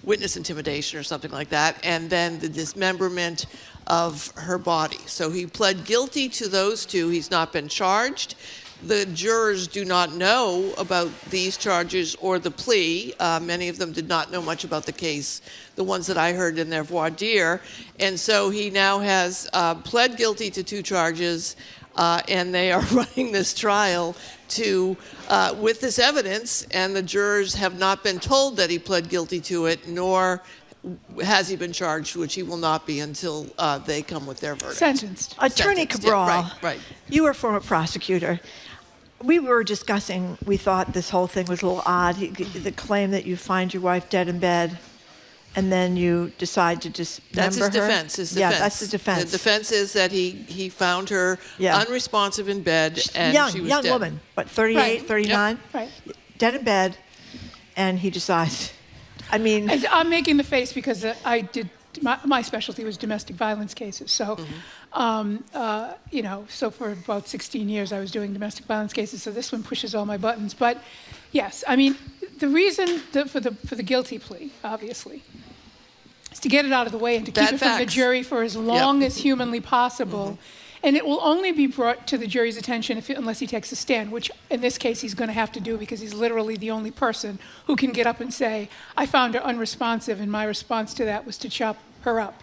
witness intimidation or something like that, and then the dismemberment of her body. So he pled guilty to those 2. He's not been charged. The jurors do not know about these charges or the plea. Many of them did not know much about the case, the ones that I heard in their voir dire. And so he now has pled guilty to 2 charges, and they are running this trial with this evidence, and the jurors have not been told that he pled guilty to it, nor has he been charged, which he will not be until they come with their verdict. Sentenced. Attorney Cabral, Yeah, right. you were a former prosecutor. We were discussing, we thought this whole thing was a little odd. The claim that you find your wife dead in bed, and then you decide to dismember That's his her. defense. Yeah, that's the defense. The defense is that he found her unresponsive in bed, and she was young dead. woman, what, 38, Right. 39? Yep. Right. Dead in bed, and he decides. I mean, I'm making the face because I did. My specialty was domestic violence cases. So, so for about 16 years I was doing domestic violence cases. So this one pushes all my buttons. But yes, I mean, the reason for the guilty plea, obviously, is to get it out of the way and to keep it from the jury for as long as humanly possible. And it will only be brought to the jury's attention unless he takes a stand, which in this case he's going to have to do because he's literally the only person who can get up and say, I found her unresponsive, and my response to that was to chop her up.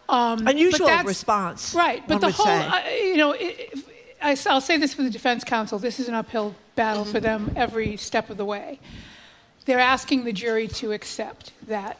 Unusual response. Right, but one the would whole, I'll say this for the defense counsel, this is an uphill battle for them every step of the way. They're asking the jury to accept that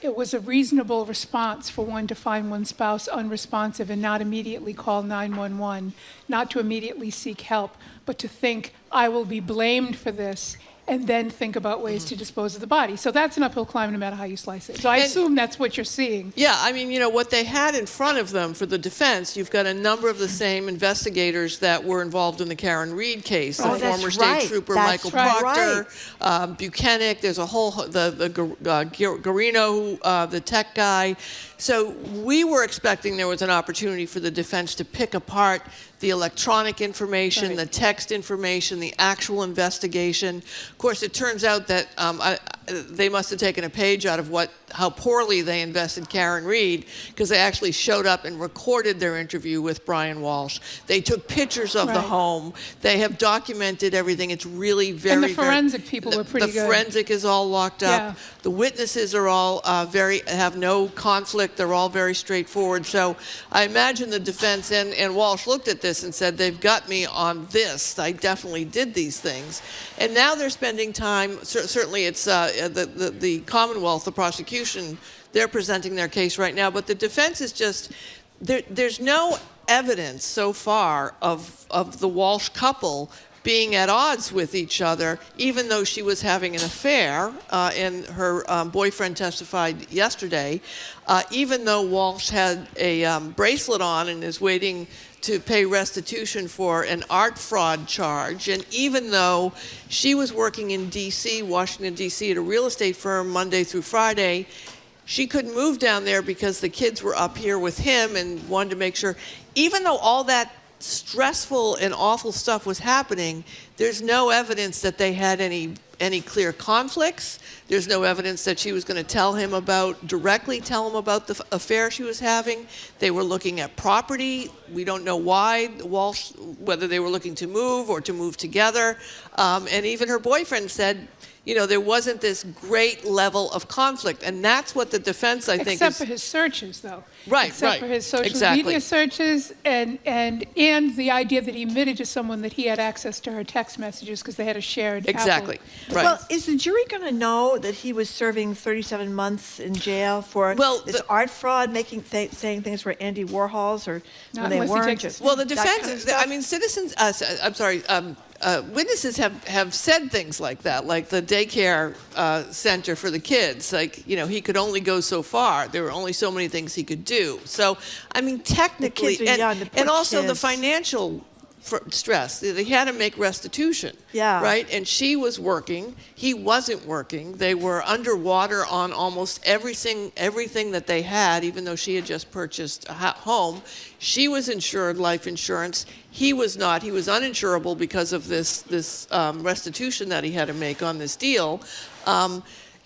it was a reasonable response for one to find one's spouse unresponsive and not immediately call 911, not to immediately seek help, but to think, I will be blamed for this, and then think about ways to dispose of the body. So that's an uphill climb no matter how you slice it. So I assume that's what you're seeing. Yeah, I mean, what they had in front of them for the defense, you've got a number of the same investigators that were involved in the Karen Reed case, the former state trooper Michael Proctor, Buchanan, there's a whole, the Garino, the tech guy. So we were expecting there was an opportunity for the defense to pick apart the electronic information, the text information, the actual investigation. Of course, it turns out that they must have taken a page out of how poorly they invested Karen Reed, because they actually showed up and recorded their interview with Brian Walsh. They took pictures of the home. They have documented everything. It's really very, and the forensic people were pretty good. The forensic is all locked up. Yeah. The witnesses are all have no conflict. They're all very straightforward. So I imagine the defense and Walsh looked at this and said, they've got me on this. I definitely did these things. And now they're spending time, certainly it's the Commonwealth, the prosecution, they're presenting their case right now. But the defense is just, there's no evidence so far of the Walsh couple being at odds with each other, even though she was having an affair, and her boyfriend testified yesterday, even though Walsh had a bracelet on and is waiting to pay restitution for an art fraud charge, and even though she was working in D.C., Washington, D.C., at a real estate firm Monday through Friday, she couldn't move down there because the kids were up here with him and wanted to make sure, even though all that stressful and awful stuff was happening, there's no evidence that they had any clear conflicts. There's no evidence that she was going to directly tell him about the affair she was having. They were looking at property. We don't know why, whether they were looking to move or to move together. And even her boyfriend said, there wasn't this great level of conflict. And that's what the defense, I think, except for his searches, though. Right, except for his social media searches and the idea that he admitted to someone that he had access to her text messages because they had a shared Exactly. Apple. Right. Well, is the jury going to know that he was serving 37 months in jail for this art fraud, saying things were Andy Warhol's or when they weren't? Well, the defense, citizens, witnesses have said things like that, like the daycare center for the kids. Like, he could only go so far. There were only so many things he could do. So, technically, the kids are young, and also the financial stress. They had to make restitution. Yeah. Right? And she was working. He wasn't working. They were underwater on almost everything that they had, even though she had just purchased a home. She was insured life insurance. He was not. He was uninsurable because of this restitution that he had to make on this deal.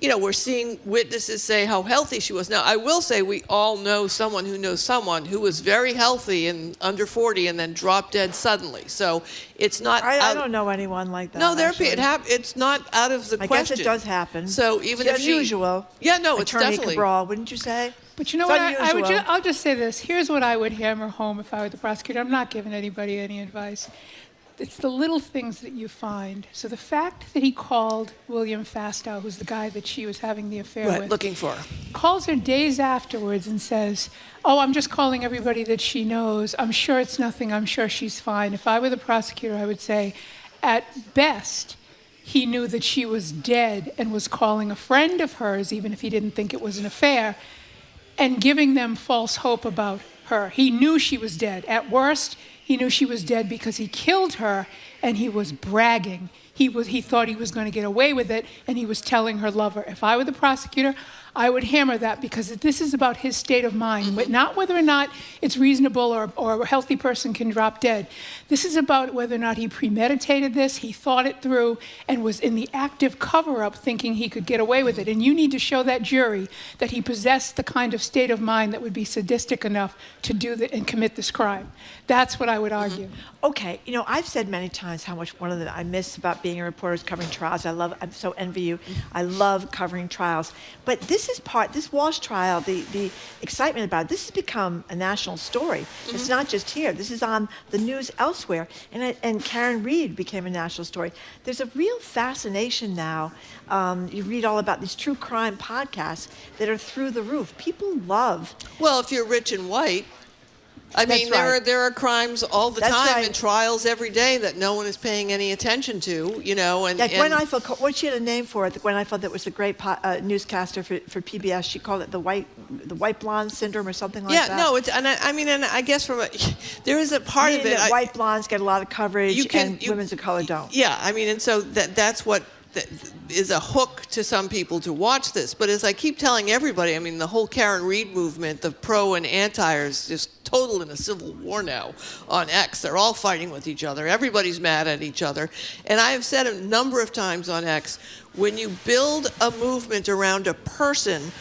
We're seeing witnesses say how healthy she was. Now, I will say we all know someone who was very healthy and under 40 and then dropped dead suddenly. So it's not. I don't know anyone like that. No, it's not out of the question. I guess it does happen. So even it's if unusual. Yeah, no, it's Attorney definitely. Cabral, wouldn't you say? But you know what? I'll just say this. Here's what I would hammer home if I were the prosecutor. I'm not giving anybody any advice. It's the little things that you find. So the fact that he called William Fastow, who's the guy that she was having the affair with, looking for, calls her days afterwards and says, "Oh, I'm just calling everybody that she knows. I'm sure it's nothing. I'm sure she's fine." If I were the prosecutor, I would say, at best, he knew that she was dead and was calling a friend of hers, even if he didn't think it was an affair, and giving them false hope about her. He knew she was dead. At worst, he knew she was dead because he killed her, and he was bragging. He thought he was going to get away with it, and he was telling her lover. If I were the prosecutor, I would hammer that, because this is about his state of mind, but not whether or not it's reasonable or a healthy person can drop dead. This is about whether or not he premeditated this, he thought it through, and was in the active cover-up thinking he could get away with it. And you need to show that jury that he possessed the kind of state of mind that would be sadistic enough to do that and commit this crime. That's what I would argue. Okay, I've said many times how much one of the I miss about being a reporter is covering trials. I'm so envy you. I love covering trials. But this Walsh trial, the excitement about it, this has become a national story. It's not just here. This is on the news elsewhere. And Karen Reed became a national story. There's a real fascination now. You read all about these true crime podcasts that are through the roof. People love. Well, if you're rich and white, there are crimes all the time and trials every day that no one is paying any attention to, And Gwen Ifill, what she had a name for it? Gwen Ifill, that was a great newscaster for PBS. She called it the white blonde syndrome or something like that. Yeah, no, and I guess there is a part of it. That white blondes get a lot of coverage and women of color don't. Yeah, and so that's what is a hook to some people to watch this. But as I keep telling everybody, I mean, the whole Karen Reed movement, the pro and anti is just total in a civil war now on X. They're all fighting with each other. Everybody's mad at each other. And I have said a number of times on X, when you build a movement around a person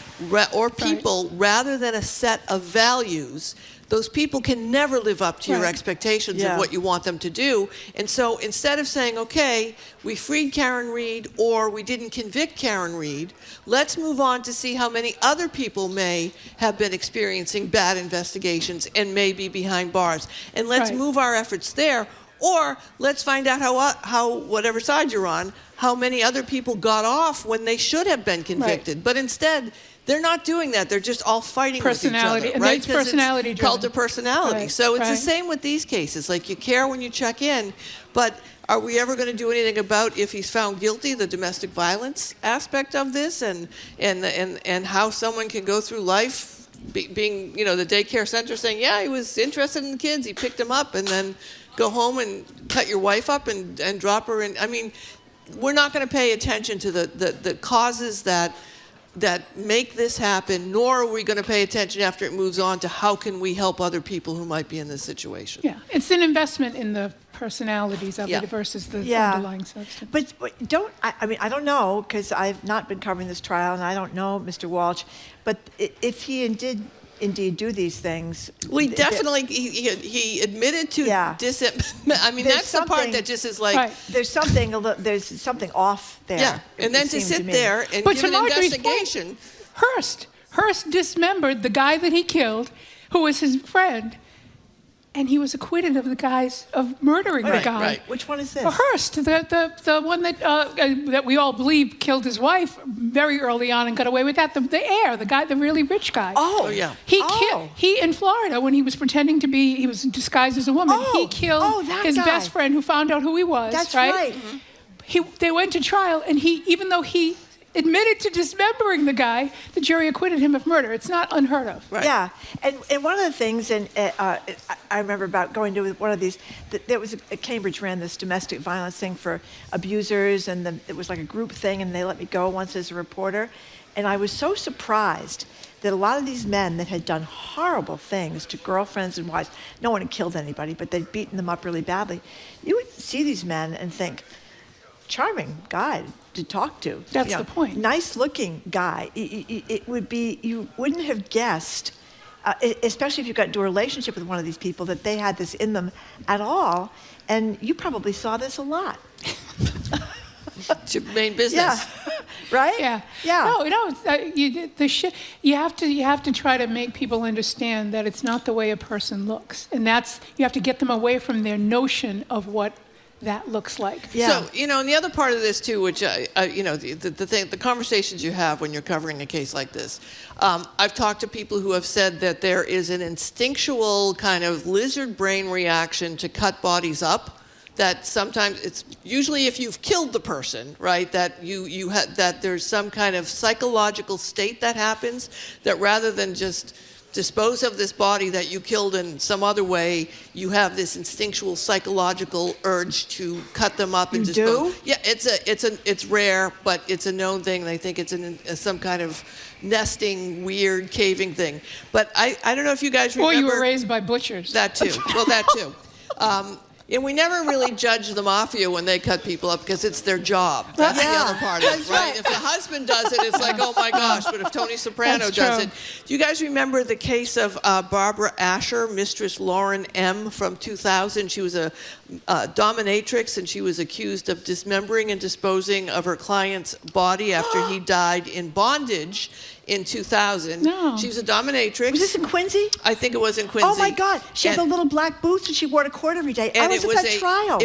or people rather than a set of values, those people can never live up to your expectations of what you want them to do. And so instead of saying, okay, we freed Karen Reed or we didn't convict Karen Reed, let's move on to see how many other people may have been experiencing bad investigations and may be behind bars. And let's move our efforts there. Or let's find out how whatever side you're on, how many other people got off when they should have been convicted. But instead, they're not doing that. They're just all fighting with each other, right? It's personality driven. Cult of personality. So it's the same with these cases. Like, you care when you check in, but are we ever going to do anything about if he's found guilty, the domestic violence aspect of this, and how someone can go through life being, the daycare center saying, yeah, he was interested in the kids, he picked them up, and then go home and cut your wife up and drop her in. I mean, we're not going to pay attention to the causes that make this happen, nor are we going to pay attention after it moves on to how can we help other people who might be in this situation. Yeah, it's an investment in the personalities of it versus the underlying substance. But I don't know, because I've not been covering this trial, and I don't know Mr. Walsh, but if he did indeed do these things. We definitely, he admitted to I mean, that's the part that just is like... There's something off there. Yeah, and then to sit there and but give an investigation. Point, Hearst dismembered the guy that he killed, who was his friend, and he was acquitted of murdering the guy. Right. Which one is this? Hearst, the one that we all believe killed his wife very early on and got away with that. The heir, the guy, the really rich guy. Oh yeah. He in Florida, when he was pretending to be, he was disguised as a woman. He killed his best friend, who found out who he was. That's right. Mm-hmm. They went to trial, and even though he admitted to dismembering the guy, the jury acquitted him of murder. It's not unheard of. Right. Yeah, and one of the things, and I remember about going to one of these, there was Cambridge ran this domestic violence thing for abusers, and it was like a group thing, and they let me go once as a reporter, and I was so surprised that a lot of these men that had done horrible things to girlfriends and wives, no one had killed anybody, but they'd beaten them up really badly, you would see these men and think, charming guy to talk to. That's the point. Nice looking guy. It would be, you wouldn't have guessed, especially if you got into a relationship with one of these people, that they had this in them at all. And you probably saw this a lot. It's your main business. Yeah. Right? Yeah. Yeah. You have to try to make people understand that it's not the way a person looks. And you have to get them away from their notion of what that looks like. Yeah. So, and the other part of this too, which the conversations you have when you're covering a case like this, I've talked to people who have said that there is an instinctual kind of lizard brain reaction to cut bodies up. That sometimes it's usually if you've killed the person, right? That that there's some kind of psychological state that happens, that rather than just dispose of this body that you killed in some other way, you have this instinctual psychological urge to cut them up and dispose. Do? Yeah, it's rare, but it's a known thing. They think it's some kind of nesting, weird, caving thing. But I don't know if you guys remember. Or you were raised by butchers. That too. Well, that too. And we never really judge the mafia when they cut people up because it's their job. That's the other part of it, right? If the husband does it, it's like, oh my gosh. But if Tony Soprano does it. Do you guys remember the case of Barbara Asher, Mistress Lauren M. from 2000? She was a dominatrix, and she was accused of dismembering and disposing of her client's body after he died in bondage in 2000. No. She was a dominatrix. Was this in Quincy? I think it was in Quincy. Oh my God. She had the little black boots, and she wore a cord every day. I was at that trial.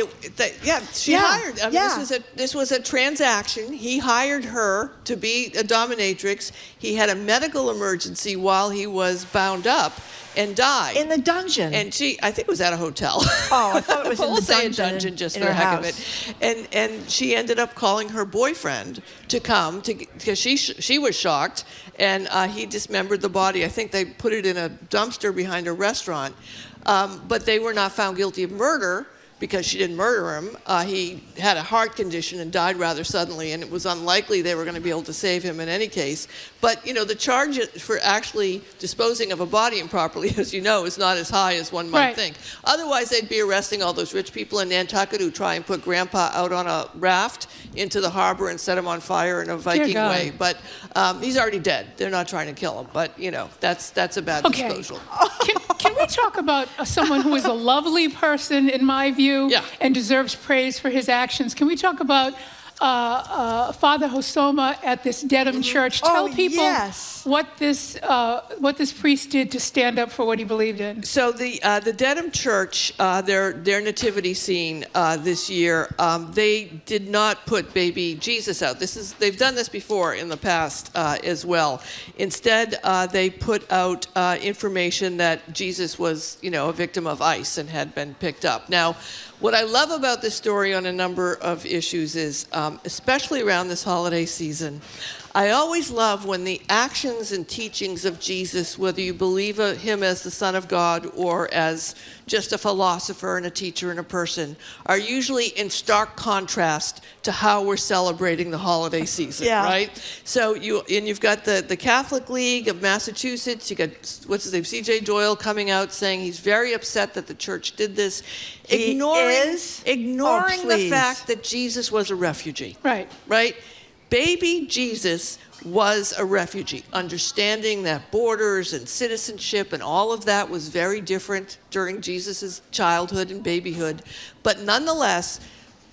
She hired. I mean, this was a transaction. He hired her to be a dominatrix. He had a medical emergency while he was bound up and died. In the dungeon. And I think it was at a hotel. Oh, I thought it was in the dungeon. We'll say a dungeon just for the heck of it. And she ended up calling her boyfriend to come because she was shocked, and he dismembered the body. I think they put it in a dumpster behind a restaurant. But they were not found guilty of murder. because she didn't murder him. He had a heart condition and died rather suddenly, and it was unlikely they were going to be able to save him in any case. But, the charge for actually disposing of a body improperly, as you know, is not as high as one might think. Otherwise, they'd be arresting all those rich people in Nantucket who try and put Grandpa out on a raft into the harbor and set him on fire in a Viking way. But he's already dead. They're not trying to kill him. But, that's a bad disposal. Can we talk about someone who is a lovely person, in my view, and deserves praise for his actions? Can we talk about Father Hosoma at this Dedham church? Tell people what this priest did to stand up for what he believed in. So the Dedham church, their nativity scene this year, they did not put baby Jesus out. They've done this before in the past as well. Instead, they put out information that Jesus was, a victim of ICE and had been picked up. Now, what I love about this story on a number of issues is, especially around this holiday season, I always love when the actions and teachings of Jesus, whether you believe him as the Son of God or as just a philosopher and a teacher and a person, are usually in stark contrast to how we're celebrating the holiday season, right? So you've got the Catholic League of Massachusetts, you got, what's his name, C.J. Doyle coming out saying he's very upset that the church did this, ignoring the fact that Jesus was a refugee. Right? Baby Jesus was a refugee, understanding that borders and citizenship and all of that was very different during Jesus' childhood and babyhood. But nonetheless,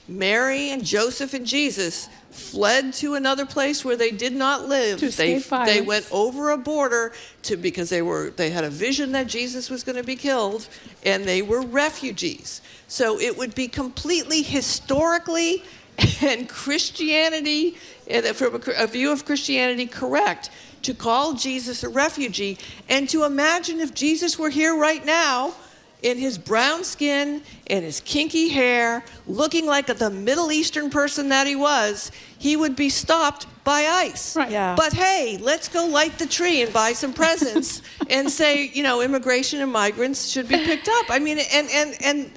Mary and Joseph and Jesus fled to another place where they did not live. They went over a border because they had a vision that Jesus was going to be killed, and they were refugees. So it would be completely historically and Christianity, from a view of Christianity, correct to call Jesus a refugee, and to imagine if Jesus were here right now in his brown skin and his kinky hair, looking like the Middle Eastern person that he was, he would be stopped by ICE. But hey, let's go light the tree and buy some presents and say, immigration and migrants should be picked up. I mean, and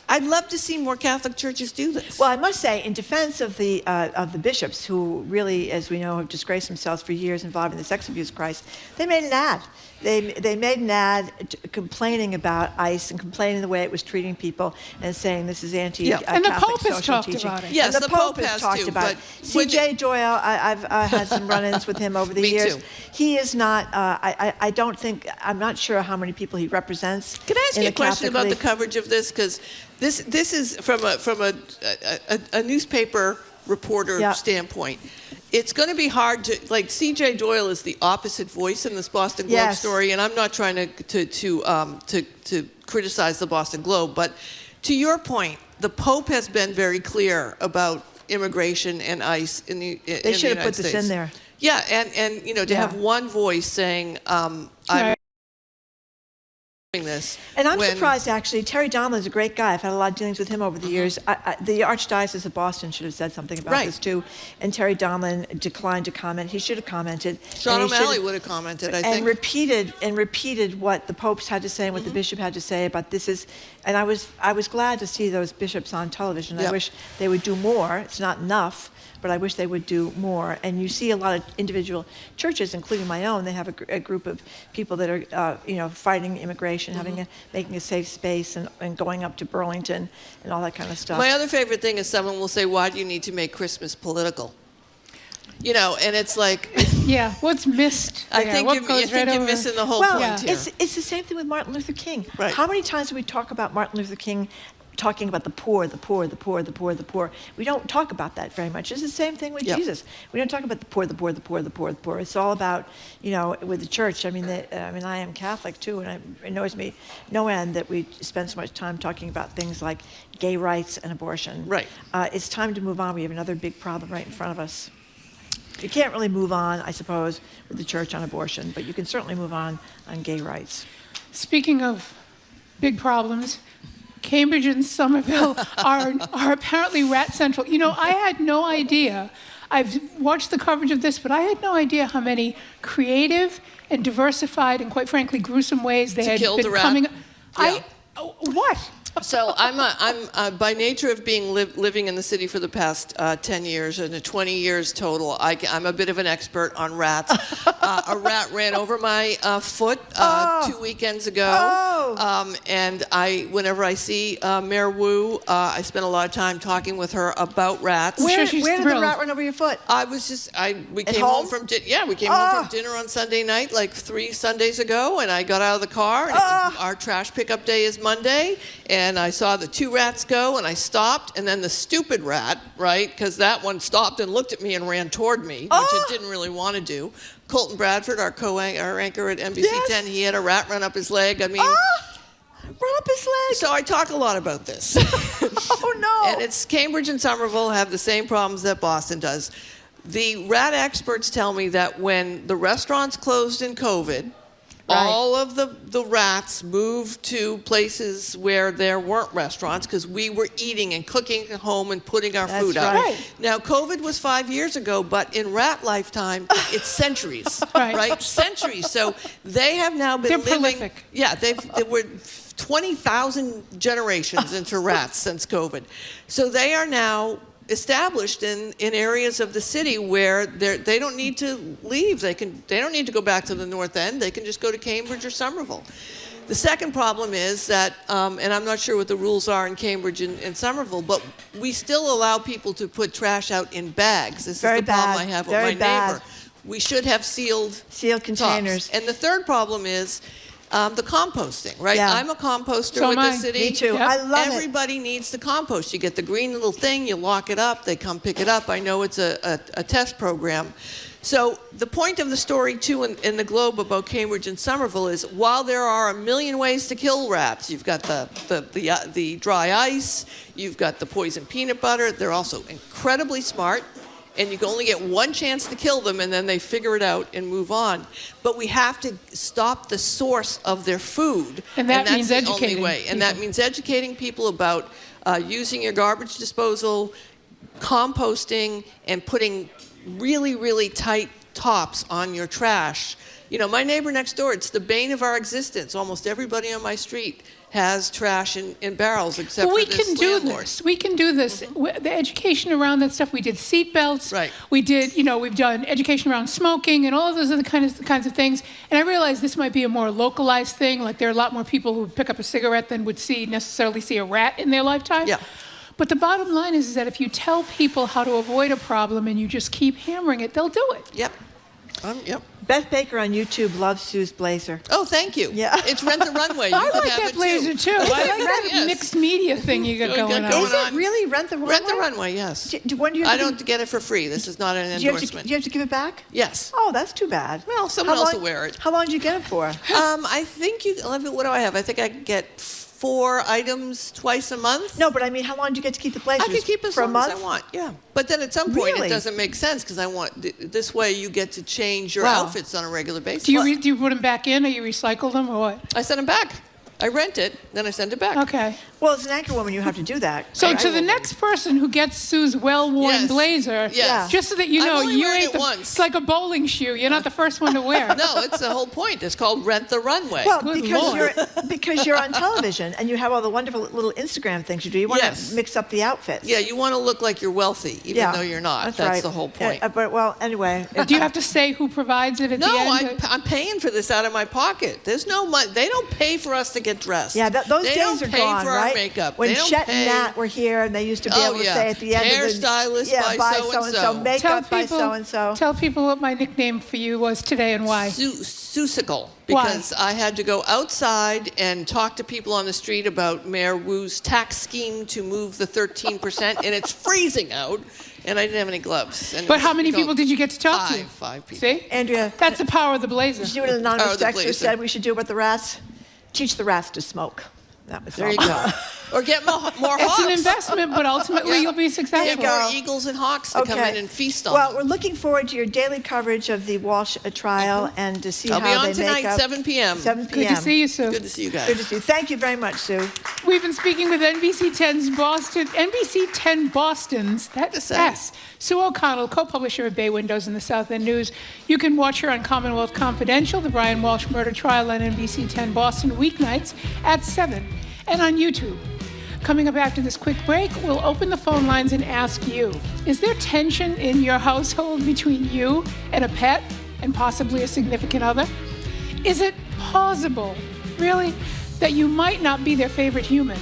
I'd love to see more Catholic churches do this. Well, I must say, in defense of the bishops, who really, as we know, have disgraced themselves for years involved in the sex abuse crisis, they made an ad. They made an ad complaining about ICE and complaining the way it was treating people and saying this is anti-Catholic and the Pope social has talked teaching. about it. Yes, and the Pope has talked too, about it. C.J. Doyle, I've had some run-ins with him over the years. Too. He is not. I'm not sure how many people he represents. Can I ask you a question about the coverage of this? Because this is from a newspaper reporter standpoint. It's going to be hard to, C.J. Doyle is the opposite voice in this Boston Globe story, and I'm not trying to criticize the Boston Globe, but to your point, the Pope has been very clear about immigration and ICE in the United States. They should have put this in there. Yeah, and to have one voice saying, I'm this. And I'm surprised, actually. Terry Donlan's a great guy. I've had a lot of dealings with him over the years. The Archdiocese of Boston should have said something about this, too. And Terry Donlan declined to comment. He should have commented. Sean O'Malley would have commented, I think. And repeated what the popes had to say and what the bishop had to say about this. And I was glad to see those bishops on television. I wish they would do more. It's not enough, but I wish they would do more. And you see a lot of individual churches, including my own, they have a group of people that are, fighting immigration, making a safe space and going up to Burlington and all that kind of stuff. My other favorite thing is someone will say, why do you need to make Christmas political? And it's like... Yeah, what's missed? I think you're missing the whole point here. It's the same thing with Martin Luther King. Right. How many times do we talk about Martin Luther King talking about the poor, the poor, the poor, the poor, the poor? We don't talk about that very much. It's the same thing with Jesus. We don't talk about the poor, the poor, the poor, the poor, the poor. It's all about, with the church. I mean, I am Catholic too, and it annoys me no end that we spend so much time talking about things like gay rights and abortion. Right. It's time to move on. We have another big problem right in front of us. You can't really move on, I suppose, with the church on abortion, but you can certainly move on gay rights. Speaking of big problems, Cambridge and Somerville are apparently rat central. I had no idea. I've watched the coverage of this, but I had no idea how many creative and diversified and, quite frankly, gruesome ways they had been coming. Yeah. What? So I'm by nature of being living in the city for the past 10 years and 20 years total, I'm a bit of an expert on rats. A rat ran over my foot 2 weekends ago. And whenever I see Mayor Wu, I spend a lot of time talking with her about rats. Where did the rat run over your foot? We came home from dinner on Sunday night, like 3 Sundays ago, and I got out of the car. And our trash pickup day is Monday, and I saw the 2 rats go, and I stopped, and then the stupid rat, right, because that one stopped and looked at me and ran toward me, which it didn't really want to do. Colton Bradford, our anchor at NBC 10, he had a rat run up his leg. I mean, run up his leg. So I talk a lot about this. Oh no! And it's Cambridge and Somerville have the same problems that Boston does. The rat experts tell me that when the restaurants closed in COVID, all of the rats moved to places where there weren't restaurants because we were eating and cooking at home and putting our food out. Right. Now, COVID was 5 years ago, but in rat lifetime, it's centuries, right? Centuries. So they have now been living. Prolific. Yeah, they were 20,000 generations into rats since COVID. So they are now established in areas of the city where they don't need to leave. They don't need to go back to the North End. They can just go to Cambridge or Somerville. The second problem is that, and I'm not sure what the rules are in Cambridge and Somerville, but we still allow people to put trash out in bags. This is the problem I have with my neighbor. We should have sealed containers. Tops. And the third problem is the composting, right? Yeah. I'm a composter So with am the I. city. Me too. Yep. I love it. Everybody needs to compost. You get the green little thing, you lock it up, they come pick it up. I know it's a test program. So the point of the story, too, in the Globe about Cambridge and Somerville is while there are a million ways to kill rats, you've got the dry ice, you've got the poison peanut butter, they're also incredibly smart. And you can only get one chance to kill them, and then they figure it out and move on. But we have to stop the source of their food. And that's means educating the only way. And that means educating people about using your garbage disposal, composting, and putting really, really tight tops on your trash. You know, my neighbor next door, it's the bane of our existence. Almost everybody on my street has trash in barrels except for this landlord. We can do this. The education around that stuff. We did seat belts. Right. We did, we've done education around smoking and all of those other kinds of things. And I realize this might be a more localized thing. Like there are a lot more people who pick up a cigarette than would necessarily see a rat in their lifetime. Yeah. But the bottom line is that if you tell people how to avoid a problem and you just keep hammering it, they'll do it. Yep. Yep. Beth Baker on YouTube loves Sue's blazer. Oh, thank you. Yeah. It's Rent the Runway. I like that blazer too. I like that mixed media thing you got going on. Is it really Rent the Runway? Rent the Runway, yes. When do you I don't get it for free. This is not an endorsement. Do you have to give it back? Yes. Oh, that's too bad. Well, someone else will wear it. How long did you get it for? I think what do I have? I think I get 4 items twice a month. No, but I mean, how long do you get to keep the blazers? I can keep as for long a month? as I want, yeah. But then at some point Really? it doesn't make sense because I want, this way you get to change your outfits on a regular basis. Do you put them back in or you recycle them or what? I send them back. I rent it, then I send it back. Okay. Well, as an anchor woman, you have to do that. So to the next person who gets Sue's well-worn blazer, just so that you know, you ain't it's like a bowling shoe. You're not the first one to wear. No, it's the whole point. It's called Rent the Runway. Well, because you're on television and you have all the wonderful little Instagram things you do. You want to mix up the outfits. Yeah, you want to look like you're wealthy, even though you're not. That's right. the whole point. But anyway. Do you have to say who provides it at the end? No, I'm paying for this out of my pocket. There's no money. They don't pay for us to get dressed. Yeah, those they days don't are pay gone, for right? our makeup. When they don't Chet pay. and Nat were here, and they used to be able to say at the end hairstylist by so-and-so, makeup by so-and-so. Tell people what my nickname for you was today and why. Susical. Because I had to go outside and talk to people on the street about Mayor Wu's tax scheme to move the 13%, and it's freezing out, and I didn't have any gloves. And but how many people did you get to talk to? 5 people. See? Andrea. That's the power of the blazer. Did you do what an anonymous texter said we should do with the rats? Teach the rats to smoke. That was there you go. Or get more hawks. It's an investment, but ultimately you'll be successful. Get more eagles and hawks to come in and feast on them. Well, we're looking forward to your daily coverage of the Walsh trial and to see how they make up. I'll be on tonight, 7 p.m. 7 p.m. Good to see you, Sue. Good to see you guys. Good to see you. Thank you very much, Sue. We've been speaking with NBC 10 Boston's, that's S. Sue O'Connell, co-publisher of Bay Windows and the South End News. You can watch her on Commonwealth Confidential, the Brian Walsh murder trial on NBC 10 Boston weeknights at 7 and on YouTube. Coming up after this quick break, we'll open the phone lines and ask you, is there tension in your household between you and a pet and possibly a significant other? Is it plausible, really, that you might not be their favorite human?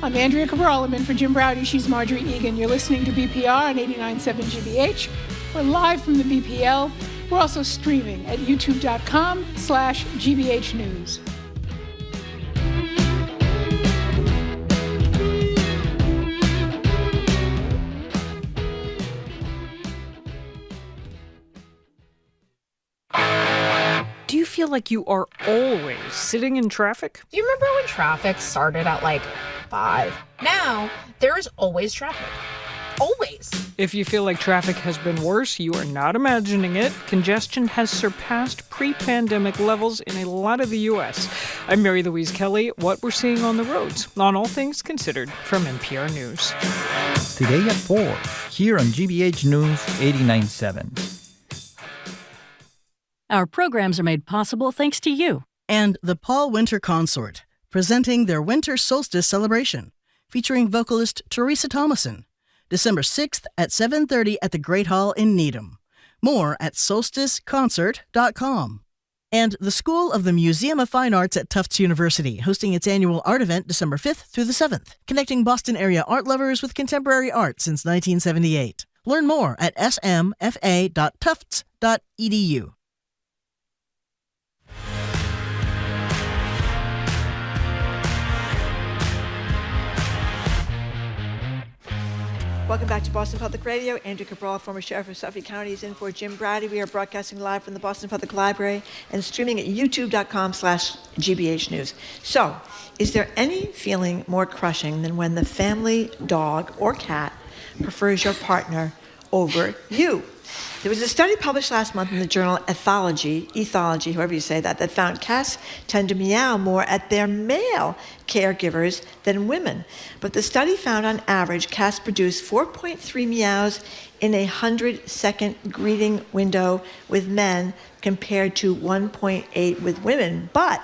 I'm Andrea Cabral. I'm in for Jim Browdy. She's Marjorie Egan. You're listening to BPR on 89.7 GBH. We're live from the BPL. We're also streaming at youtube.com/GBH News. Do you feel like you are always sitting in traffic? Do you remember when traffic started at like 5? Now, there is always traffic. Always. If you feel like traffic has been worse, you are not imagining it. Congestion has surpassed pre-pandemic levels in a lot of the U.S. I'm Mary Louise Kelly. What we're seeing on the roads, on All Things Considered, from NPR News. Today at 4, here on GBH News 89.7. Our programs are made possible thanks to you. And the Paul Winter Consort, presenting their Winter Solstice celebration, featuring vocalist Teresa Thomason, December 6th at 7:30 at the Great Hall in Needham. More at solsticeconcert.com. And the School of the Museum of Fine Arts at Tufts University, hosting its annual art event December 5th through the 7th, connecting Boston area art lovers with contemporary art since 1978. Learn more at smfa.tufts.edu. Welcome back to Boston Public Radio. Andrew Cabral, former sheriff of Suffolk County, is in for Jim Browdy. We are broadcasting live from the Boston Public Library and streaming at youtube.com/GBH News. So, is there any feeling more crushing than when the family dog or cat prefers your partner over you? There was a study published last month in the journal Ethology, however you say that found cats tend to meow more at their male caregivers than women. But the study found on average cats produce 4.3 meows in a 100-second greeting window with men compared to 1.8 with women. But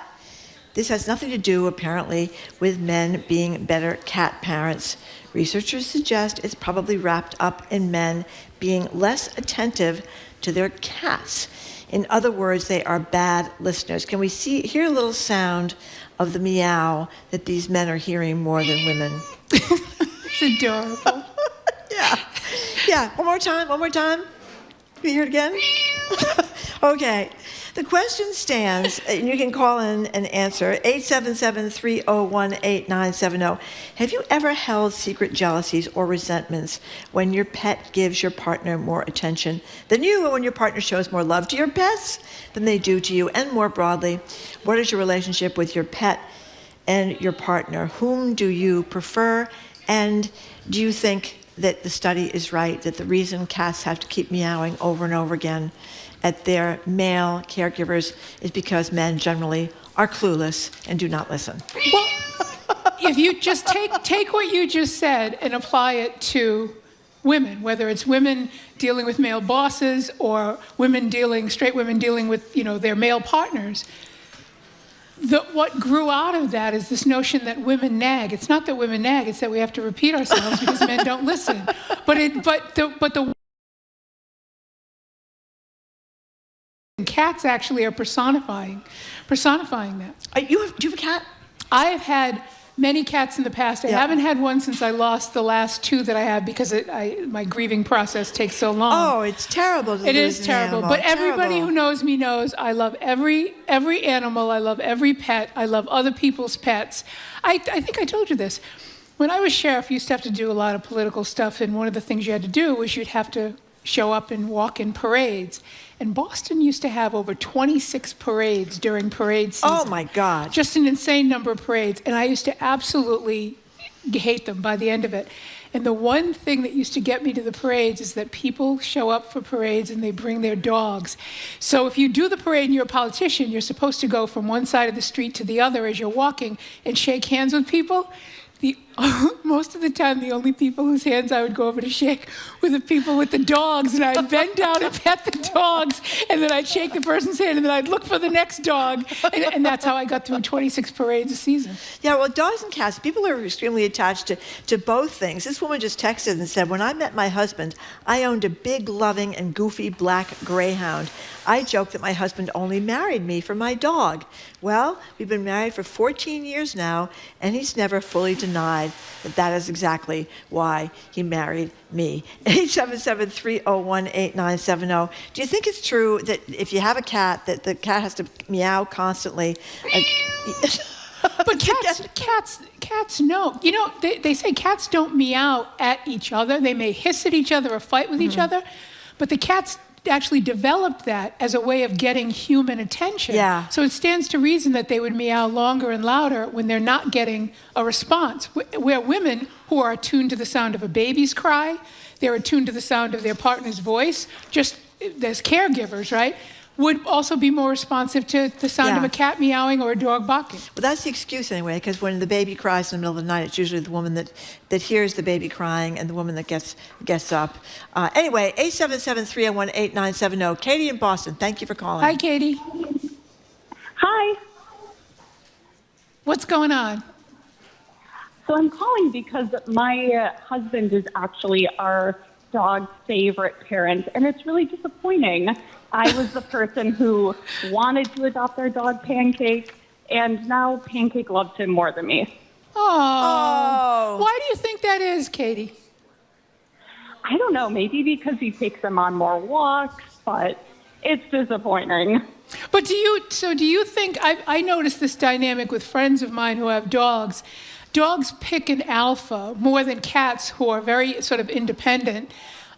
this has nothing to do, apparently, with men being better cat parents. Researchers suggest it's probably wrapped up in men being less attentive to their cats. In other words, they are bad listeners. Can we hear a little sound of the meow that these men are hearing more than women? It's adorable. Yeah. One more time. Can you hear it again? Okay. The question stands, and you can call in and answer, 877-301-8970. Have you ever held secret jealousies or resentments when your pet gives your partner more attention than you, or when your partner shows more love to your pets than they do to you? And more broadly, what is your relationship with your pet and your partner? Whom do you prefer? And do you think that the study is right, that the reason cats have to keep meowing over and over again at their male caregivers is because men generally are clueless and do not listen? Well, if you just take what you just said and apply it to women, whether it's women dealing with male bosses or straight women dealing with, their male partners, what grew out of that is this notion that women nag. It's not that women nag; it's that we have to repeat ourselves because men don't listen. But the cats actually are personifying that. Do you have a cat? I have had many cats in the past. I haven't had one since I lost the last 2 that I had because my grieving process takes so long. Oh, it's terrible to lose It is terrible. an animal. But everybody who knows me knows I love every animal. I love every pet. I love other people's pets. I think I told you this. When I was sheriff, you used to have to do a lot of political stuff, and one of the things you had to do was you'd have to show up and walk in parades. And Boston used to have over 26 parades during parade season. Oh, my God. Just an insane number of parades. And I used to absolutely hate them by the end of it. And the one thing that used to get me to the parades is that people show up for parades and they bring their dogs. So if you do the parade and you're a politician, you're supposed to go from one side of the street to the other as you're walking and shake hands with people. The Most of the time, the only people whose hands I would go over to shake were the people with the dogs, and I'd bend down and pet the dogs, and then I'd shake the person's hand, and then I'd look for the next dog, and that's how I got through 26 parades a season. Yeah, well, dogs and cats, people are extremely attached to both things. This woman just texted and said, when I met my husband, I owned a big, loving, and goofy black greyhound. I joked that my husband only married me for my dog. Well, we've been married for 14 years now, and he's never fully denied that is exactly why he married me. 877-301-8970. Do you think it's true that if you have a cat, that the cat has to meow constantly? But cats know. You know, they say cats don't meow at each other. They may hiss at each other or fight with each other, but the cats actually developed that as a way of getting human attention. Yeah. So it stands to reason that they would meow longer and louder when they're not getting a response. Where women who are attuned to the sound of a baby's cry, they're attuned to the sound of their partner's voice, just as caregivers, right, would also be more responsive to the sound of a cat meowing or a dog barking. Well, that's the excuse anyway, because when the baby cries in the middle of the night, it's usually the woman that hears the baby crying and the woman that gets up. Anyway, 877-301-8970. Katie in Boston, thank you for calling. Hi, Katie. Hi. What's going on? So I'm calling because my husband is actually our dog's favorite parent, and it's really disappointing. I was the person who wanted to adopt our dog, Pancake, and now Pancake loves him more than me. Oh. Why do you think that is, Katie? I don't know. Maybe because he takes him on more walks, but it's disappointing. But do you think, I noticed this dynamic with friends of mine who have dogs. Dogs pick an alpha more than cats who are very sort of independent.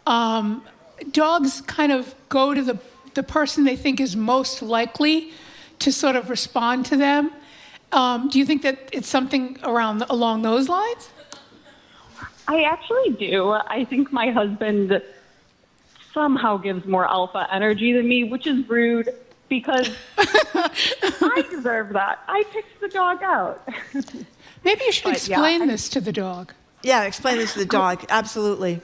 Dogs kind of go to the person they think is most likely to sort of respond to them. Do you think that it's something along those lines? I actually do. I think my husband somehow gives more alpha energy than me, which is rude because I deserve that. I picked the dog out. Maybe you should explain this to the dog. Yeah, explain this to the dog. Absolutely.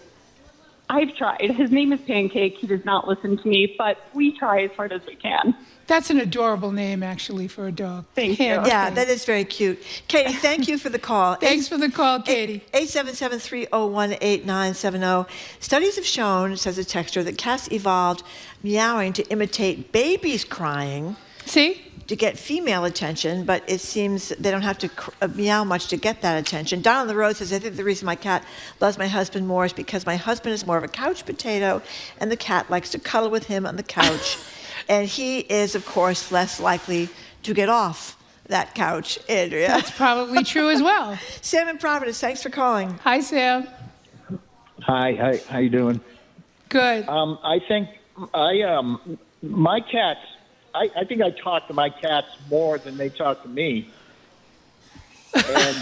I've tried. His name is Pancake. He does not listen to me, but we try as hard as we can. That's an adorable name, actually, for a dog. Thank you. Yeah, that is very cute. Katie, thank you for the call. Thanks for the call, Katie. 877-301-8970. Studies have shown, says a texter, that cats evolved meowing to imitate babies crying. See? To get female attention, but it seems they don't have to meow much to get that attention. Don on the road says, I think the reason my cat loves my husband more is because my husband is more of a couch potato, and the cat likes to cuddle with him on the couch. And he is, of course, less likely to get off that couch, Andrea. That's probably true as well. Sam in Providence, thanks for calling. Hi, Sam. Hi, how you doing? Good. I think my cats, I think I talk to my cats more than they talk to me. And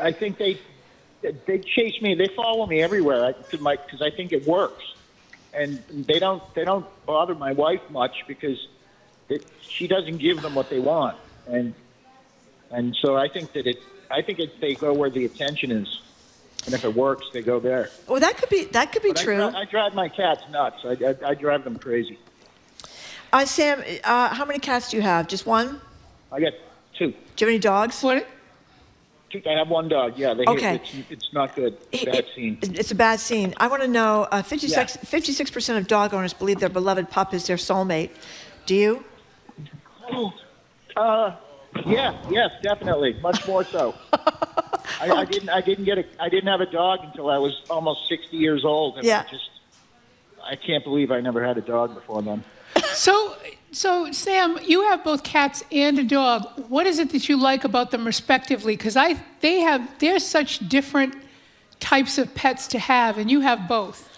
I think they chase me. They follow me everywhere because I think it works. And they don't bother my wife much because she doesn't give them what they want. And so I think that they go where the attention is. And if it works, they go there. Well, that could be true. I drive my cats nuts. I drive them crazy. Sam, how many cats do you have? Just one? I got two. Do you have any dogs? I have one dog, yeah. Okay. It's not good. Bad scene. It's a bad scene. I want to know, 56% of dog owners believe their beloved pup is their soulmate. Do you? Yes, definitely. Much more so. I didn't have a dog until I was almost 60 years old. And I can't believe I never had a dog before then. So Sam, you have both cats and a dog. What is it that you like about them respectively? Because they're such different types of pets to have, and you have both.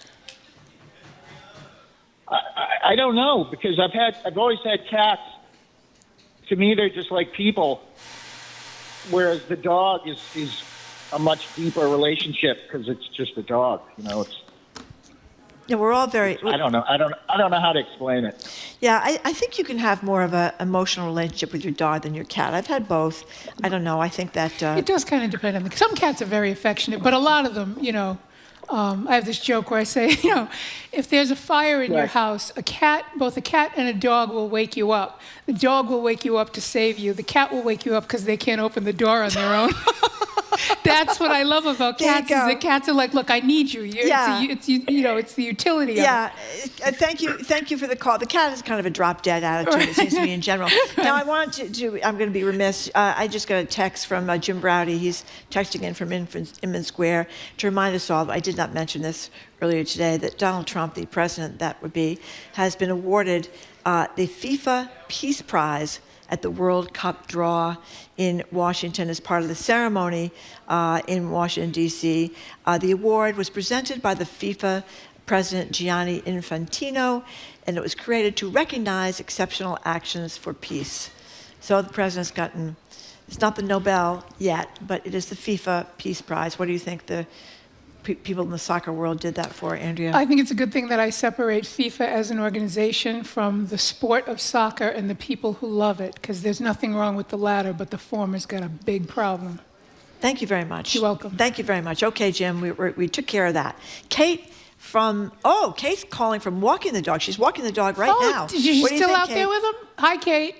I don't know, because I've always had cats. To me, they're just like people, whereas the dog is a much deeper relationship because it's just a dog. we're all very. I don't know. I don't know how to explain it. Yeah, I think you can have more of an emotional relationship with your dog than your cat. I've had both. I don't know. I think that it does kind of depend on some cats are very affectionate, but a lot of them, I have this joke where I say, if there's a fire in your house, both a cat and a dog will wake you up. The dog will wake you up to save you. The cat will wake you up because they can't open the door on their own. That's what I love about cats. Is that cats are like, look, I need you. It's the utility. Yeah. Thank you for the call. The cat has kind of a drop dead attitude. It seems to me in general. Now I want to. I'm going to be remiss. I just got a text from Jim Browdy. He's texting in from Inman Square to remind us all. I did not mention this earlier today that Donald Trump, the president that would be, has been awarded the FIFA Peace Prize at the World Cup draw in Washington as part of the ceremony in Washington, D.C. The award was presented by the FIFA president Gianni Infantino, and it was created to recognize exceptional actions for peace. So the president's gotten, it's not the Nobel yet, but it is the FIFA Peace Prize. What do you think the people in the soccer world did that for, Andrea? I think it's a good thing that I separate FIFA as an organization from the sport of soccer and the people who love it, because there's nothing wrong with the latter, but the former's got a big problem. Thank you very much. You're welcome. Thank you very much. Okay, Jim, we took care of that. Kate's calling from walking the dog. She's walking the dog right now. She's still out there with him? Hi, Kate.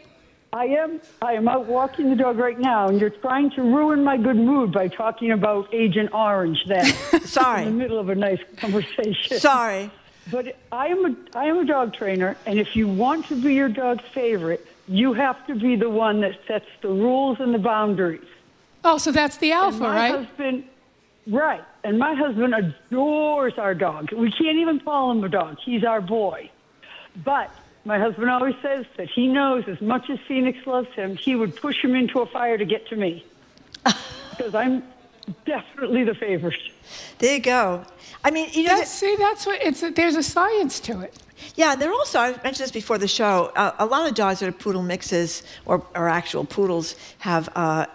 I am out walking the dog right now, and you're trying to ruin my good mood by talking about Agent Orange then. Sorry. In the middle of a nice conversation. Sorry. But I am a dog trainer, and if you want to be your dog's favorite, you have to be the one that sets the rules and the boundaries. Oh, so that's the alpha, right? Right. And my husband adores our dog. We can't even call him a dog. He's our boy. But my husband always says that he knows as much as Phoenix loves him, he would push him into a fire to get to me. Because I'm definitely the favorite. There you go. I mean, that's what there's a science to it. Yeah, they're also, I mentioned this before the show, a lot of dogs that are poodle mixes or actual poodles are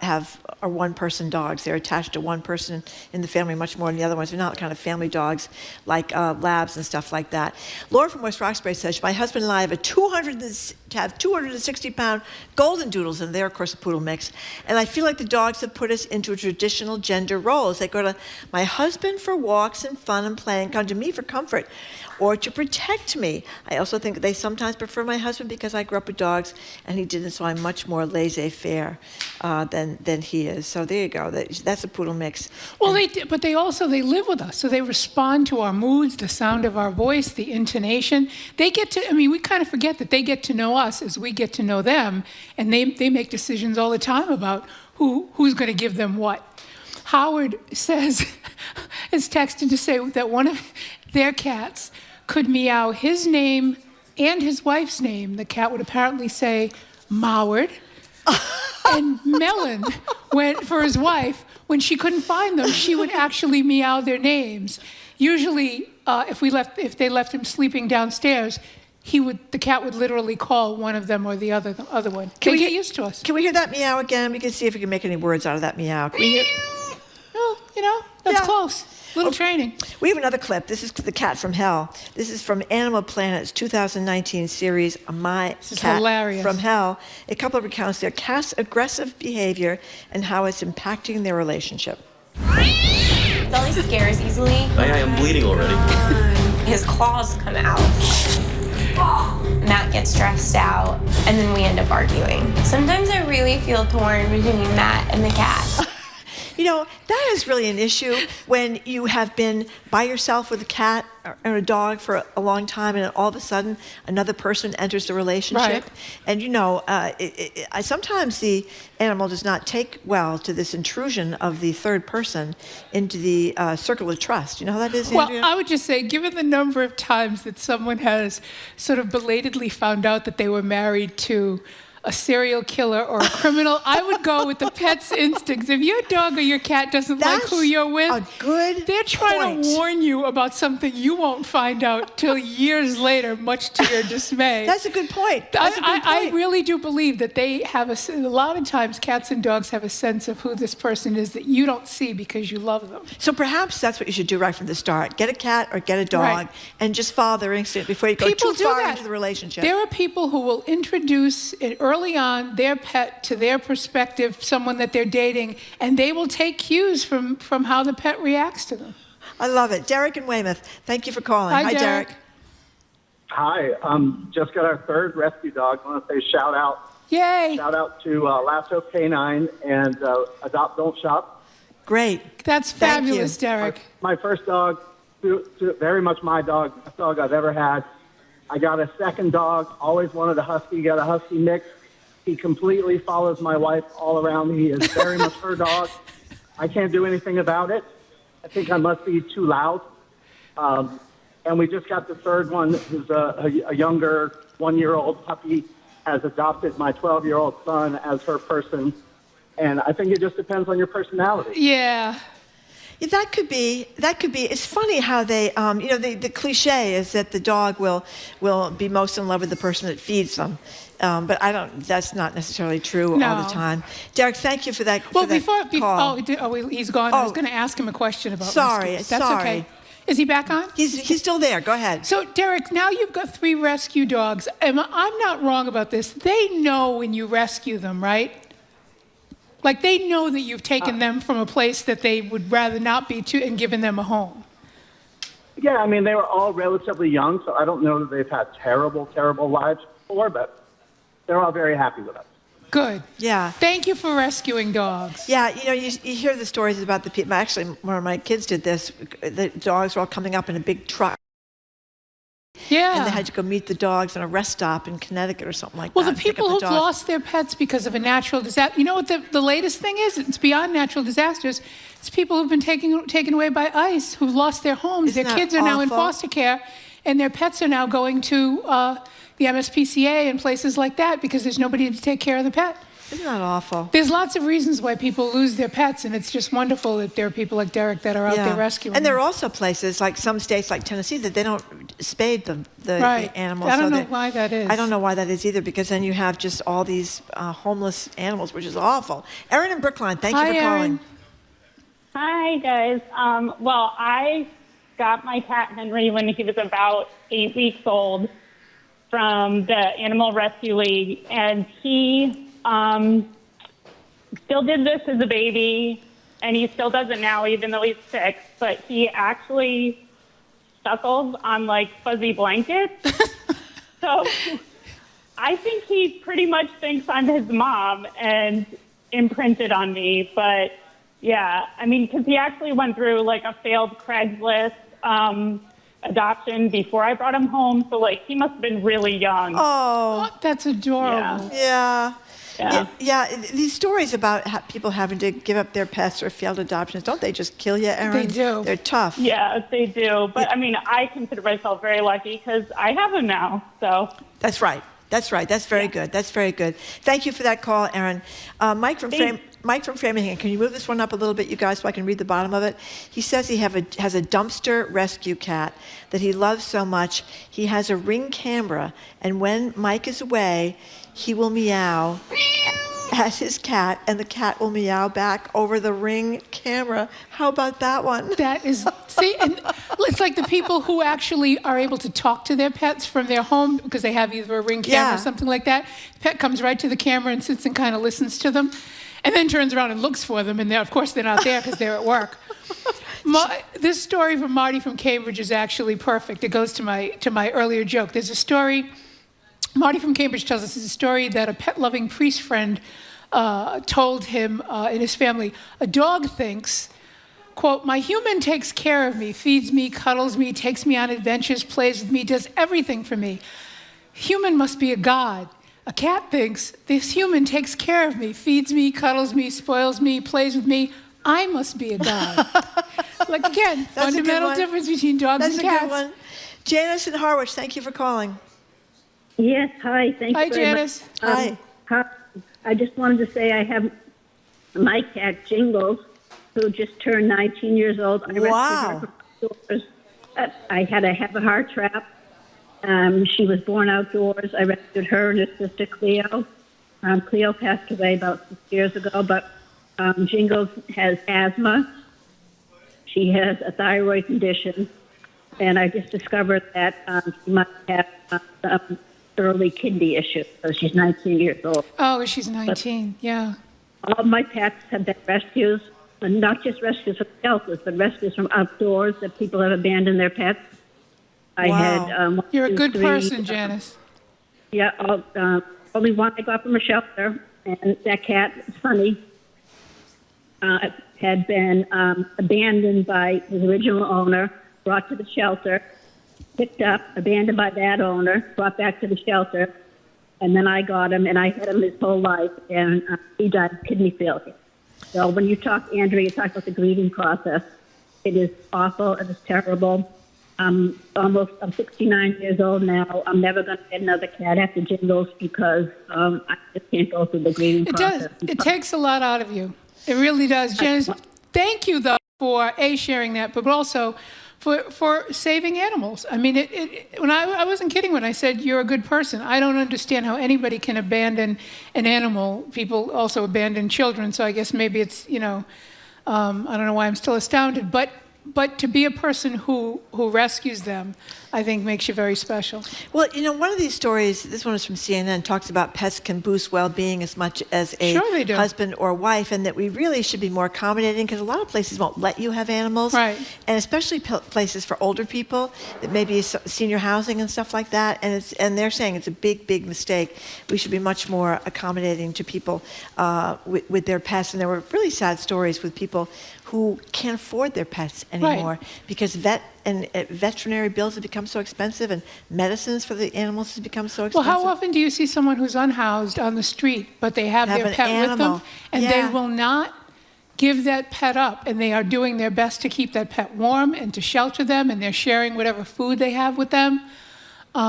one-person dogs. They're attached to one person in the family much more than the other ones. They're not kind of family dogs like labs and stuff like that. Laura from West Roxbury says, my husband and I have 260-pound golden doodles, and they're, of course, a poodle mix. And I feel like the dogs have put us into traditional gender roles. They go to my husband for walks and fun and play and come to me for comfort or to protect me. I also think they sometimes prefer my husband because I grew up with dogs and he didn't, so I'm much more laissez-faire than he is. So there you go. That's a poodle mix. Well, they live with us, so they respond to our moods, the sound of our voice, the intonation. They get to, we kind of forget that they get to know us as we get to know them, and they make decisions all the time about who's going to give them what. Howard is texted to say that one of their cats could meow his name and his wife's name. The cat would apparently say Mauard. And Melon went for his wife. When she couldn't find them, she would actually meow their names. Usually, if they left him sleeping downstairs, the cat would literally call one of them or the other one. They get used to us. Can we hear that meow again? We can see if we can make any words out of that meow. Can we hear? Well, that's close. Little training. We have another clip. This is The Cat from Hell. This is from Animal Planet's 2019 series, My Cat hilarious. From Hell. A couple recounts their cat's aggressive behavior and how it's impacting their relationship. He always scares easily. I'm bleeding already. His claws come out. Matt gets stressed out, and then we end up arguing. Sometimes I really feel torn between Matt and the cat. That is really an issue when you have been by yourself with a cat or a dog for a long time, and all of a sudden another person enters the relationship. Right. And sometimes the animal does not take well to this intrusion of the third person into the circle of trust. You know how that is, Andrea? Well, I would just say, given the number of times that someone has sort of belatedly found out that they were married to a serial killer or a criminal. I would go with the pet's instincts. If your dog or your cat doesn't like who you're with, they're trying to warn you about something you won't find out till years later, much to your dismay. That's a good point. I really do believe that they have a lot of times cats and dogs have a sense of who this person is that you don't see because you love them. So perhaps that's what you should do right from the start. Get a cat or get a dog and just follow their instinct before you go too far into the relationship. There are people who will introduce early on their pet to their prospective, someone that they're dating, and they will take cues from how the pet reacts to them. I love it. Derek and Weymouth, thank you for calling. Hi, Derek. Hi. Just got our third rescue dog. I want to say shout out. Yay. Shout out to Lasso Canine and Adopt Don't Shop. Great. That's fabulous, Derek. My first dog, very much my dog, best dog I've ever had. I got a second dog, always wanted a husky, got a husky mix. He completely follows my wife all around. He is very much her dog. I can't do anything about it. I think I must be too loud. And we just got the third one, who's a younger 1-year-old puppy, has adopted my 12-year-old son as her person. And I think it just depends on your personality. Yeah. Yeah, that could be. It's funny how they, the cliche is that the dog will be most in love with the person that feeds them. But that's not necessarily true all the time. Derek, thank you for that. He's gone. I was going to ask him a question about rescues. That's sorry. Okay. Is he back on? He's still there. Go ahead. So, Derek, now you've got 3 rescue dogs. I'm not wrong about this. They know when you rescue them, right? Like, they know that you've taken them from a place that they would rather not be to and given them a home. Yeah, I mean, they were all relatively young, so I don't know that they've had terrible, terrible lives before, but they're all very happy with us. Good. Yeah. Thank you for rescuing dogs. Yeah, you hear the stories about the people. Actually, one of my kids did this. The dogs were all coming up in a big truck. Yeah. And they had to go meet the dogs on a rest stop in Connecticut or something like that. Well, the people who've lost their pets because of a natural disaster, you know what the latest thing is? It's beyond natural disasters. It's people who've been taken away by ice, who've lost their homes. Their kids are now in foster care, and their pets are now going to the MSPCA and places like that because there's nobody to take care of the pet. Isn't that awful? There's lots of reasons why people lose their pets, and it's just wonderful that there are people like Derek that are out there rescuing And there are them. also places, like some states like Tennessee, that they don't spade the animals. I don't know why that is. I don't know why that is either, because then you have just all these homeless animals, which is awful. Erin and Brookline, thank you for calling. Hi, guys. Well, I got my cat Henry when he was about 8 weeks old from the Animal Rescue League, and he still did this as a baby, and he still does it now, even though he's 6, but he actually suckles on, like, fuzzy blankets. So I think he pretty much thinks I'm his mom and imprinted on me. But, yeah, I mean, because he actually went through, like, a failed Craigslist adoption before I brought him home. So, like, he must have been really young. Oh, that's adorable. Yeah. These stories about people having to give up their pets or failed adoptions, don't they just kill you, Erin? They do. They're tough. Yeah, they do. But, I mean, I consider myself very lucky because I have him now. So That's right. That's very good. That's very good. Thank you for that call, Erin. Mike from Framingham, can you move this one up a little bit, you guys, so I can read the bottom of it? He says he has a dumpster rescue cat that he loves so much. He has a Ring camera, and when Mike is away, he will meow at his cat, and the cat will meow back over the Ring camera. How about that one? That is, and it's like the people who actually are able to talk to their pets from their home because they have either a Ring camera or something like that. The pet comes right to the camera and sits and kind of listens to them, and then turns around and looks for them, and of course they're not there because they're at work. This story from Marty from Cambridge is actually perfect. It goes to my earlier joke. There's a story. Marty from Cambridge tells us a story that a pet-loving priest friend told him and his family. A dog thinks, quote, "My human takes care of me, feeds me, cuddles me, takes me on adventures, plays with me, does everything for me. Human must be a god. A cat thinks, this human takes care of me, feeds me, cuddles me, spoils me, plays with me. I must be a god." Like, again, fundamental difference between dogs and cats. That's a good one. Janice in Harwich, thank you for calling. Yes, hi. Thank you very Janice. much. Hi. I just wanted to say I have my cat Jingles, who just turned 19 years old. I rescued her from outdoors. I had to have a heart trap. She was born outdoors. I rescued her and her sister Cleo. Cleo passed away about 6 years ago, but Jingles has asthma. She has a thyroid condition, and I just discovered that she might have some early kidney issues. So she's 19 years old. Oh, she's 19, yeah. All my pets have been rescues, and not just rescues from shelters, but rescues from outdoors that people have abandoned their pets. I had You're a good person, Janice. Yeah, only one I got from a shelter, and that cat, Sunny, had been abandoned by his original owner, brought to the shelter, picked up, abandoned by that owner, brought back to the shelter, and then I got him, and I had him his whole life, and he died of kidney failure. So when you talk, Andrea, you talk about the grieving process. It is awful. It is terrible. I'm 69 years old now. I'm never going to get another cat after Jingles because I just can't go through the grieving process. It takes a lot out of you. It really does. Janice, thank you, though, for sharing that, but also for saving animals. I mean, when I wasn't kidding when I said you're a good person. I don't understand how anybody can abandon an animal. People also abandon children, so I guess maybe it's, I don't know why I'm still astounded, but to be a person who rescues them, I think makes you very special. Well, one of these stories, this one is from CNN, talks about pets can boost well-being as much as a husband or wife, and that we really should be more accommodating because a lot of places won't let you have animals. Right. And especially places for older people, that maybe senior housing and stuff like that. And they're saying it's a big, big mistake. We should be much more accommodating to people with their pets. And there were really sad stories with people who can't afford their pets anymore because veterinary bills have become so expensive and medicines for the animals has become so expensive. Well, how often do you see someone who's unhoused on the street, but they have their pet with them, and they will not give that pet up, and they are doing their best to keep that pet warm and to shelter them, and they're sharing whatever food they have with them? We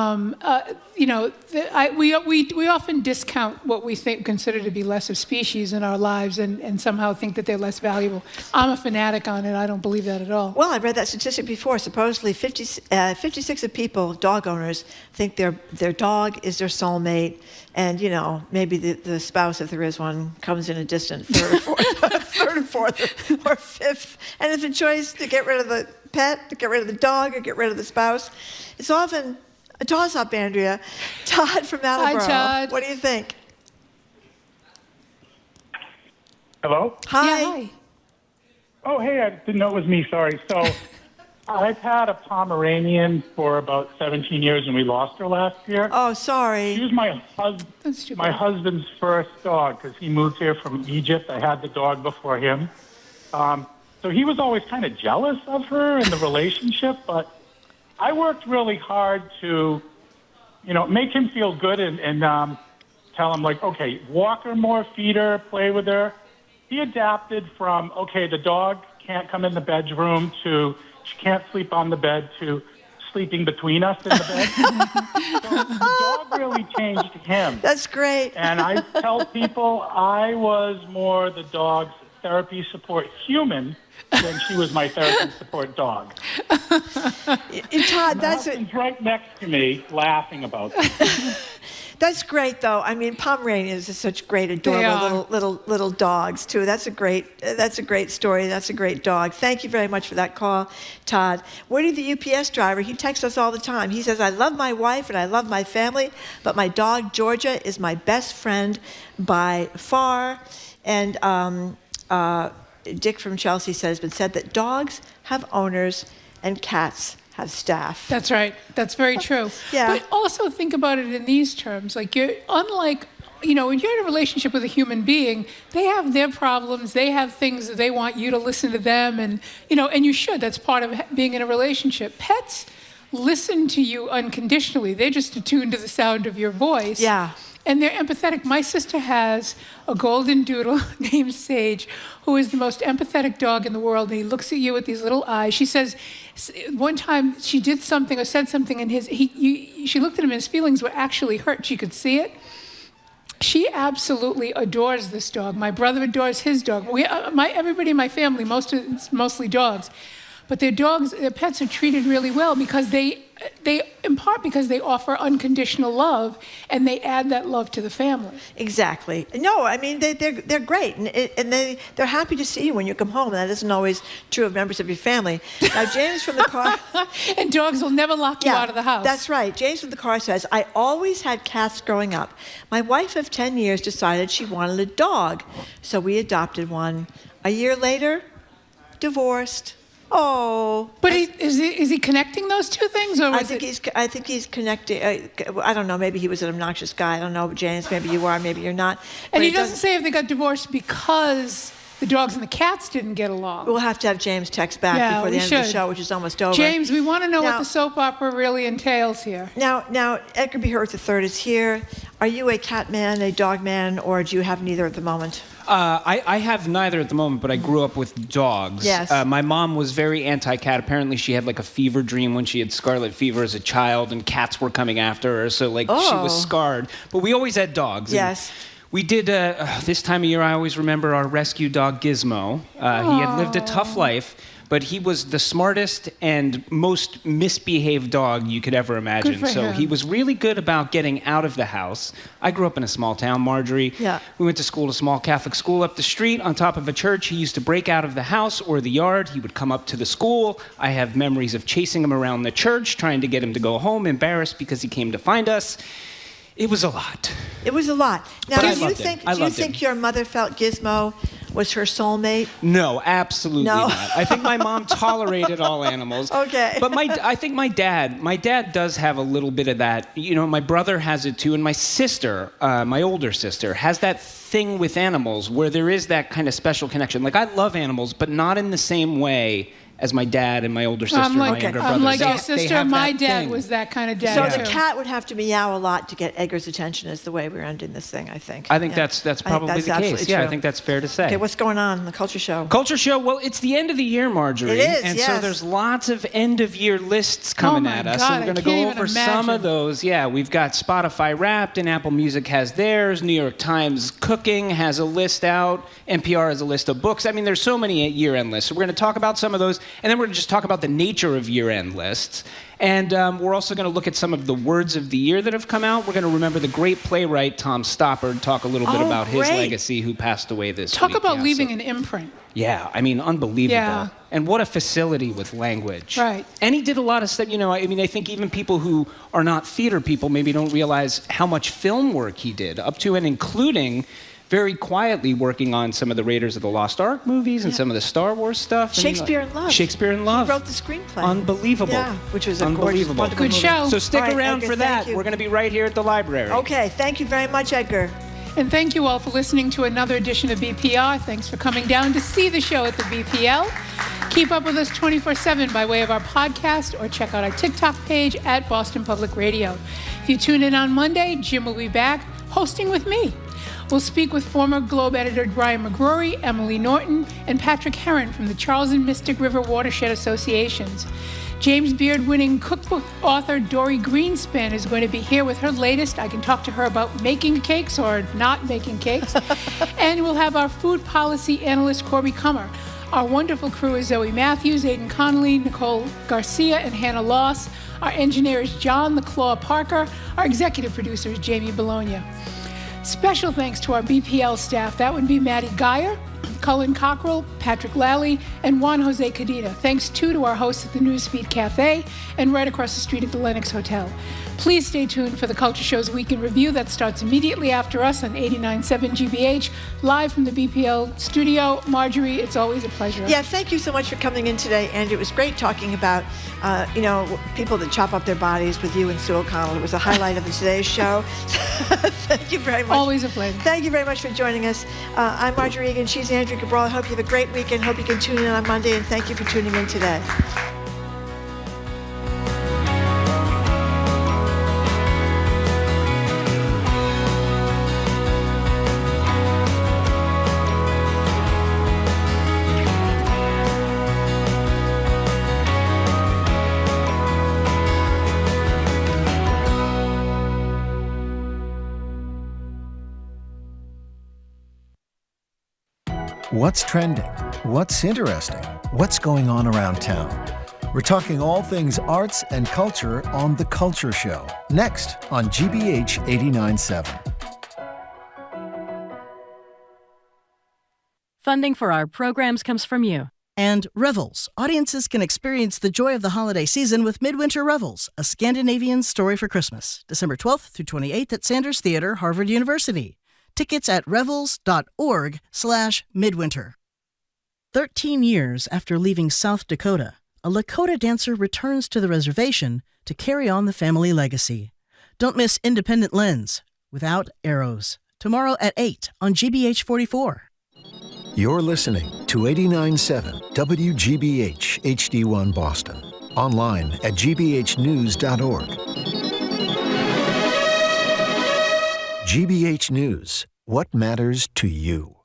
often discount what we consider to be less of species in our lives and somehow think that they're less valuable. I'm a fanatic on it. I don't believe that at all. Well, I read that statistic before. Supposedly 56 of people, dog owners, think their dog is their soulmate. And, maybe the spouse, if there is one, comes in a distant third or fourth or fifth. And if a choice to get rid of the pet, to get rid of the dog, or get rid of the spouse, it's often a toss-up, Andrea. Todd from Attleboro. Hi, Todd. What do you think? Hello? Hi. Yeah, hi. Oh, hey, I didn't know it was me. Sorry. So I've had a Pomeranian for about 17 years, and we lost her last year. Oh, sorry. She was my husband's first dog because he moved here from Egypt. I had the dog before him. So he was always kind of jealous of her and the relationship, but I worked really hard to, make him feel good and tell him, okay, walk her more, feed her, play with her. He adapted from, okay, the dog can't come in the bedroom to she can't sleep on the bed to sleeping between us in the bed. So the dog really changed him. That's great. And I tell people I was more the dog's therapy support human than she was my therapy support dog. Todd, that's right next to me laughing about this. That's great, though. I mean, Pomeranians are such great, adorable little dogs too. That's a great story. That's a great dog. Thank you very much for that call, Todd. Woody, the UPS driver, he texts us all the time. He says, "I love my wife and I love my family, but my dog Georgia is my best friend by far." And Dick from Chelsea says, "It's been said that dogs have owners and cats have staff." That's right. That's very true. Yeah. But also think about it in these terms. When you're in a relationship with a human being, they have their problems. They have things that they want you to listen to them, and you should. That's part of being in a relationship. Pets listen to you unconditionally. They're just attuned to the sound of your voice. Yeah. And they're empathetic. My sister has a golden doodle named Sage, who is the most empathetic dog in the world. And he looks at you with these little eyes. She says, one time she did something or said something, and she looked at him and his feelings were actually hurt. She could see it. She absolutely adores this dog. My brother adores his dog. Everybody in my family, it's mostly dogs. But their pets are treated really well because in part because they offer unconditional love, and they add that love to the family. Exactly. No, I mean they're great, and they're happy to see you when you come home. That isn't always true of members of your family. Now, James from the car, and dogs will never lock you out of the house. That's right. James from the car says, "I always had cats growing up. My wife of 10 years decided she wanted a dog, so we adopted one. A year later, divorced." Oh, but is he connecting those two things, or I think he's connecting. I don't know. Maybe he was an obnoxious guy. I don't know, James. Maybe you are. Maybe you're not. And he doesn't say if they got divorced because the dogs and the cats didn't get along. We'll have to have James text back before the end of the show, which is almost over. James, we want to know what the soap opera really entails here. Now, Edgar B. Hurth III is here. Are you a cat man, a dog man, or do you have neither at the moment? I have neither at the moment, but I grew up with dogs. Yes. My mom was very anti-cat. Apparently, she had like a fever dream when she had scarlet fever as a child, and cats were coming after her. So she was scarred. But we always had dogs. Yes. We did, this time of year, I always remember our rescue dog, Gizmo. He had lived a tough life, but he was the smartest and most misbehaved dog you could ever imagine. Good for so him. he was really good about getting out of the house. I grew up in a small town, Marjorie. Yeah. We went to school at a small Catholic school up the street on top of a church. He used to break out of the house or the yard. He would come up to the school. I have memories of chasing him around the church, trying to get him to go home, embarrassed because he came to find us. It was a lot. It was a lot. Now, But do I you loved think him. I do you loved think him. your mother felt Gizmo was her soulmate? No, absolutely No? not. I think my mom tolerated all animals. Okay. But I think my dad does have a little bit of that. You know, my brother has it too, and my sister, my older sister, has that thing with animals where there is that kind of special connection. Like, I love animals, but not in the same way as my dad and my older sister and my younger brother. I'm like They- your they sister. have My that dad thing. was that kind of dad So too. the cat would have to meow a lot to get Edgar's attention is the way we're ending this thing, I think. I think Yeah. that's I think probably that's the absolutely case. Yeah, I true. think that's fair to say. Okay, what's going on in the Culture Show? Culture Show, well, it's the end of the year, Marjorie. It is, And so yes. there's lots of end-of-year lists coming my at us. God, So I we're going to can't go even over some imagine. of those. Yeah, we've got Spotify Wrapped, and Apple Music has theirs. New York Times Cooking has a list out. NPR has a list of books. I mean, there's so many year-end lists. So we're going to talk about some of those, and then we're going to just talk about the nature of year-end lists. And we're also going to look at some of the words of the year that have come out. We're going to remember the great playwright Tom Stoppard, talk a little bit about his great. legacy, who passed away this Talk week. about Yeah, leaving so- an imprint. Yeah, I mean, unbelievable. Yeah. And what a facility with language. Right. And he did a lot of stuff, I mean, I think even people who are not theater people maybe don't realize how much film work he did, up to and including very quietly working on some of the Raiders of the Lost Ark movies and some of the Star Wars stuff. And, Shakespeare in Love. Shakespeare in Love. He wrote the screenplay. Unbelievable. Yeah, which was a gorgeous, Unbelievable. wonderful Good movie. show. So stick All right, around Edgar, for thank that. you. We're going to be right here at the library. Okay, thank you very much, Edgar. And thank you all for listening to another edition of BPR. Thanks for coming down to see the show at the BPL. Keep up with us 24/7 by way of our podcast or check out our TikTok page at Boston Public Radio. If you tune in on Monday, Jim will be back hosting with me. We'll speak with former Globe editor Brian McGrory, Emily Norton, and Patrick Heron from the Charles and Mystic River Watershed Associations. James Beard-winning cookbook author Dory Greenspan is going to be here with her latest. I can talk to her about making cakes or not making cakes. And we'll have our food policy analyst Corby Kummer. Our wonderful crew is Zoe Matthews, Aidan Connolly, Nicole Garcia, and Hannah Loss. Our engineer is John the Claw Parker. Our executive producer is Jamie Bologna. Special thanks to our BPL staff. That would be Maddie Geyer, Cullen Cockrell, Patrick Lally, and Juan Jose Cadena. Thanks too to our hosts at the Newsfeed Cafe and right across the street at the Lenox Hotel. Please stay tuned for the Culture Show's Week in Review. That starts immediately after us on 89.7 GBH, live from the BPL studio. Marjorie, it's always a pleasure. Yeah, thank you so much for coming in today, Andrew. It was great talking about, people that chop up their bodies with you and Sue O'Connell. It was a highlight of the Today's Show. Thank you very much. Always a pleasure. Thank you very much for joining us. I'm Marjorie Egan. She's Andrew Cabral. I hope you have a great weekend. Hope you can tune in on Monday, and thank you for tuning in today. What's trending? What's interesting? What's going on around town? We're talking all things arts and culture on The Culture Show, next on GBH 89.7. Funding for our programs comes from you. And Revels. Audiences can experience the joy of the holiday season with Midwinter Revels, a Scandinavian story for Christmas. December 12th through 28th at Sanders Theater, Harvard University. Tickets at revels.org/midwinter. 13 years after leaving South Dakota, a Lakota dancer returns to the reservation to carry on the family legacy. Don't miss Independent Lens, Without Arrows, tomorrow at 8 on GBH 44. You're listening to 89.7 WGBH HD1 Boston. Online at gbhnews.org. GBH News. What matters to you?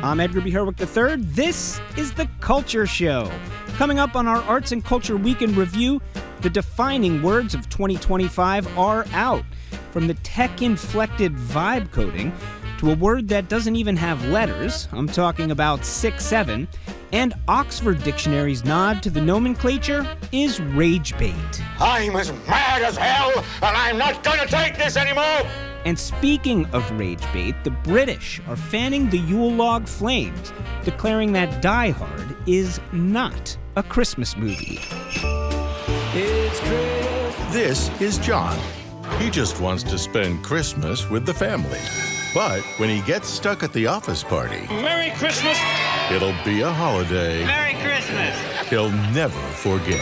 I'm Edgar B. Herwick III. This is The Culture Show. Coming up on our Arts and Culture Weekend Review, the defining words of 2025 are out. From the tech-inflected vibe coding to a word that doesn't even have letters, I'm talking about 6-7, and Oxford Dictionary's nod to the nomenclature is rage bait. I'm as mad as hell, and I'm not gonna take this anymore! And speaking of rage bait, the British are fanning the Yule log flames, declaring that Die Hard is not a Christmas movie. It's Christmas. This is John. He just wants to spend Christmas with the family. But when he gets stuck at the office party, Merry Christmas! it'll be a holiday Merry Christmas! he'll never forget.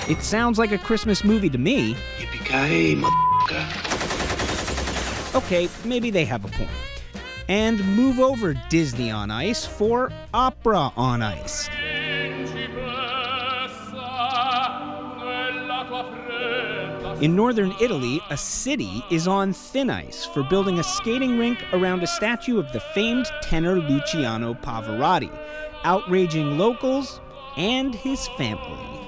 It sounds like a Christmas movie to me. Yippee-ki-yay, motherfucker. Okay, maybe they have a point. And move over Disney on Ice for Opera on Ice. In northern Italy, a city is on thin ice for building a skating rink around a statue of the famed tenor Luciano Pavarati, outraging locals and his family.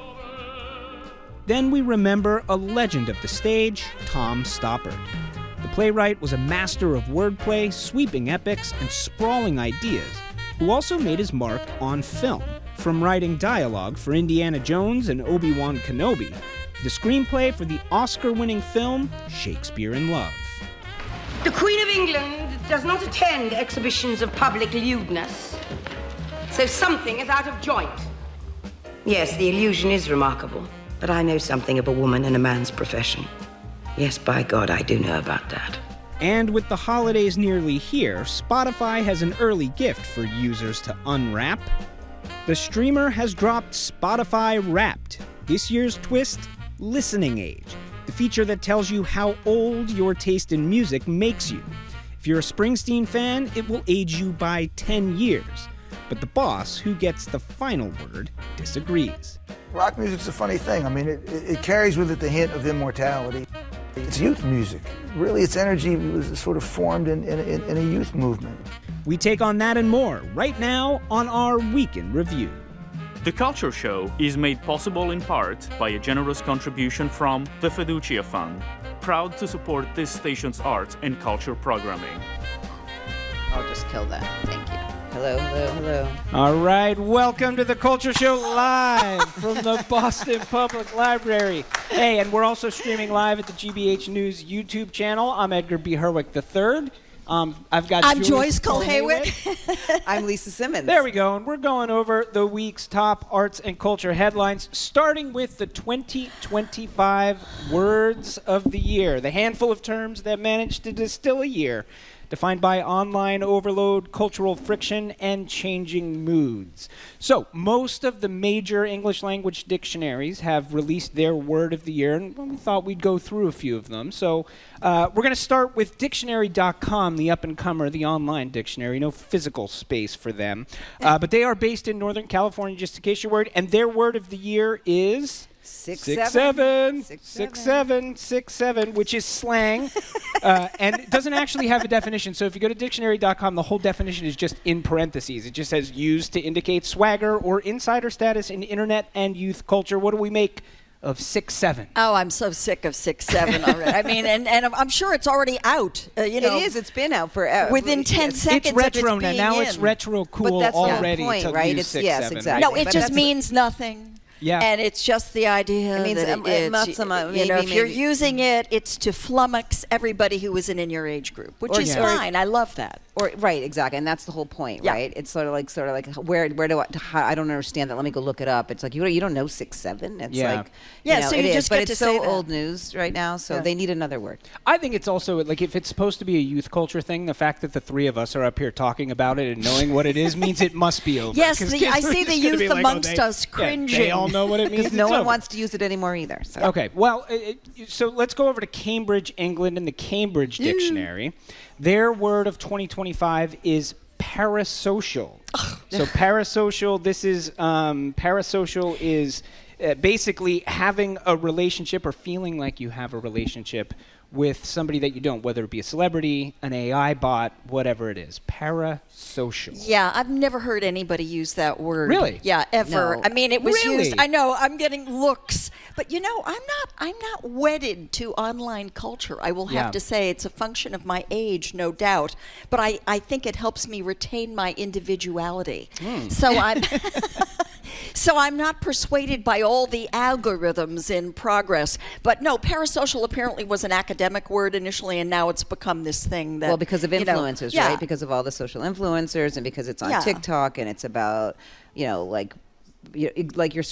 Then we remember a legend of the stage, Tom Stoppard. The playwright was a master of wordplay, sweeping epics, and sprawling ideas, who also made his mark on film, from writing dialogue for Indiana Jones and Obi-Wan Kenobi, the screenplay for the Oscar-winning film Shakespeare in Love. The Queen of England does not attend exhibitions of public lewdness, so something is out of joint. Yes, the illusion is remarkable, but I know something of a woman and a man's profession. Yes, by God, I do know about that. And with the holidays nearly here, Spotify has an early gift for users to unwrap. The streamer has dropped Spotify Wrapped, this year's twist, Listening Age, the feature that tells you how old your taste in music makes you. If you're a Springsteen fan, it will age you by 10 years. But the boss, who gets the final word, disagrees. Rock music's a funny thing. I mean, it carries with it the hint of immortality. It's youth music. Really, its energy was sort of formed in a youth movement. We take on that and more right now on our Weekend Review. The Culture Show is made possible in part by a generous contribution from the Fiducia Fund, proud to support this station's art and culture programming. I'll just kill that. Thank you. Hello, hello, hello. All right, welcome to the Culture Show live from the Boston Public Library. Hey, and we're also streaming live at the GBH News YouTube channel. I'm Edgar B. Herwick III. I'm Joyce Cole-Haywick. I'm Lisa Simmons. There we go, and we're going over the week's top arts and culture headlines, starting with the 2025 words of the year, the handful of terms that managed to distill a year, defined by online overload, cultural friction, and changing moods. So, most of the major English language dictionaries have released their word of the year, and we thought we'd go through a few of them. So, we're going to start with dictionary.com, the up-and-comer, the online dictionary. No physical space for them. But they are based in Northern California, just in case you're worried, and their word of the year is... 6-7, which is slang, and it doesn't actually have a definition. So if you go to dictionary.com, the whole definition is just in parentheses. It just says used to indicate swagger or insider status in internet and youth culture. What do we make of 6-7. Oh, I'm so sick of 6-7 already. I mean, and I'm sure it's already out. It is. It's been out forever. Within 10 seconds. It's retro of now. being Now in. it's retro cool But that's already. the point, to right? use It's, yes, 6-7, exactly. No, it But just that's means nothing. Yeah. And it's just the idea It means that if you're using it, it's to flummox everybody who isn't in your age group, which is fine. I love that. Right, exactly, and that's the whole point, Yeah. right? It's sort of like where do I don't understand that. Let me go look it up. It's like you don't know 6-7. It's like so you just but get it's to so say that. old news right now. So they need another word. I think it's also like if it's supposed to be a youth culture thing, the fact that the three of us are up here talking about it and knowing what it is means it must be over. Yes, 'Cause I kids are see the just gonna youth be like, amongst they, us cringing. They all know what it means. Because no It's one over. wants to use it anymore either. So. Okay, well, so let's go over to Cambridge, England, and the Cambridge Dictionary. Their word of 2025 is parasocial. So parasocial, parasocial is basically having a relationship or feeling like you have a relationship with somebody that you don't, whether it be a celebrity, an AI bot, whatever it is. Parasocial. Yeah, I've never heard anybody use that word. Really? Yeah, ever. No. I mean, it was Really? used. I know. I'm getting looks, but I'm not wedded to online culture. I will have to say it's a function of my age, no doubt. But I think it helps me retain my individuality. So I'm. So I'm not persuaded by all the algorithms in progress. But no, parasocial apparently was an academic word initially, and now it's become this thing that... Well, because of influencers, yeah. right? Because of all the social influencers and because it's on TikTok and it's about, like you're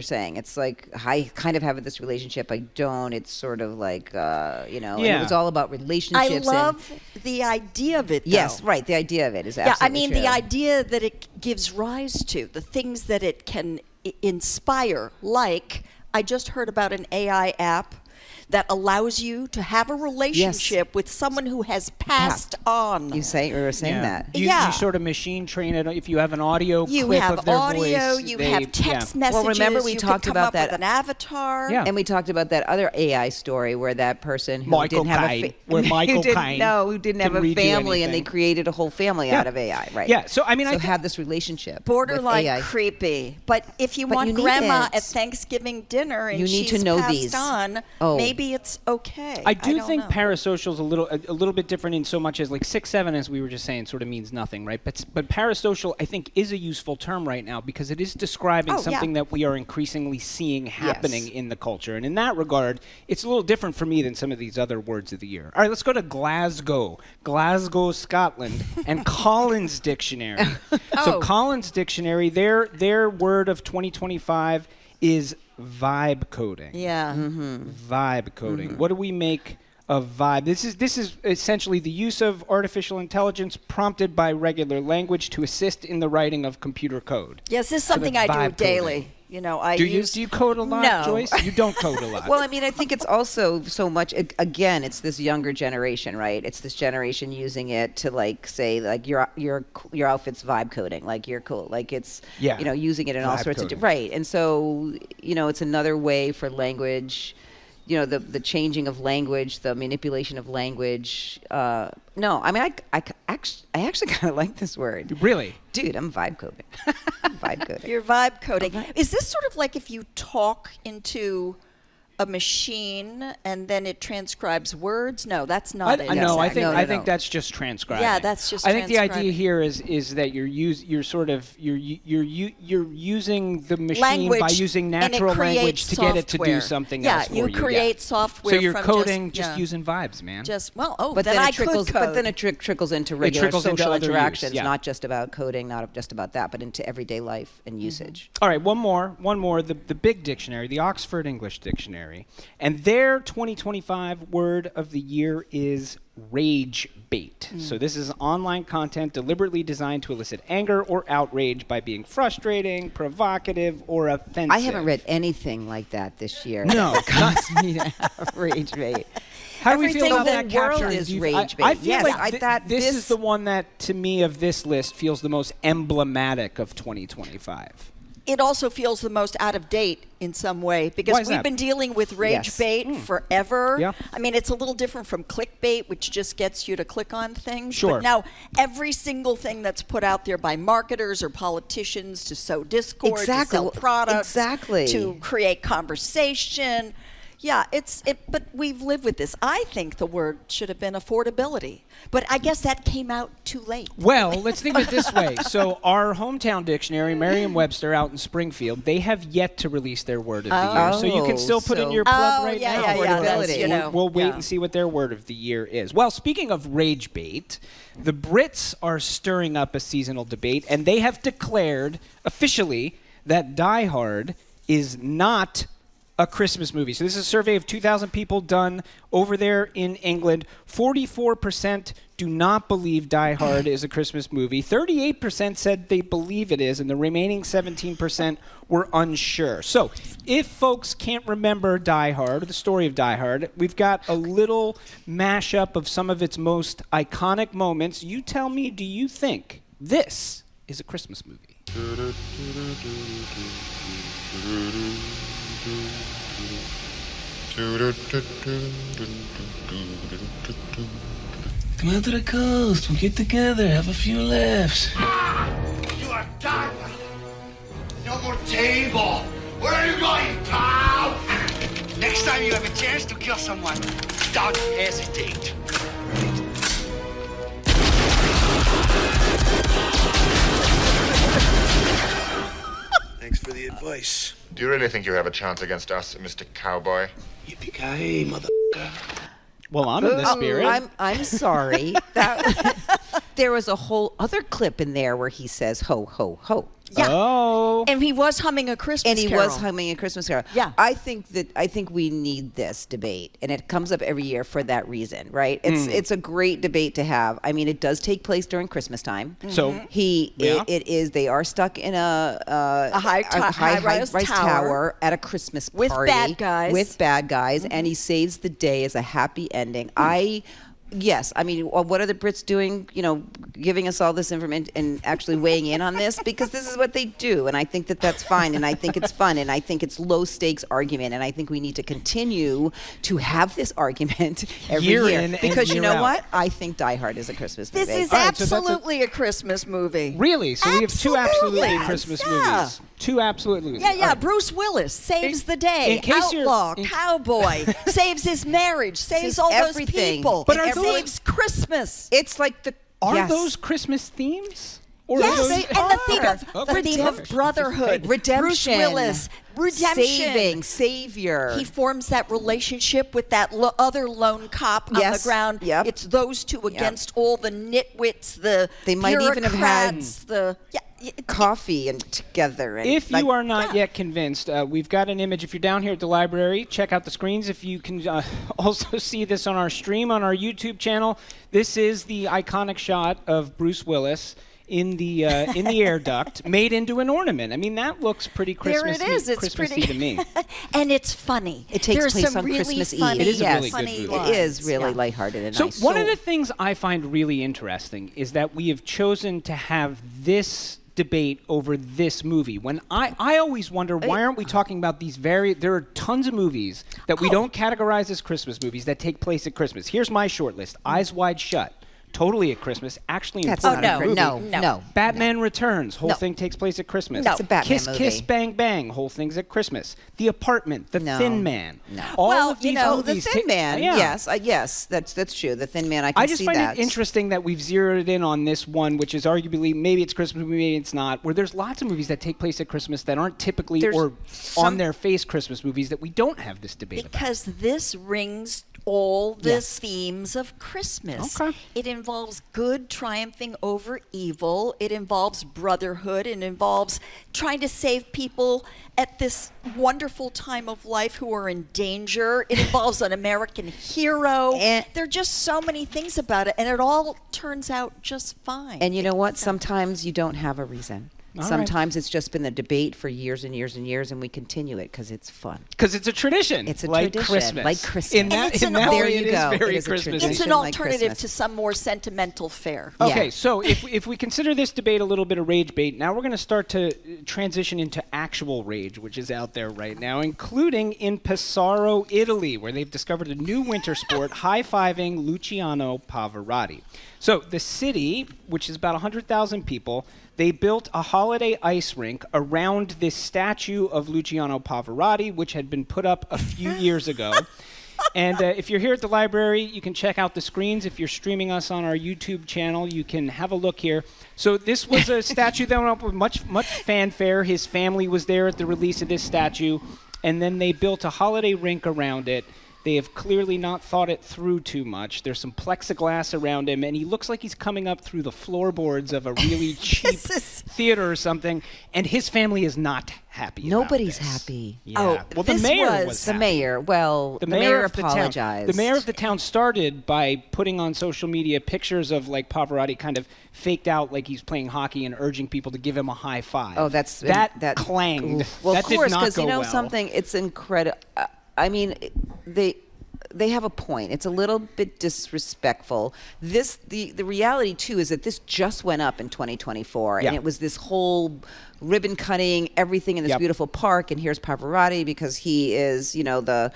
saying, it's like I kind of have this relationship, I don't. It's sort of like and it was all about relationships. I love the idea of it, though. Yes, right. The idea of it is absolutely I mean, true. the idea that it gives rise to, the things that it can inspire, like I just heard about an AI app that allows you to have a relationship with someone who has passed on. You were saying that. You sort of machine train it. If you have an audio you clip have of their audio, voice, you have text messages. Well, remember we you talked could come about up that with an avatar. Yeah. And we talked about that other AI story where that person who Michael didn't have Caine, where Michael Caine who didn't have a can redo family, and they anything. created a whole family out of AI, right? Yeah. So I mean, I have this relationship. Borderline with AI. creepy. But if you want you need grandma it. at Thanksgiving dinner and You need she's to know passed these. on, Oh. maybe it's okay. I do don't think know. parasocial is a little bit different in so much as like 6-7, as we were just saying, sort of means nothing, right? But parasocial, I think, is a useful term right now because it is describing something that we are increasingly seeing happening in the culture, and in that regard, it's a little different for me than some of these other words of the year. All right, let's go to Glasgow, Scotland, and Collins Dictionary. So Collins Dictionary, their word of 2025 is vibe coding. Yeah. Vibe coding. What do we make of vibe? This is essentially the use of artificial intelligence prompted by regular language to assist in the writing of computer code. Yes, this is something I do daily. You know, I do use. you code a lot, No. Joyce? You don't code a lot. Well, I mean, I think it's also so much. Again, it's this younger generation, right? It's this generation using it to like say like your outfit's vibe coding, like you're cool, like it's using it in all Vibe sorts coding. of right. And so it's another way for language. The changing of language, the manipulation of language. No, I mean, I actually kind of like this word. Really? Dude, I'm vibe coding. Vibe coding. You're vibe coding. Is this sort of like if you talk into a machine and then it transcribes words? No, that's not it. No, I exactly. think that's just transcribing. Yeah, that's just I think the idea transcribing. here is that you're using the machine Language, by using and it natural language creates to get it to do software. something Yeah, else for you you. create software So you're from coding just using vibes, man. But then then I it trickles. could But code. then it trickles into regular trickles into social other use, interactions, yeah. not just about coding, not just about that, but into everyday life and usage. All right, one more. The big dictionary, the Oxford English Dictionary, and their 2025 word of the year is rage bait. So this is online content deliberately designed to elicit anger or outrage by being frustrating, provocative, or offensive. I haven't read anything like that this year. No. That caused me to have rage bait. How do we feel about Everything that in the world capture? is rage bait. I feel Yes, like I thought this is the one that, to me, of this list, feels the most emblematic of 2025. it also feels the most out of date in some way because we've been dealing with rage bait forever. Yeah. I mean, it's a little different from clickbait, which just gets you to click on things. Sure. But now every single thing that's put out there by marketers or politicians to sow discord, to sell products, to create conversation. Yeah, but we've lived with this. I think the word should have been affordability, but I guess that came out too late. Well, let's think of it this way. So our hometown dictionary, Merriam-Webster out in Springfield, they have yet to release their word of the year. So you can still put in your plug right now. Affordability. We'll wait and see what their word of the year is. Well, speaking of rage bait, the Brits are stirring up a seasonal debate, and they have declared officially that Die Hard is not a Christmas movie. So this is a survey of 2,000 people done over there in England. 44% do not believe Die Hard is a Christmas movie. 38% said they believe it is, and the remaining 17% were unsure. So if folks can't remember Die Hard, or the story of Die Hard, we've got a little mashup of some of its most iconic moments. You tell me, do you think this is a Christmas movie? Come out to the coast. We'll get together, have a few laughs. You are done. No more table. Where are you going, pal? Next time you have a chance to kill someone, don't hesitate. Thanks for the advice. Do you really think you have a chance against us, Mr. Cowboy? Yippee-ki-yay, motherfucker. Well, I'm in the spirit. I'm sorry. There was a whole other clip in there where he says, ho, ho, ho. Yeah. Oh. And he was humming a Christmas carol. Yeah. I think we need this debate, and it comes up every year for that reason, right? It's a great debate to have. I mean, it does take place during Christmas time. So it is. They are stuck in a high-rise tower at a Christmas party with bad guys, and he saves the day as a happy ending. Yes, I mean, what are the Brits doing? You know, giving us all this information and actually weighing in on this, because this is what they do, and I think that's fine, and I think it's fun, and I think it's low stakes argument, and I think we need to continue to have this argument every year because you know what? I think Die Hard is a Christmas movie. This is absolutely a Christmas movie. Really? So we have two absolutely Christmas movies. Two absolute movies. Yeah. Bruce Willis saves the day. Outlaw, cowboy, saves his marriage, saves all those people. But saves Christmas. It's like Are those Christmas themes? Or yes, and the theme of brotherhood, redemption, Bruce Willis, redemption, savior. He forms that relationship with that other lone cop on the ground. Yep. It's those two against all the nitwits, they might even have had coffee and together. And if you are not yet convinced, we've got an image. If you're down here at the library, check out the screens. If you can also see this on our stream on our YouTube channel, this is the iconic shot of Bruce Willis in the air duct, made into an ornament. I mean, that looks pretty Christmassy. There it is. It's Christmassy pretty to me. And it's funny. It takes place on really Christmas funny, Eve. It is a really good movie. It is really lighthearted and nice. So one of the things I find really interesting is that we have chosen to have this debate over this movie. When I always wonder, why aren't we talking about these there are tons of movies that we don't categorize as Christmas movies that take place at Christmas. Here's my short list. Eyes Wide Shut. Totally at Christmas. Actually, no. Batman Returns. Whole thing takes place at Christmas. It's a Batman movie. movie. Kiss Bang Bang. Whole thing's at Christmas. The Apartment. The Thin Man. No. All of these movies. The Thin Man. Yes, that's true. The Thin Man. I just find it interesting that we've zeroed in on this one, which is arguably maybe it's Christmas, maybe it's not. Where there's lots of movies that take place at Christmas that aren't typically on their face Christmas movies that we don't have this debate about. Because this rings all the themes of Christmas. Okay. It involves good triumphing over evil. It involves brotherhood. It involves trying to save people at this wonderful time of life who are in danger. It involves an American hero. And there are just so many things about it, and it all turns out just fine. And you know what? Sometimes you don't have a reason. Sometimes it's just been the debate for years and years and years, and we continue it because it's fun. Because it's a tradition. It's a like tradition. Christmas. Like Christmas. In that way, it is very Christmas. It's an alternative to some more sentimental fare. Okay, so if we consider this debate a little bit of rage bait, now we're going to start to transition into actual rage, which is out there right now, including in Pesaro, Italy, where they've discovered a new winter sport, high-fiving Luciano Pavarati. So the city, which is about 100,000 people, they built a holiday ice rink around this statue of Luciano Pavarati, which had been put up a few years ago. And if you're here at the library, you can check out the screens. If you're streaming us on our YouTube channel, you can have a look here. So this was a statue that went up with much fanfare. His family was there at the release of this statue. And then they built a holiday rink around it. They have clearly not thought it through too much. There's some plexiglass around him, and he looks like he's coming up through the floorboards of a really cheap theater or something, and his family is not happy Nobody's about this. happy. Yeah. Well, the mayor was the happy. mayor. Well, the mayor apologized. The mayor of the town started by putting on social media pictures of like Pavarati kind of faked out like he's playing hockey and urging people to give him a high five. Oh, that clanged. Well, that of course, because you know something. It's incredible. I mean, they have a point. It's a little bit disrespectful. The reality too is that this just went up in 2024, and it was this whole ribbon cutting, everything in this beautiful park. And here's Pavarati because he is, the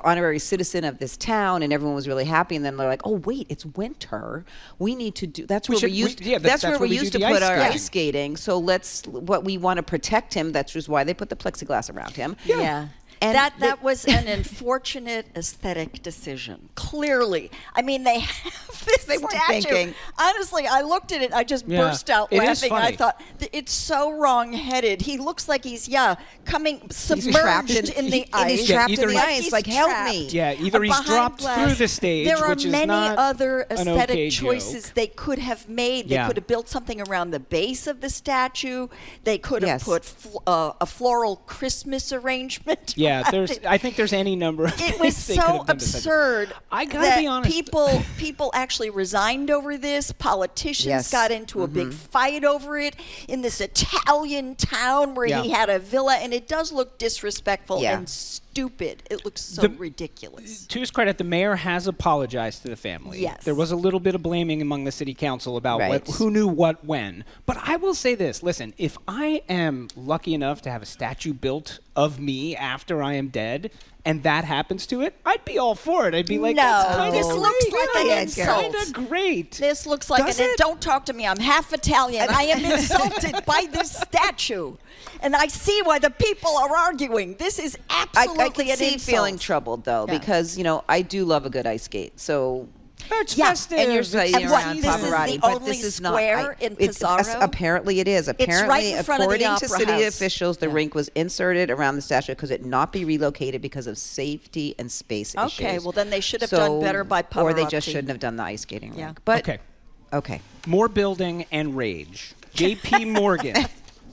honorary citizen of this town, and everyone was really happy. And then they're like, oh wait, it's winter. We need to do. That's where we used to put our ice skating. So what we want to protect him. That's just why they put the plexiglass around him. Yeah. And that was an unfortunate aesthetic decision. Clearly, I mean, they have this They weren't statue. thinking. Honestly, I looked at it. I just burst out It is laughing. funny. I thought it's so wrong-headed. He looks like he's coming trapped submerged in the ice. He's trapped in the Like ice. he's Like help trapped. me. Yeah, either he's Behind dropped glass. through the stage, There are which is many not other an aesthetic okay choices joke. they could have made. They could have built something around the base of the statue. They could have put a floral Christmas arrangement. Yeah, around it. I think there's any number of It things was they could so have done to such- absurd. I gotta that be honest. People actually resigned over this. Politicians got into a big fight over it in this Italian town where he had a villa, and it does look disrespectful and stupid. It looks so ridiculous. To his credit, the mayor has apologized to the family. Yes. There was a little bit of blaming among the city council about who knew what when. But I will say this. Listen, if I am lucky enough to have a statue built of me after I am dead, and that happens to it, I'd be all for it. I'd be like, that's kind of this looks like an insult. Kind of great. This looks like don't talk to me. I'm half Italian. I am insulted by this statue. And I see why the people are arguing. This is absolutely I can an see insult. feeling troubled though, because I do love a good ice skate. So it's festive. And you're saying And what, around this is Pavarati, the but only this is square not. in It's, Pesaro? apparently it is. Apparently, right in front of the according to Opera city House. officials, the rink was inserted around the statue because it not be relocated because of safety and space issues. Okay, well then they should have done better by Pavarati. Or they just shouldn't have done the ice skating rink. But okay. More building and rage. J.P. Morgan.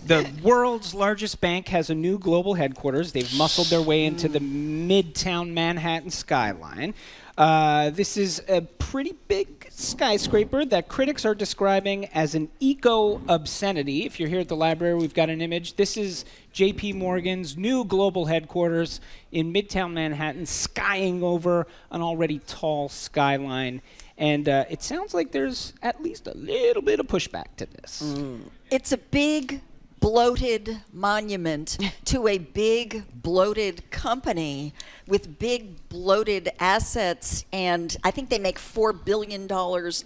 The world's largest bank has a new global headquarters. They've muscled their way into the midtown Manhattan skyline. This is a pretty big skyscraper that critics are describing as an eco-obscenity. If you're here at the library, we've got an image. This is J.P. Morgan's new global headquarters in midtown Manhattan, skying over an already tall skyline. And it sounds like there's at least a little bit of pushback to this. It's a big, bloated monument to a big, bloated company with big, bloated assets. And I think they make $4 billion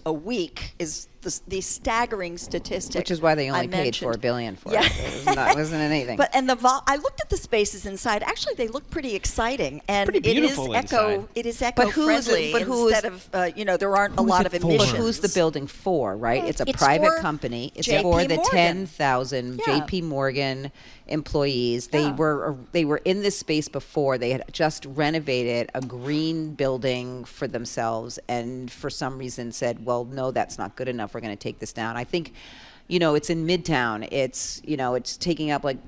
a week is the staggering statistic. Which is why they only I paid mentioned. $4 billion for it. It wasn't anything. But I looked at the spaces inside. Actually, they look pretty exciting, and pretty beautiful inside. It is eco-friendly. Instead of there aren't a lot of emissions. But who's the building for? Right? It's a It's private for company. It's JP for the Morgan. 10,000 J.P. Morgan employees. They were in this space before. They had just renovated a green building for themselves, and for some reason said, "Well, no, that's not good enough. We're going to take this down." I think, it's in Midtown. It's taking up like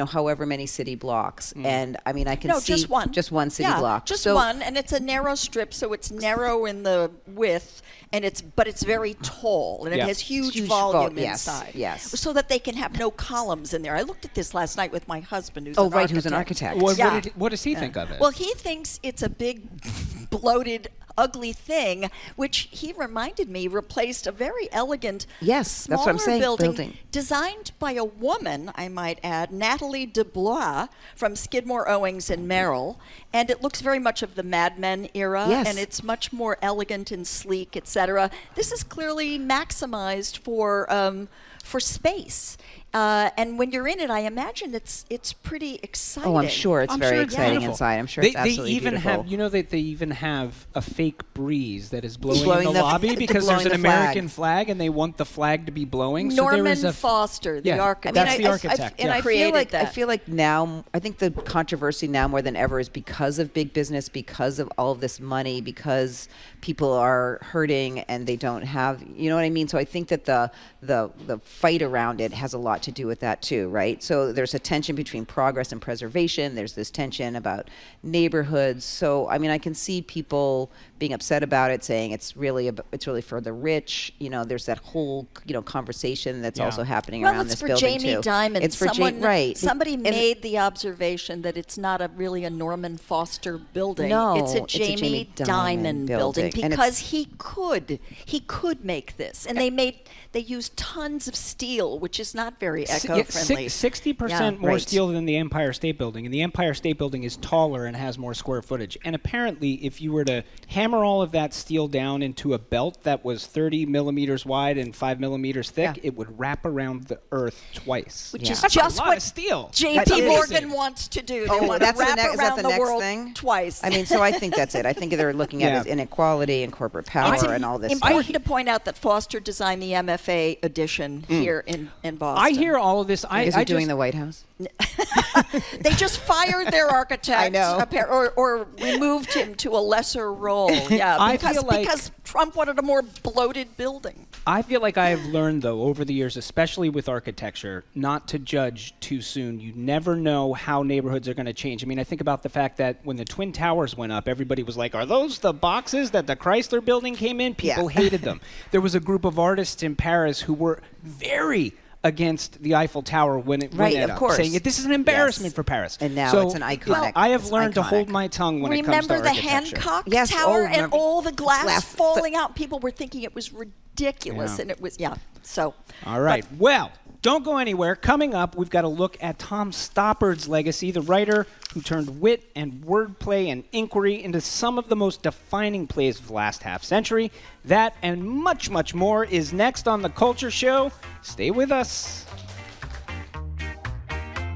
however many city blocks. And I mean, I can see just one city block. Just one, and it's a narrow strip, so it's narrow in the width, and it's very tall, and it has huge volume inside. Yes. So that they can have no columns in there. I looked at this last night with my husband, who's who's an architect. What does he think of it? Well, he thinks it's a big, bloated, ugly thing, which he reminded me replaced a very elegant, that's what I'm saying, building designed by a woman, I might add, Natalie Dubois from Skidmore, Owings and Merrill, and it looks very much of the Mad Men era, and it's much more elegant and sleek, etc. This is clearly maximized for space. And when you're in it, I imagine it's pretty exciting. Oh, I'm sure it's very exciting inside. I'm sure it's absolutely beautiful. They even have a fake breeze that is blowing in the lobby because there's an American flag and they want the flag to be blowing. Norman Foster, the architect. That's the architect. And I feel like now, I think the controversy now more than ever is because of big business, because of all of this money, because people are hurting and they don't have, you know what I mean? So I think that the fight around it has a lot to do with that too, right? So there's a tension between progress and preservation. There's this tension about neighborhoods. So I mean, I can see people being upset about it, saying it's really for the rich. There's that whole conversation that's also happening around this building too. It's for Jamie Dimon. It's for right. Somebody made the observation that it's not really a Norman Foster building. No, it's a Jamie Dimon building because he could make this, and they used tons of steel, which is not very eco-friendly. 60% more steel than the Empire State Building, and the Empire State Building is taller and has more square footage. And apparently, if you were to hammer all of that steel down into a belt that was 30 millimeters wide and 5 millimeters thick, it would wrap around the Earth twice. Which is That's just a lot what of steel. J.P. Morgan wants to do. They want to wrap around the world thing? Twice. I mean, so I think that's it. I think they're looking at inequality and corporate power and all this stuff. Important to point out that Foster designed the MFA edition here in Boston. I hear all of this. Is he doing the White House? They just fired their architect. I know. Or removed him to a lesser role. Yeah, because Trump wanted a more bloated building. I feel like I have learned, though, over the years, especially with architecture, not to judge too soon. You never know how neighborhoods are going to change. I mean, I think about the fact that when the Twin Towers went up, everybody was like, are those the boxes that the Chrysler building came in? People hated them. There was a group of artists in Paris who were very against the Eiffel Tower when it went up, saying this is an embarrassment for Paris. And now it's an iconic. I have learned to hold my tongue when it comes to architecture. Remember the Hancock Tower and all the glass falling out? People were thinking it was ridiculous, and it was, so. All right, well, don't go anywhere. Coming up, we've got a look at Tom Stoppard's legacy, the writer who turned wit and wordplay and inquiry into some of the most defining plays of the last half-century. That and much, much more is next on The Culture Show. Stay with us.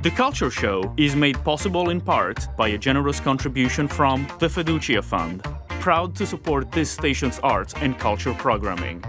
The Culture Show is made possible in part by a generous contribution from the Fiducia Fund, proud to support this station's arts and culture programming.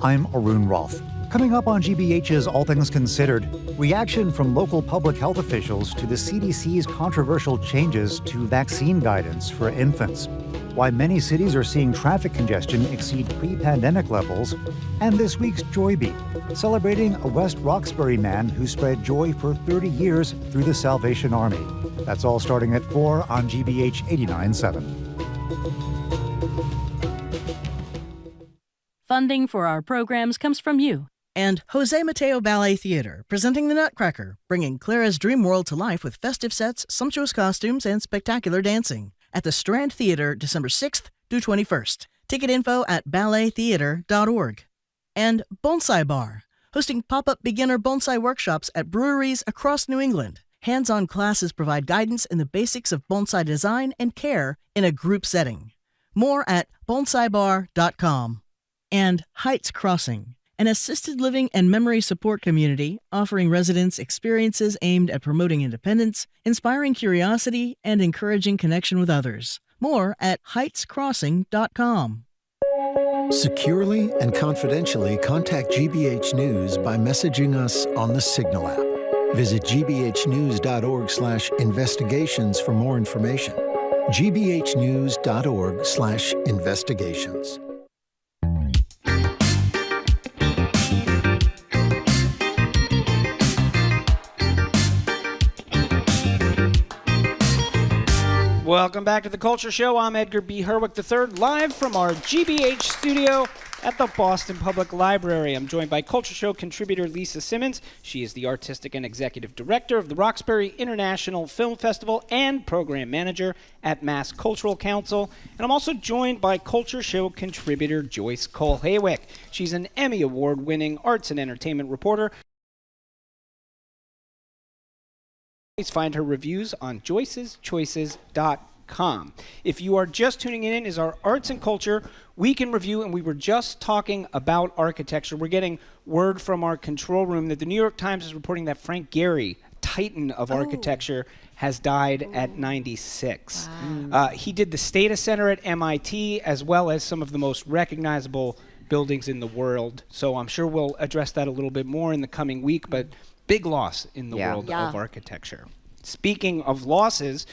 I'm Arun Rolfe. Coming up on GBH's All Things Considered, reaction from local public health officials to the CDC's controversial changes to vaccine guidance for infants, why many cities are seeing traffic congestion exceed pre-pandemic levels, and this week's Joy Beat, celebrating a West Roxbury man who spread joy for 30 years through the Salvation Army. That's all starting at 4 on GBH 89.7. Funding for our programs comes from you. And Jose Mateo Ballet Theater, presenting The Nutcracker, bringing Clara's dream world to life with festive sets, sumptuous costumes, and spectacular dancing. At the Strand Theater, December 6th through 21st. Ticket info at ballettheater.org. And Bonsai Bar, hosting pop-up beginner bonsai workshops at breweries across New England. Hands-on classes provide guidance in the basics of bonsai design and care in a group setting. More at bonsaibar.com. And Heights Crossing, an assisted living and memory support community offering residents experiences aimed at promoting independence, inspiring curiosity, and encouraging connection with others. More at heightscrossing.com. Securely and confidentially contact GBH News by messaging us on the Signal app. Visit gbhnews.org/investigations for more information. gbhnews.org/investigations. Welcome back to The Culture Show. I'm Edgar B. Herwick III, live from our GBH studio at the Boston Public Library. I'm joined by Culture Show contributor Lisa Simmons. She is the artistic and executive director of the Roxbury International Film Festival and program manager at Mass Cultural Council. And I'm also joined by Culture Show contributor Joyce Cole-Haywick. She's an Emmy Award-winning arts and entertainment reporter. Please find her reviews on joyceschoices.com. If you are just tuning in, is our arts and culture week in review, and we were just talking about architecture. We're getting word from our control room that the New York Times is reporting that Frank Gehry, titan of architecture, has died at 96. Wow. He did the Stata Center at MIT, as well as some of the most recognizable buildings in the world. So I'm sure we'll address that a little bit more in the coming week, but big loss in the world of architecture. Speaking of losses,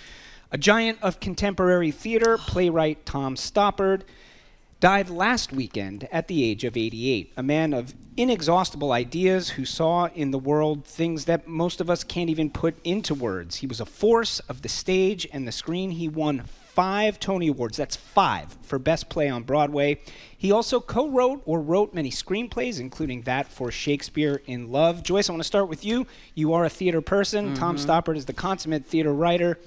a giant of contemporary theater, playwright Tom Stoppard, died last weekend at the age of 88. A man of inexhaustible ideas who saw in the world things that most of us can't even put into words. He was a force of the stage and the screen. He won 5 Tony Awards. That's 5 for Best Play on Broadway. He also co-wrote or wrote many screenplays, including that for Shakespeare in Love. Joyce, I want to start with you. You are a theater person. Mm-hmm. Tom Stoppard is the consummate theater writer.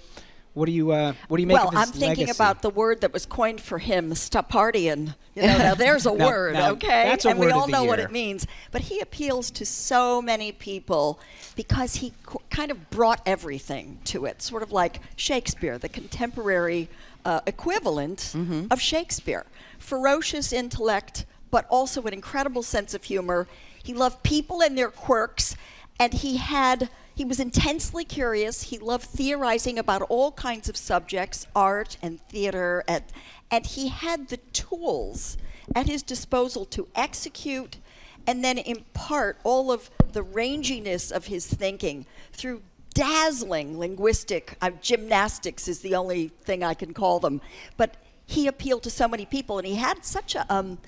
What do you make of his legacy? Well, I'm thinking about the word that was coined for him, Stoppardian. You know, now there's a word, okay? That's a and word we all of the know what year. it means. But he appeals to so many people because he kind of brought everything to it, sort of like Shakespeare, the contemporary equivalent of Shakespeare. Ferocious intellect, but also an incredible sense of humor. He loved people and their quirks, and he was intensely curious. He loved theorizing about all kinds of subjects, art and theater, and he had the tools at his disposal to execute and then impart all of the ranginess of his thinking through dazzling linguistic gymnastics is the only thing I can call them. But he appealed to so many people, and he had such an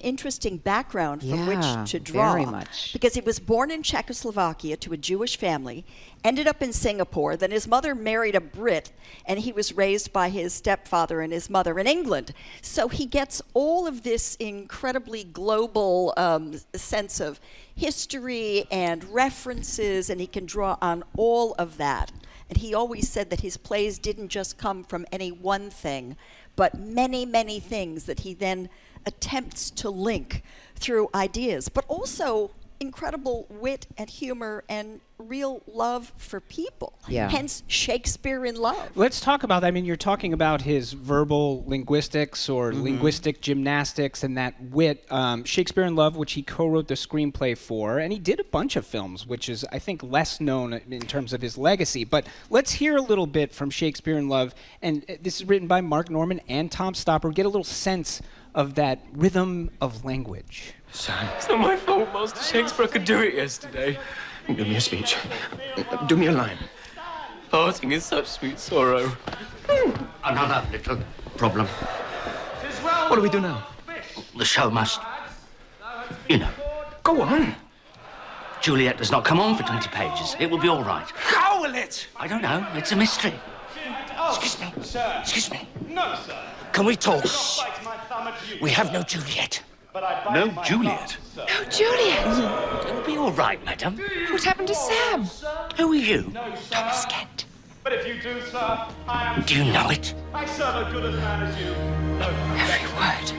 interesting background from which to draw. Very much. Because he was born in Czechoslovakia to a Jewish family, ended up in Singapore, then his mother married a Brit, and he was raised by his stepfather and his mother in England. So he gets all of this incredibly global sense of history and references, and he can draw on all of that. And he always said that his plays didn't just come from any one thing, but many, many things that he then attempts to link through ideas, but also incredible wit and humor and real love for people. Yeah. Hence Shakespeare in Love. Let's talk about that. I mean, you're talking about his verbal linguistics or linguistic gymnastics and that wit. Shakespeare in Love, which he co-wrote the screenplay for, and he did a bunch of films, which is, I think, less known in terms of his legacy. But let's hear a little bit from Shakespeare in Love. And this is written by Mark Norman and Tom Stoppard. Get a little sense of that rhythm of language. Son, it's not my fault, Master Shakespeare. I could do it yesterday. Do me a speech. Do me a line. Parting is such sweet sorrow. Another little problem. What do we do now? The show must, you know. Go on. Juliet does not come on for 20 pages. It will be all right. How will it? I don't know. It's a mystery. Excuse me. Sir. Excuse me. No, sir. Can we talk? We have no Juliet. No Juliet? No Juliet. It'll be all right, madam. What happened to Sam? Who are you? Thomas Kent. But if you do, sir, I am... Do you know it? I serve a good as man as you. Every word.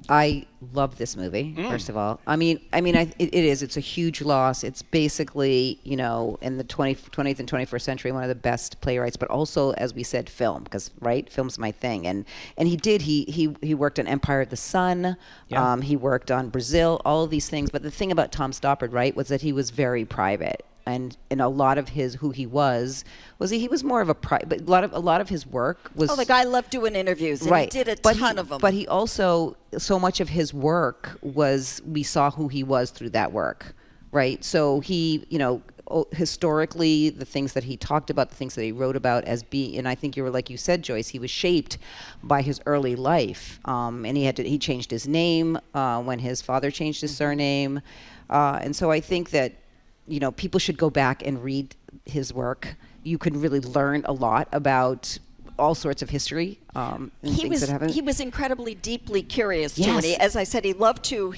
I love this movie, first of all. It is. It's a huge loss. It's basically, you know, in the 20th and 21st century, one of the best playwrights, but also, as we said, film, because, right, film's my thing. And he worked on Empire of the Sun. Yeah. He worked on Brazil, all of these things. But the thing about Tom Stoppard, right, was that he was very private. And a lot of who he was he was more of but a lot of his work was. Oh, the guy loved doing interviews, and right. he did a ton of them. But he also, so much of his work was, we saw who he was through that work, right? So he, you know, historically the things that he talked about, the things that he wrote about as being, and I think like you said, Joyce, he was shaped by his early life, and he changed his name when his father changed his surname, and so I think that people should go back and read his work. You can really learn a lot about all sorts of history and things that happen. He was incredibly deeply curious, Yes. Tony. As I said, he loved to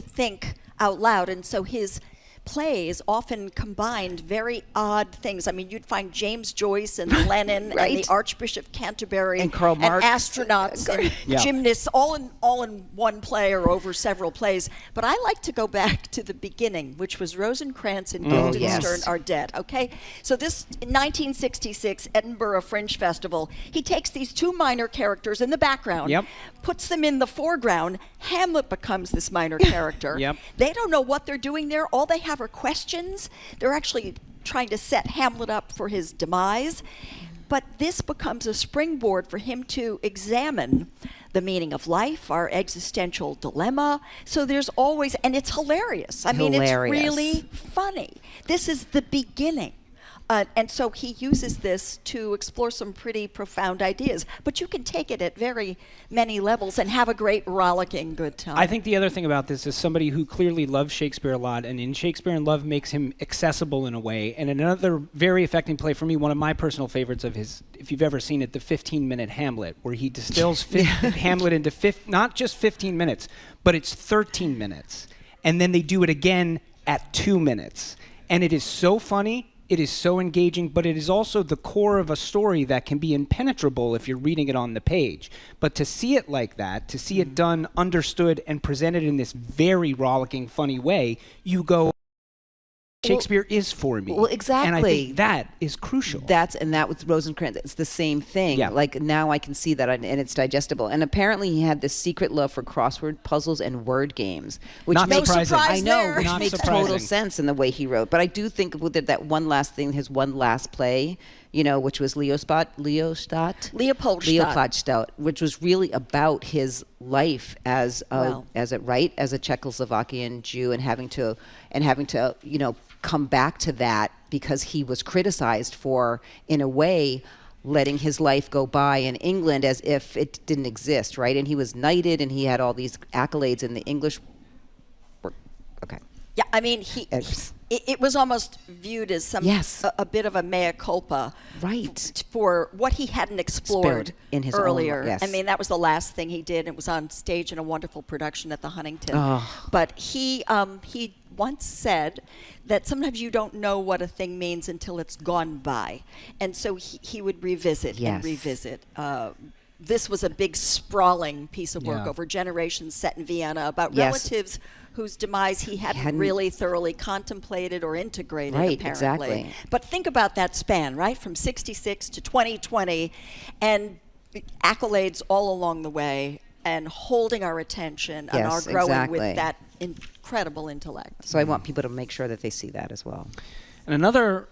think out loud, and so his plays often combined very odd things. I mean, you'd find James Joyce and Lenin Right. and the Archbishop of Canterbury And Karl Marx. astronauts and Yeah. gymnasts all in one play or over several plays. But I like to go back to the beginning, which was Rosencrantz and Guildenstern yes. are dead. Okay, so this in 1966 Edinburgh Fringe Festival, he takes these two minor characters in the background, Yep. puts them in the foreground. Hamlet becomes this minor character. Yep. They don't know what they're doing there. All they have are questions. They're actually trying to set Hamlet up for his demise. But this becomes a springboard for him to examine the meaning of life, our existential dilemma. So there's always, and it's hilarious. I mean, it's really funny. This is the beginning. And so he uses this to explore some pretty profound ideas. But you can take it at very many levels and have a great rollicking good time. I think the other thing about this is somebody who clearly loves Shakespeare a lot, and in Shakespeare in Love makes him accessible in a way. And another very affecting play for me, one of my personal favorites of his, if you've ever seen it, the 15-minute Hamlet, where he distills Hamlet into not just 15 minutes, but it's 13 minutes. And then they do it again at 2 minutes. And it is so funny. It is so engaging, but it is also the core of a story that can be impenetrable if you're reading it on the page. But to see it like that, to see it done, understood, and presented in this very rollicking, funny way, you go, Shakespeare is for me. Well, exactly. And I think that is crucial. That with Rosencrantz, it's the same thing. Yeah. Like now I can see that and it's digestible. And apparently he had this secret love for crossword puzzles and word games, which Not makes surprising. I know, there. which Not makes surprising. total sense in the way he wrote. But I do think with that one last thing, his one last play, which was Leopoldstadt, which was really about his life as a Czechoslovakian Jew and having to come back to that because he was criticized for, in a way, letting his life go by in England as if it didn't exist, right? And he was knighted and he had all these accolades in the English. Okay. Yeah, I mean, it was almost viewed as a bit of a mea culpa, right, for what he hadn't explored in his earlier. own, yes. I mean, that was the last thing he did. It was on stage in a wonderful production at the Huntington. Oh. But he once said that sometimes you don't know what a thing means until it's gone by, and so he would revisit and revisit. This was a big sprawling piece of work over generations, set in Vienna, about relatives whose demise he hadn't really thoroughly contemplated or integrated, apparently. Exactly. But think about that span, right? From 66 to 2020, and accolades all along the way, and holding our attention and our growing with that incredible intellect. So I want people to make sure that they see that as well. And another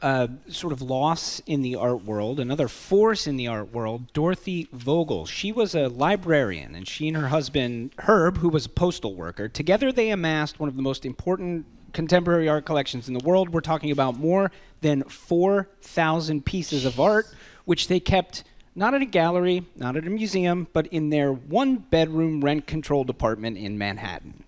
sort of loss in the art world, another force in the art world, Dorothy Vogel. She was a librarian, and she and her husband, Herb, who was a postal worker, together they amassed one of the most important contemporary art collections in the world. We're talking about more than 4,000 pieces of art, which they kept not at a gallery, not at a museum, but in their one-bedroom rent-controlled apartment in Manhattan.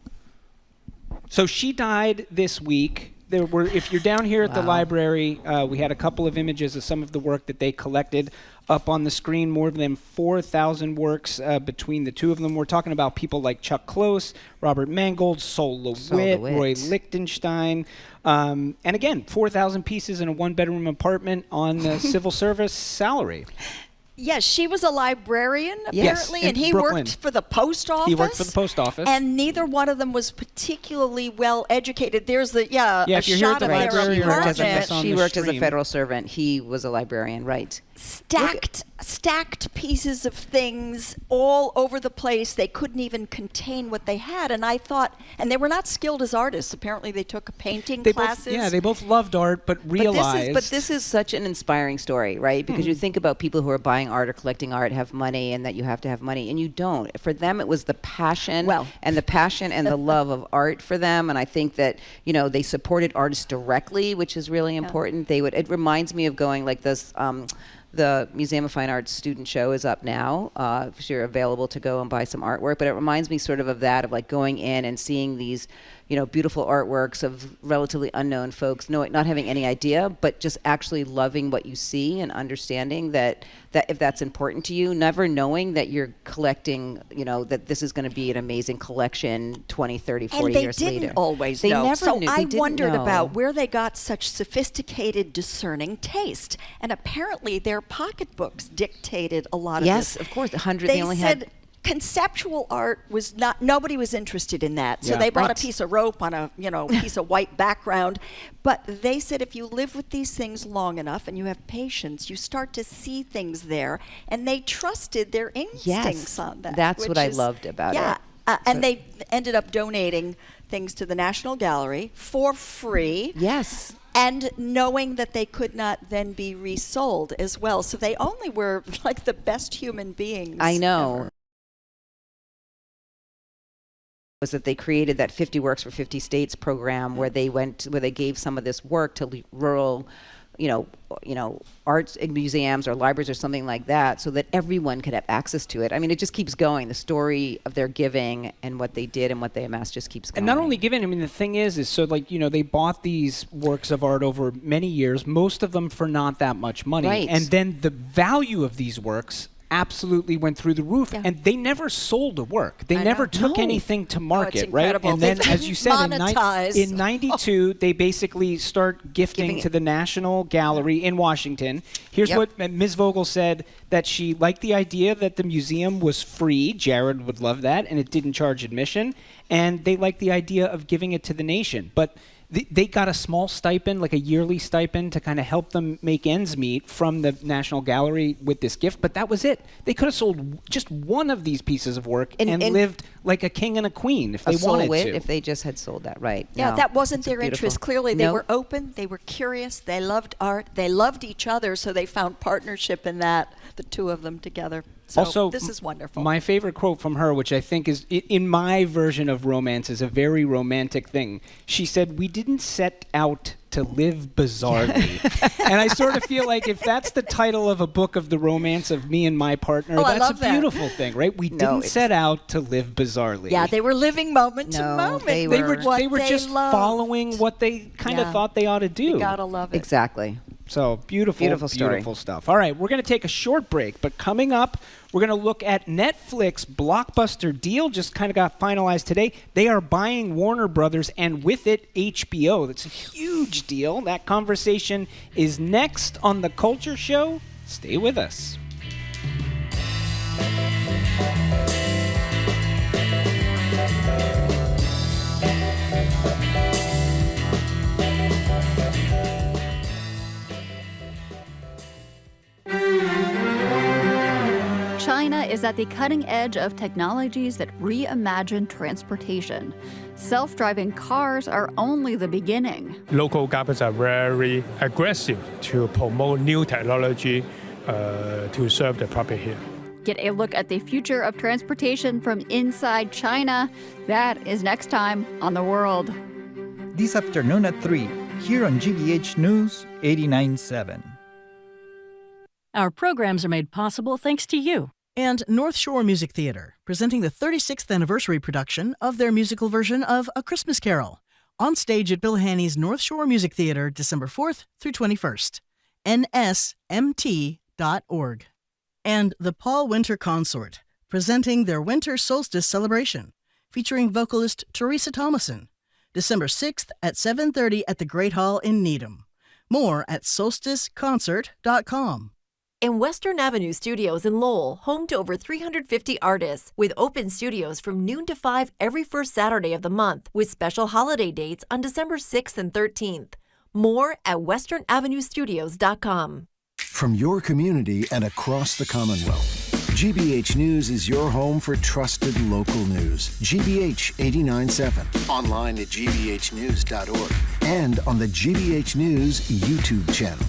So she died this week. There were, if you're down here at the library, we had a couple of images of some of the work that they collected up on the screen, more than 4,000 works between the two of them. We're talking about people like Chuck Close, Robert Mangold, Sol LeWitt, Roy Lichtenstein. And again, 4,000 pieces in a one-bedroom apartment on the civil service salary. Yes, she was a librarian, apparently, and he Brooklyn. worked for the post office. He worked for the post office. And neither one of them was particularly well educated. There's a if you're here at shot the of their library, apartment. She worked as a federal servant. He was a librarian, right? stacked pieces of things all over the place. They couldn't even contain what they had. And I thought, and they were not skilled as artists. Apparently they took painting classes. They both loved art, but realized. But this is such an inspiring story, right? Because you think about people who are buying art or collecting art have money, and that you have to have money, and you don't. For them, it was the passion and the love of art for them. And I think that, they supported artists directly, which is really important. It reminds me of going like this, the Museum of Fine Arts student show is up now. If you're available to go and buy some artwork, but it reminds me sort of that, of like going in and seeing these, beautiful artworks of relatively unknown folks, not having any idea, but just actually loving what you see and understanding that if that's important to you, never knowing that you're collecting, that this is going to be an amazing collection 20, 30, 40 years later. And they didn't always they know. Never so knew. I they wondered know. about where they got such sophisticated, discerning taste. And apparently their pocketbooks dictated a lot of this. Yes, of course. 100, they only said, had... Conceptual art was nobody was interested in that. So they brought a piece of rope on a, piece of white background. But they said if you live with these things long enough and you have patience, you start to see things there. And they trusted their instincts on that. That's what I loved about it. And they ended up donating things to the National Gallery for free. Yes. And knowing that they could not then be resold as well. So they only were like the best human beings. I know. Ever. Was that they created that 50 Works for 50 States program where they gave some of this work to rural, arts museums or libraries or something like that, so that everyone could have access to it. I mean, it just keeps going. The story of their giving and what they did and what they amassed just keeps going. And not only giving, I mean, the thing is so they bought these works of art over many years, most of them for not that much money. Right. And then the value of these works absolutely went through the roof, and they never sold a work. They never took anything to market, right? And then, as you said, in 92, they basically start gifting to the National Gallery in Washington. Here's what Ms. Vogel said, that she liked the idea that the museum was free. Jared would love that, and it didn't charge admission. And they liked the idea of giving it to the nation. But they got a small stipend, like a yearly stipend, to kind of help them make ends meet from the National Gallery with this gift, but that was it. They could have sold just one of these pieces of work and lived like a king and a queen if they wanted to. If they just had sold that, right. Yeah, no, that wasn't their interest. Clearly, they were open, they were curious, they loved art, they loved each other, so they found partnership in that, the two of them together. So also, this is wonderful. My favorite quote from her, which I think is, in my version of romance, is a very romantic thing. She said, "We didn't set out to live bizarrely." And I sort of feel like if that's the title of a book of the romance of me and my partner, that's a beautiful thing, right? We didn't set out to live bizarrely. Yeah, they were living moment to moment. They were just following what they kind of thought they ought to do. You gotta love it. Exactly. So beautiful stuff. All right, we're going to take a short break, but coming up, we're going to look at Netflix blockbuster deal, just kind of got finalized today. They are buying Warner Brothers and with it HBO. That's a huge deal. That conversation is next on The Culture Show. Stay with us. China is at the cutting edge of technologies that reimagine transportation. Self-driving cars are only the beginning. Local governments are very aggressive to promote new technology to serve the public here. Get a look at the future of transportation from inside China. That is next time on The World. This afternoon at 3, here on GBH News 89.7. Our programs are made possible thanks to you. And North Shore Music Theater, presenting the 36th anniversary production of their musical version of A Christmas Carol, on stage at Bill Haney's North Shore Music Theater, December 4th through 21st. nsmt.org. And the Paul Winter Consort, presenting their Winter Solstice celebration, featuring vocalist Teresa Thomason, December 6th at 7:30 at the Great Hall in Needham. More at solsticeconcert.com. In Western Avenue Studios in Lowell, home to over 350 artists, with open studios from noon to 5 every first Saturday of the month, with special holiday dates on December 6th and 13th. More at westernavenuestudios.com. from your community and across the Commonwealth. GBH News is your home for trusted local news. GBH 89.7, online at gbhnews.org, and on the GBH News YouTube channel.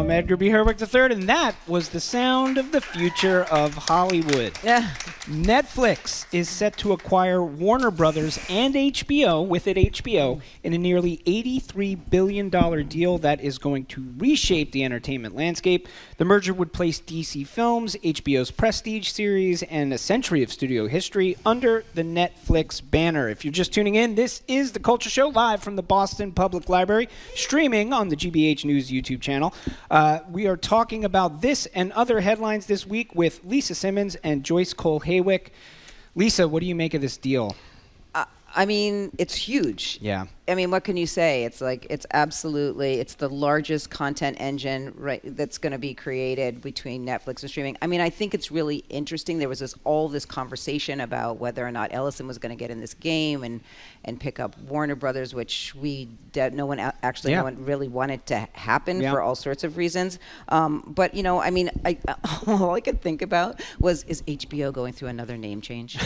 Edgar B. Herwick III, and that was the sound of the future of Hollywood. Yeah. Netflix is set to acquire Warner Brothers and HBO, with it HBO, in a nearly $83 billion deal that is going to reshape the entertainment landscape. The merger would place DC Films, HBO's Prestige series, and a century of studio history under the Netflix banner. If you're just tuning in, this is The Culture Show, live from the Boston Public Library, streaming on the GBH News YouTube channel. We are talking about this and other headlines this week with Lisa Simmons and Joyce Cole-Haywick. Lisa, what do you make of this deal? I mean, it's huge. Yeah. I mean, what can you say? It's like, it's the largest content engine, right, that's going to be created between Netflix and streaming. I mean, I think it's really interesting. There was all this conversation about whether or not Ellison was going to get in this game and pick up Warner Brothers, which no one really wanted to happen for all sorts of reasons. But, you know, I mean, all I could think about is HBO going through another name change?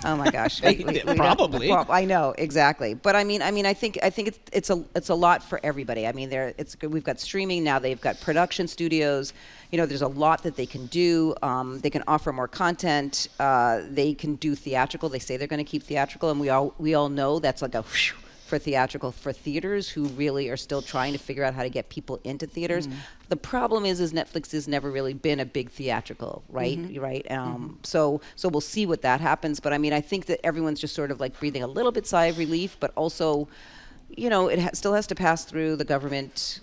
Oh my gosh. Probably. I know, exactly. But I mean, I think it's a lot for everybody. I mean, we've got streaming now. They've got production studios. You know, there's a lot that they can do. They can offer more content. They can do theatrical. They say they're going to keep theatrical, and we all know that's like a whew for theatrical for theaters who really are still trying to figure out how to get people into theaters. The problem is Netflix has never really been a big theatrical, right? Right. So we'll see what that happens. But I mean, I think that everyone's just sort of like breathing a little bit sigh of relief, but also, you know, it still has to pass through the government.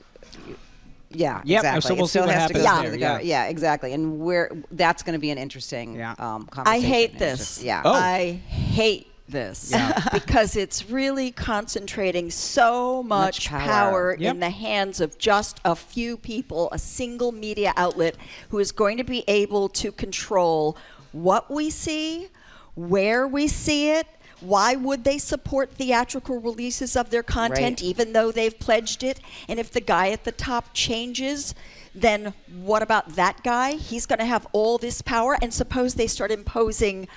Yeah, exactly. So we'll see what happens there. Yeah, exactly. And that's going to be an interesting conversation. I hate this. Yeah. I hate this because it's really concentrating so much power in the hands of just a few people, a single media outlet who is going to be able to control what we see, where we see it. Why would they support theatrical releases of their content even though they've pledged it? And if the guy at the top changes, then what about that guy? He's going to have all this power. And suppose they start imposing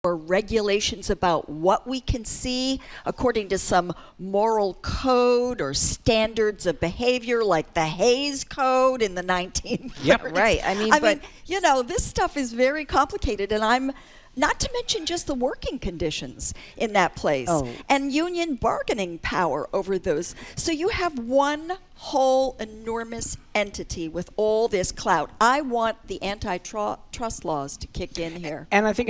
or regulations about what we can see according to some moral code or standards of behavior, like the Hays Code in the 1930s. Yep, right. I mean, you know, this stuff is very complicated, and I'm not to mention just the working conditions in that place and union bargaining power over those. So you have one whole enormous entity with all this clout. I want the antitrust laws to kick in here. And I think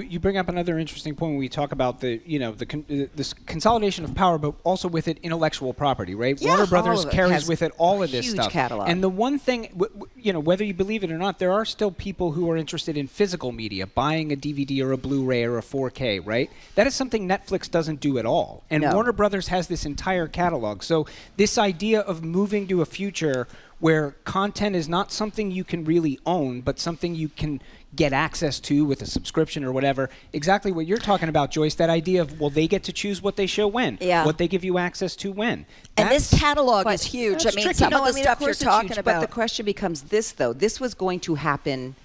you bring up another interesting point when we talk about this consolidation of power, but also with it intellectual property, right? Yeah, Warner Brothers carries with it all of this huge stuff. Catalog. And the one thing, whether you believe it or not, there are still people who are interested in physical media, buying a DVD or a Blu-ray or a 4K, right? That is something Netflix doesn't do at all. And Warner Brothers has this entire catalog. So this idea of moving to a future where content is not something you can really own, but something you can get access to with a subscription or whatever. Exactly what you're talking about, Joyce, that idea of, well, they get to choose what they show when, what they give you access to when. And this catalog is huge. I mean, some of the stuff you're talking about. But the question becomes this, though. This was going to happen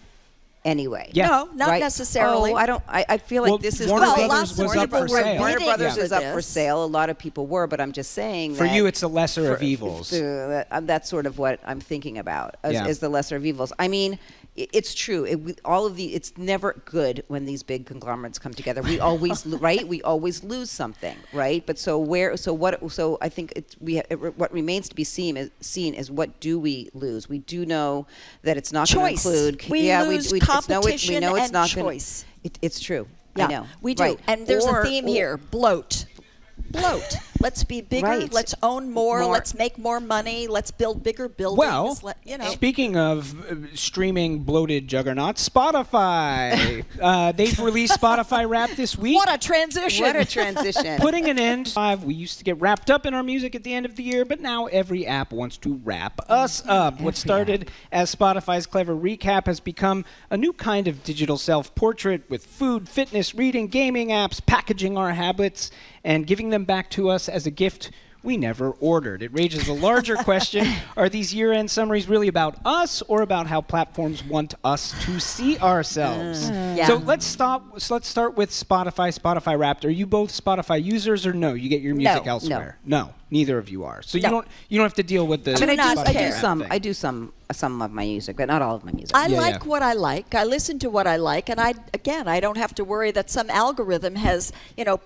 anyway. Yeah. No, not necessarily. I feel like this is... Warner Brothers was up for sale. Warner Brothers is up for sale. A lot of people were, but I'm just saying for you, it's the lesser of evils. That's sort of what I'm thinking about, is the lesser of evils. I mean, it's true. It's never good when these big conglomerates come together. We always, right? We always lose something, right? But I think what remains to be seen is what do we lose? We do know that it's not going to include. We lose competition and choice. It's true. Yeah, I know. We do. Right. And there's a theme here: bloat. Let's be bigger. Right. Let's own more. Let's make more money. Let's build bigger buildings. Well, speaking of streaming bloated juggernaut, Spotify. They've released Spotify Wrap this week. What a transition. What a transition. Putting an end. We used to get wrapped up in our music at the end of the year, but now every app wants to wrap us up. What started as Spotify's clever recap has become a new kind of digital self-portrait with food, fitness, reading, gaming apps, packaging our habits, and giving them back to us as a gift we never ordered. It raises a larger question. Are these year-end summaries really about us or about how platforms want us to see ourselves? So let's start with Spotify Wrapped. Are you both Spotify users or no? You get your music elsewhere? No, neither of you are. So you don't have to deal with the I do some of my music, but not all of my music. I like what I like. I listen to what I like, and I don't have to worry that some algorithm has,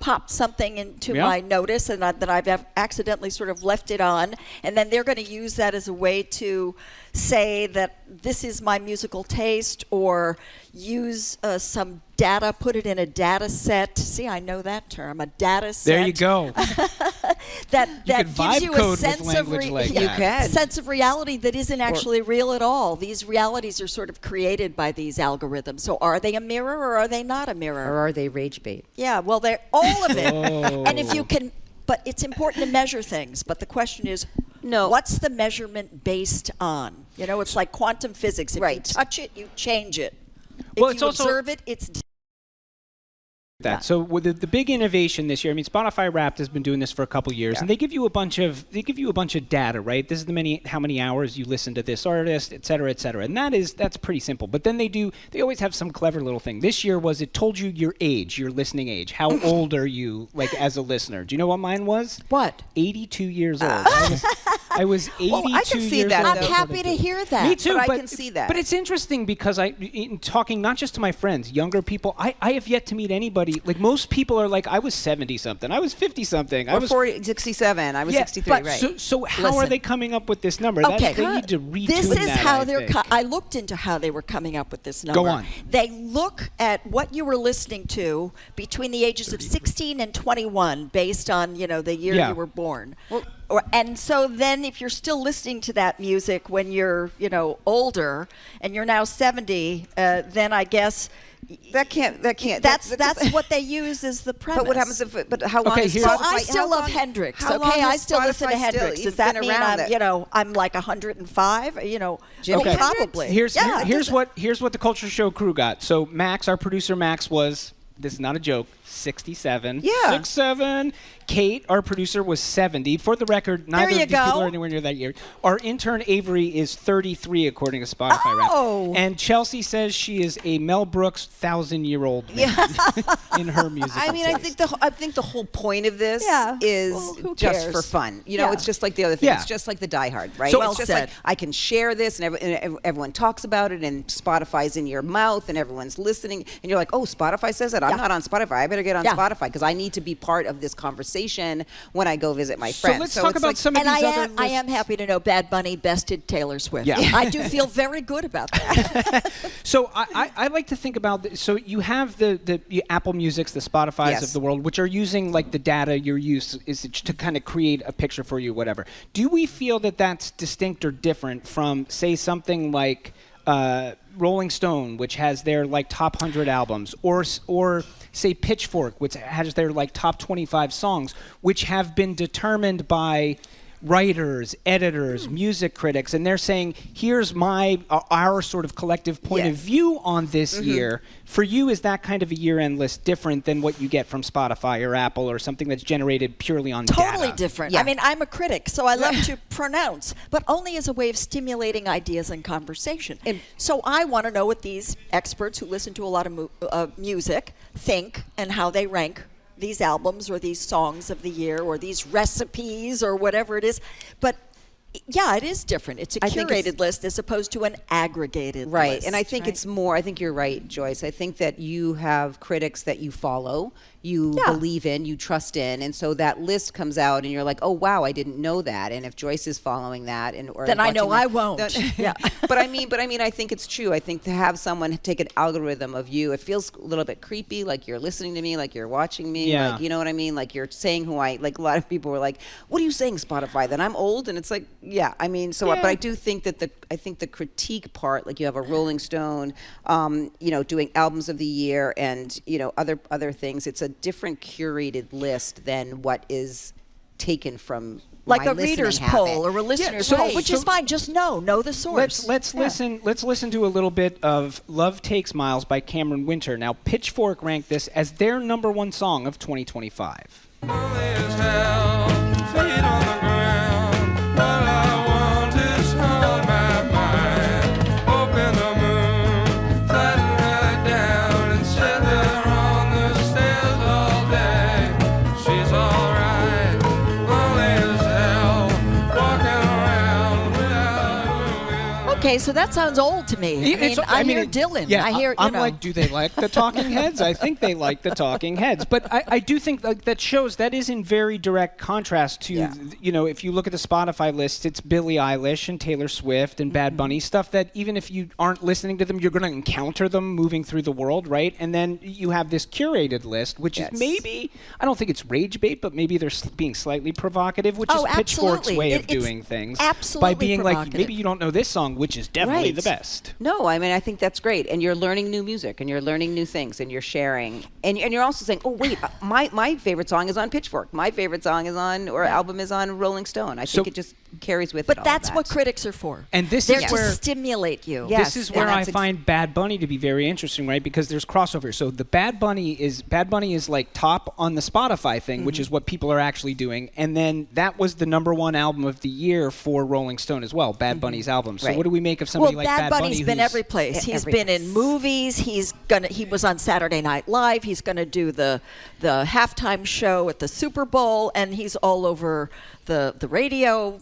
popped something into my notice and that I've accidentally sort of left it on, and then they're going to use that as a way to say that this is my musical taste, or use some data, put it in a data set. See, I know that term, a data set. There you go. that gives you a sense of reality that isn't actually real at all. These realities are sort of created by these algorithms. So are they a mirror or are they not a mirror? Or are they rage bait? Yeah, well, they're all of it. And if you can, but it's important to measure things. But the question is, what's the measurement based on? It's like quantum physics. If you touch it, you change it. If you observe it, it's that. So with the big innovation this year, Spotify Wrapped has been doing this for a couple years, and they give you a bunch of data, right? This is how many hours you listen to this artist, et cetera, and that's pretty simple. But then they always have some clever little thing. This year it told you your age, your listening age. How old are you, as a listener? Do you know what mine was? What? 82 years old. I was 82 I can see years that, old. I'm happy to hear that. Me too, but I can see that. But it's interesting because in talking not just to my friends, younger people, I have yet to meet anybody. Like most people are like, I was 70-something, I was 50-something, I was 40, 67, I was 63, right? So how are they coming up with this number? Okay, they need to retune this is that, how I I looked into how they were coming up with this number. Go on. They look at what you were listening to between the ages of 16 and 21, based on the year you were born. And so then if you're still listening to that music when you're, older and you're now 70, then I guess that can't. That's what they use as the premise. But what happens but how long is So I still love Hendrix. I still listen to Hendrix. Does that mean I'm like 105? Probably. Here's what the Culture Show crew got. So Max, our producer Max, was, this is not a joke, 67. Yeah. 6'7". Kate, our producer, was 70. For the record, neither of these people are anywhere near that year. Our intern, Avery, is 33, according to Spotify Wrapped. And Chelsea says she is a Mel Brooks 1,000-year-old in her music. I think the whole point of this is just for fun. It's just like the other thing. It's just like the Die Hard, right? So it's just like, I can share this, and everyone talks about it, and Spotify's in your mouth, and everyone's listening, and you're like, oh, Spotify says that? I'm not on Spotify. I better get on Spotify, because I need to be part of this conversation when I go visit my friends. So let's talk about some of these other lists. I am happy to know Bad Bunny bested Taylor Swift. Yeah. I do feel very good about that. So I like to think about so you have the Apple Musics, the Spotifys of the world, which are using the data you're used is to kind of create a picture for you, whatever. Do we feel that that's distinct or different from, say, something like Rolling Stone, which has their top 100 albums, or say Pitchfork, which has their top 25 songs, which have been determined by writers, editors, music critics, and they're saying, here's our sort of collective point of view on this year. For you, is that kind of a year-end list different than what you get from Spotify or Apple or something that's generated purely on data? Totally different. Yeah. I'm a critic, so I love to pronounce, but only as a way of stimulating ideas and conversation. And so I want to know what these experts who listen to a lot of music think and how they rank these albums or these songs of the year or these recipes or whatever it is. But Yeah, it is different. It's a curated list as opposed to an aggregated list. Right, and I think it's more, I think you're right, Joyce. I think that you have critics that you follow, you believe in, you trust in, and so that list comes out and you're like, oh wow, I didn't know that. And if Joyce is following that or then I know I won't. Yeah. But I mean I think it's true. I think to have someone take an algorithm of you, it feels a little bit creepy, like you're listening to me, like you're watching me, like you know what I mean? Like you're saying who like a lot of people were like, what are you saying, Spotify? That I'm old? And it's like, but I do think that the critique part, like you have a Rolling Stone, doing albums of the year and, other things. It's a different curated list than what is taken from like my a reader's habit. poll or a listener's poll, which is fine. Just know the source. Let's listen to a little bit of "Love Takes Miles" by Cameron Winter. Now, Pitchfork ranked this as their #1 song of 2025. Okay, so that sounds old to me. I hear Dylan. Yeah, I hear. I'm like, do they like the Talking Heads? I think they like the Talking Heads, but I do think that shows that is in very direct contrast to if you look at the Spotify list, it's Billie Eilish and Taylor Swift and Bad Bunny stuff that even if you aren't listening to them, you're going to encounter them moving through the world, right? And then you have this curated list, which is maybe I don't think it's rage bait, but maybe they're being slightly provocative, which is Pitchfork's way of doing things by being like, maybe you don't know this song, which is definitely the best. No, I mean, I think that's great. And you're learning new music and you're learning new things and you're sharing. And you're also saying, oh, wait, my favorite song is on Pitchfork. My favorite song is on, or album is on Rolling Stone. I think it just carries with it. But that's what critics are for. And this They're is to where stimulate you. This is where I find Bad Bunny to be very interesting, right? Because there's crossover. So the Bad Bunny is like top on the Spotify thing, which is what people are actually doing. And then that was the #1 album of the year for Rolling Stone as well, Bad Bunny's album. So what do we make of somebody like Bad Bunny? He's been every place. He's been in movies. He was on Saturday Night Live. He's going to do the halftime show at the Super Bowl, and he's all over the radio.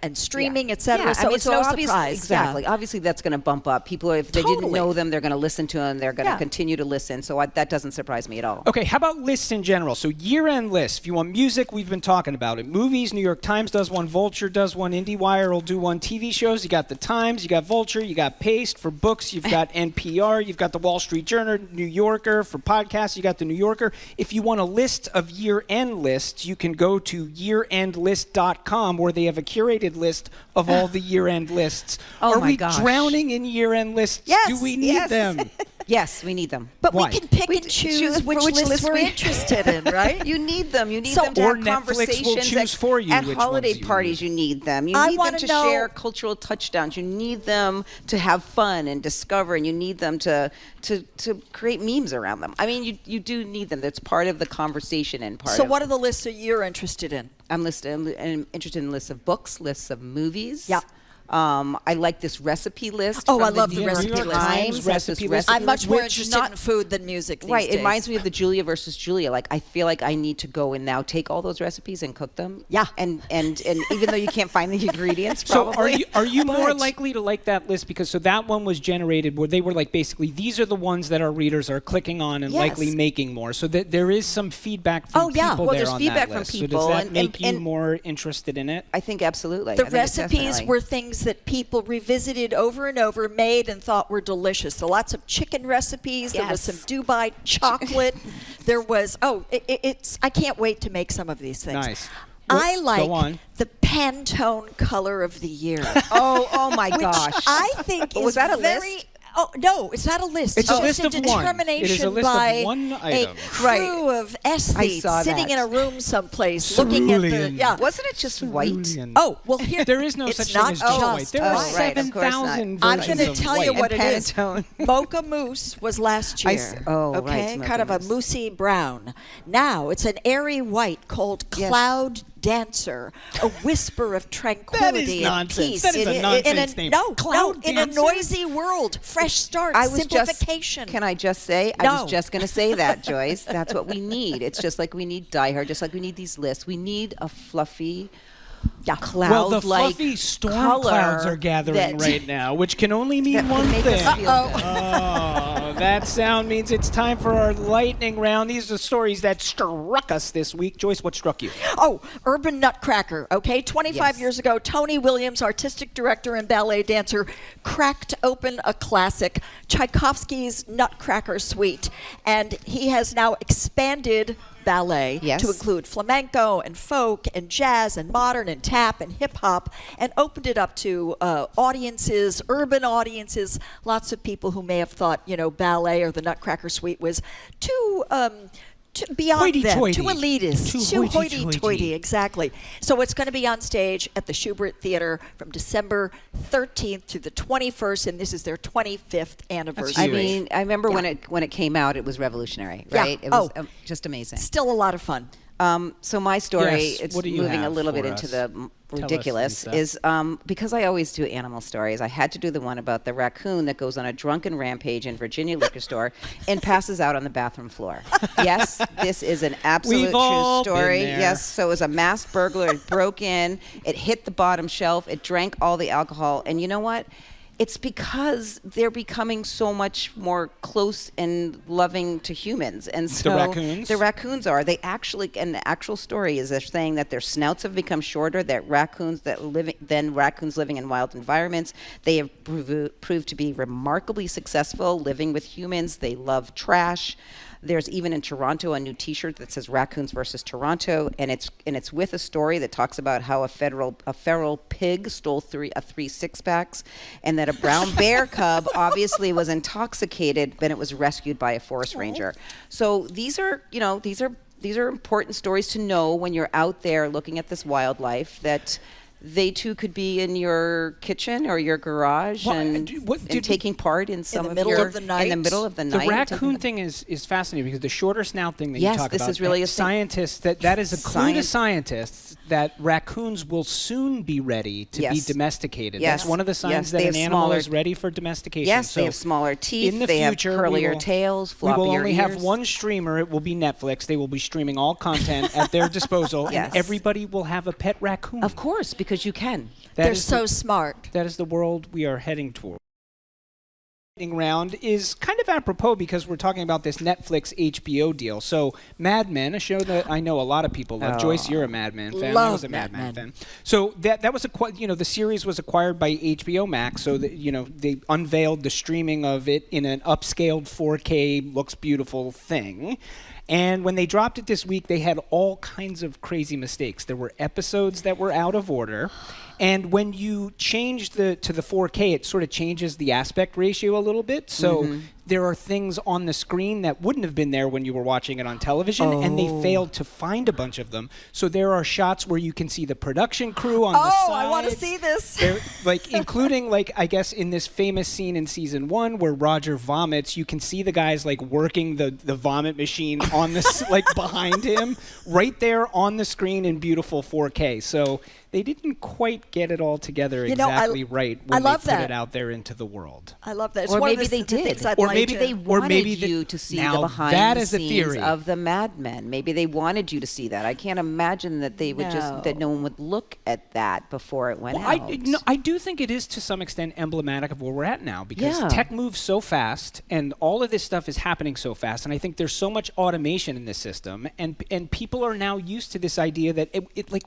And streaming, etc. Yeah, so it's no surprise. Exactly. Obviously, that's going to bump up. People, if they didn't know them, they're going to listen to them. They're going to continue to listen. So that doesn't surprise me at all. Okay, how about lists in general? So year-end lists. If you want music, we've been talking about it. Movies, New York Times does one. Vulture does one. IndieWire will do one. TV shows, you got the Times, you got Vulture, you got Paste. For books, you've got NPR, you've got the Wall Street Journal, New Yorker. For podcasts, you got the New Yorker. If you want a list of year-end lists, you can go to yearendlist.com where they have a curated list of all the year-end lists. Are we drowning in year-end lists? Yes, do we need them? Yes, we need them. But Why? we can pick and choose which lists we're interested in, right? You need them. You need them to have conversations. Will choose for you at holiday parties. You need them. You need them to share cultural touchdowns. You need them to have fun and discover, and you need them to create memes around them. I mean, you do need them. That's part of the conversation and part. So, what are the lists that you're interested in? I'm interested in lists of books, lists of movies. Yeah. I like this recipe list. Oh, I love the recipe list. Recipe list. I'm much more interested in food than music these days. It reminds me of the Julia versus Julia. Like, I feel like I need to go and now take all those recipes and cook them. Yeah. And even though you can't find the ingredients, probably. So are you more likely to like that list? Because that one was generated where they were like, basically, these are the ones that our readers are clicking on and likely making more. So that there is some feedback from people there's on feedback that list. from people. So does that make you more interested in it? I think absolutely. The recipes were things that people revisited over and over, made and thought were delicious. So lots of chicken recipes. There was some Dubai chocolate. There was I can't wait to make some of these things. Nice. I like the Pantone color of the year. oh my gosh! Which I think was that a list? Oh, no, it's not a list. It's a list just of a determination one. It is a list by of one item. a crew of aesthetes sitting in a room someplace looking at the... Wasn't it just white? Oh, well, here... There is no such thing as just white. There are 7,000 versions I'm going to tell you what it is. Pantone. Mocha Mousse was last year. Kind of a moussey brown. Now, it's an airy white called Cloud Dancer, a whisper of tranquility and peace. That is a nonsense name. No, Cloud in a noisy world, fresh start, simplification. Can I just say? I was just going to say that, Joyce. That's what we need. It's just like we need Die Hard, just like we need these lists. We need a fluffy, cloud Well, the fluffy storm clouds are gathering right now, which can only mean one thing. Oh, that sound means it's time for our lightning round. These are stories that struck us this week. Joyce, what struck you? Oh, Urban Nutcracker, okay? 25 years ago, Tony Williams, artistic director and ballet dancer, cracked open a classic, Tchaikovsky's Nutcracker Suite. And he has now expanded ballet to include flamenco and folk and jazz and modern and tap and hip hop, and opened it up to audiences, urban audiences, lots of people who may have thought, ballet or the Nutcracker Suite was too beyond them, too elitist, too hoity-toity, exactly. So it's going to be on stage at the Schubert Theater from December 13th to the 21st, and this is their 25th anniversary. I mean, I remember when it came out, it was revolutionary, right? It was just amazing. Still a lot of fun. So my story, it's what do you moving a have little bit for into us? the ridiculous, is because I always do animal stories, I had to do the one about the raccoon that goes on a drunken rampage in Virginia liquor store and passes out on the bathroom floor. Yes, this is an absolute true story. Yes, so it was a masked burglar. It broke in, it hit the bottom shelf, it drank all the alcohol, and you know what? It's because they're becoming so much more close and loving to humans. And so the raccoons? The raccoons are. They actually, and the actual story is they're saying that their snouts have become shorter, that raccoons living in wild environments, they have proved to be remarkably successful living with humans. They love trash. There's even in Toronto a new T-shirt that says "Raccoons versus Toronto," and it's with a story that talks about how a feral pig stole three six-packs, and that a brown bear cub obviously was intoxicated, but it was rescued by a forest ranger. So these are important stories to know when you're out there looking at this wildlife, that they too could be in your kitchen or your garage and taking part in some in the middle of the night. In the middle of the night. The raccoon thing is fascinating because the shorter snout thing that you talk about. Yes, this is really a scientists that is a clue to scientists that raccoons will soon be ready to be domesticated. Yes. That's one of the signs that an animal is ready for domestication. Yes, so they have smaller teeth. In the they future, have curlier tails, floppier we will only ears. have one streamer. It will be Netflix. They will be streaming all content at their disposal, and everybody will have a pet raccoon. Of course, because you can. They're so smart. That is the world we are heading toward. Lightning round is kind of apropos because we're talking about this Netflix HBO deal. So Mad Men, a show that I know a lot of people love. Joyce, you're a Mad Men fan. I was a Mad Men fan. So that was the series was acquired by HBO Max. So that they unveiled the streaming of it in an upscaled 4K, looks beautiful thing. And when they dropped it this week, they had all kinds of crazy mistakes. There were episodes that were out of order. And when you change to the 4K, it sort of changes the aspect ratio a little bit. So there are things on the screen that wouldn't have been there when you were watching it on television, and they failed to find a bunch of them. So there are shots where you can see the production crew on the sides. I want to see this. Including, I guess, in this famous scene in season 1 where Roger vomits, you can see the guys, working the vomit machine on this, behind him, right there on the screen in beautiful 4K. So they didn't quite get it all together exactly right when they put it out there into the world. I love that. It's or one maybe of they did. Or maybe they wanted you to see the behind the scenes of the Mad Men. Maybe they wanted you to see that. I can't imagine that they would that no one would look at that before it went out. I do think it is to some extent emblematic of where we're at now because tech moves so fast and all of this stuff is happening so fast, and I think there's so much automation in the system, and people are now used to this idea that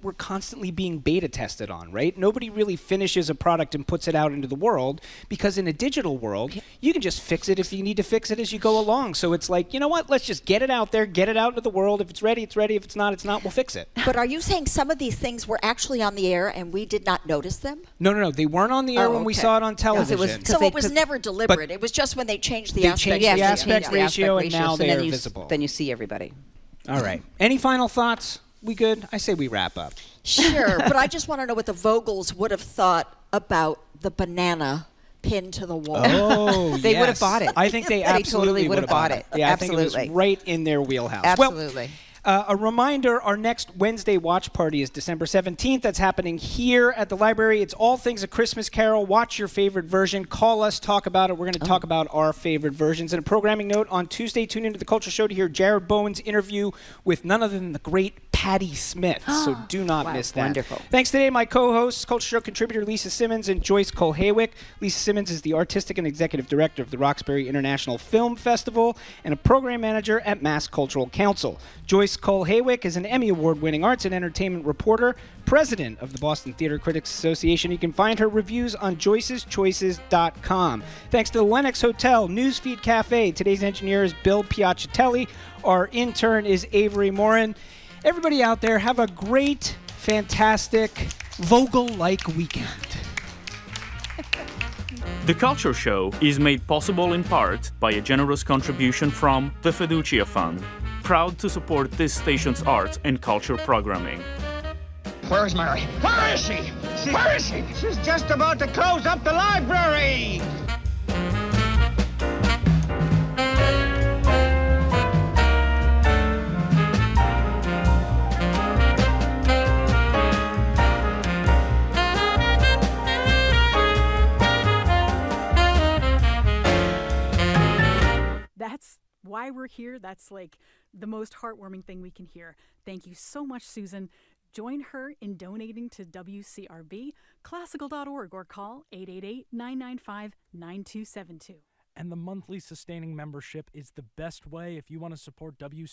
we're constantly being beta tested on, right? Nobody really finishes a product and puts it out into the world because in a digital world, you can just fix it if you need to fix it as you go along. So it's you know what? Let's just get it out there, get it out into the world. If it's ready, it's ready. If it's not, we'll fix it. But are you saying some of these things were actually on the air and we did not notice them? No. They weren't on the air when we saw it on television. It was never deliberate. It was just when they changed the aspect ratio, and now they're visible. Then you see everybody. All right. Any final thoughts? We good? I say we wrap up. Sure, but I just want to know what the Vogels would have thought about the banana pinned to the wall. Oh, they would have bought it. I think they absolutely would have bought it. Yeah, absolutely. I think it was right in their wheelhouse. Absolutely. A reminder, our next Wednesday watch party is December 17th. That's happening here at the library. It's all things A Christmas Carol. Watch your favorite version. Call us, talk about it. We're going to talk about our favorite versions. And a programming note, on Tuesday, tune into The Culture Show to hear Jared Bowen's interview with none other than the great Patti Smith. So do not miss that. Wonderful. Thanks today, my co-hosts, Culture Show contributor Lisa Simmons and Joyce Cole-Haywick. Lisa Simmons is the artistic and executive director of the Roxbury International Film Festival and a program manager at Mass Cultural Council. Joyce Cole-Haywick is an Emmy Award-winning arts and entertainment reporter, president of the Boston Theater Critics Association. You can find her reviews on joyceschoices.com. Thanks to the Lennox Hotel, Newsfeed Cafe. Today's engineer is Bill Piacitelli. Our intern is Avery Morin. Everybody out there, have a great, fantastic, Vogel-like weekend. The Culture Show is made possible in part by a generous contribution from the Fiducia Fund, proud to support this station's arts and culture programming. Where's Mary? Where is she? Where is she? She's just about to close up the library. That's why we're here. That's like the most heartwarming thing we can hear. Thank you so much, Susan. Join her in donating to WCRB, classical.org, or call 888-995-9272. And the monthly sustaining membership is the best way if you want to support WCRB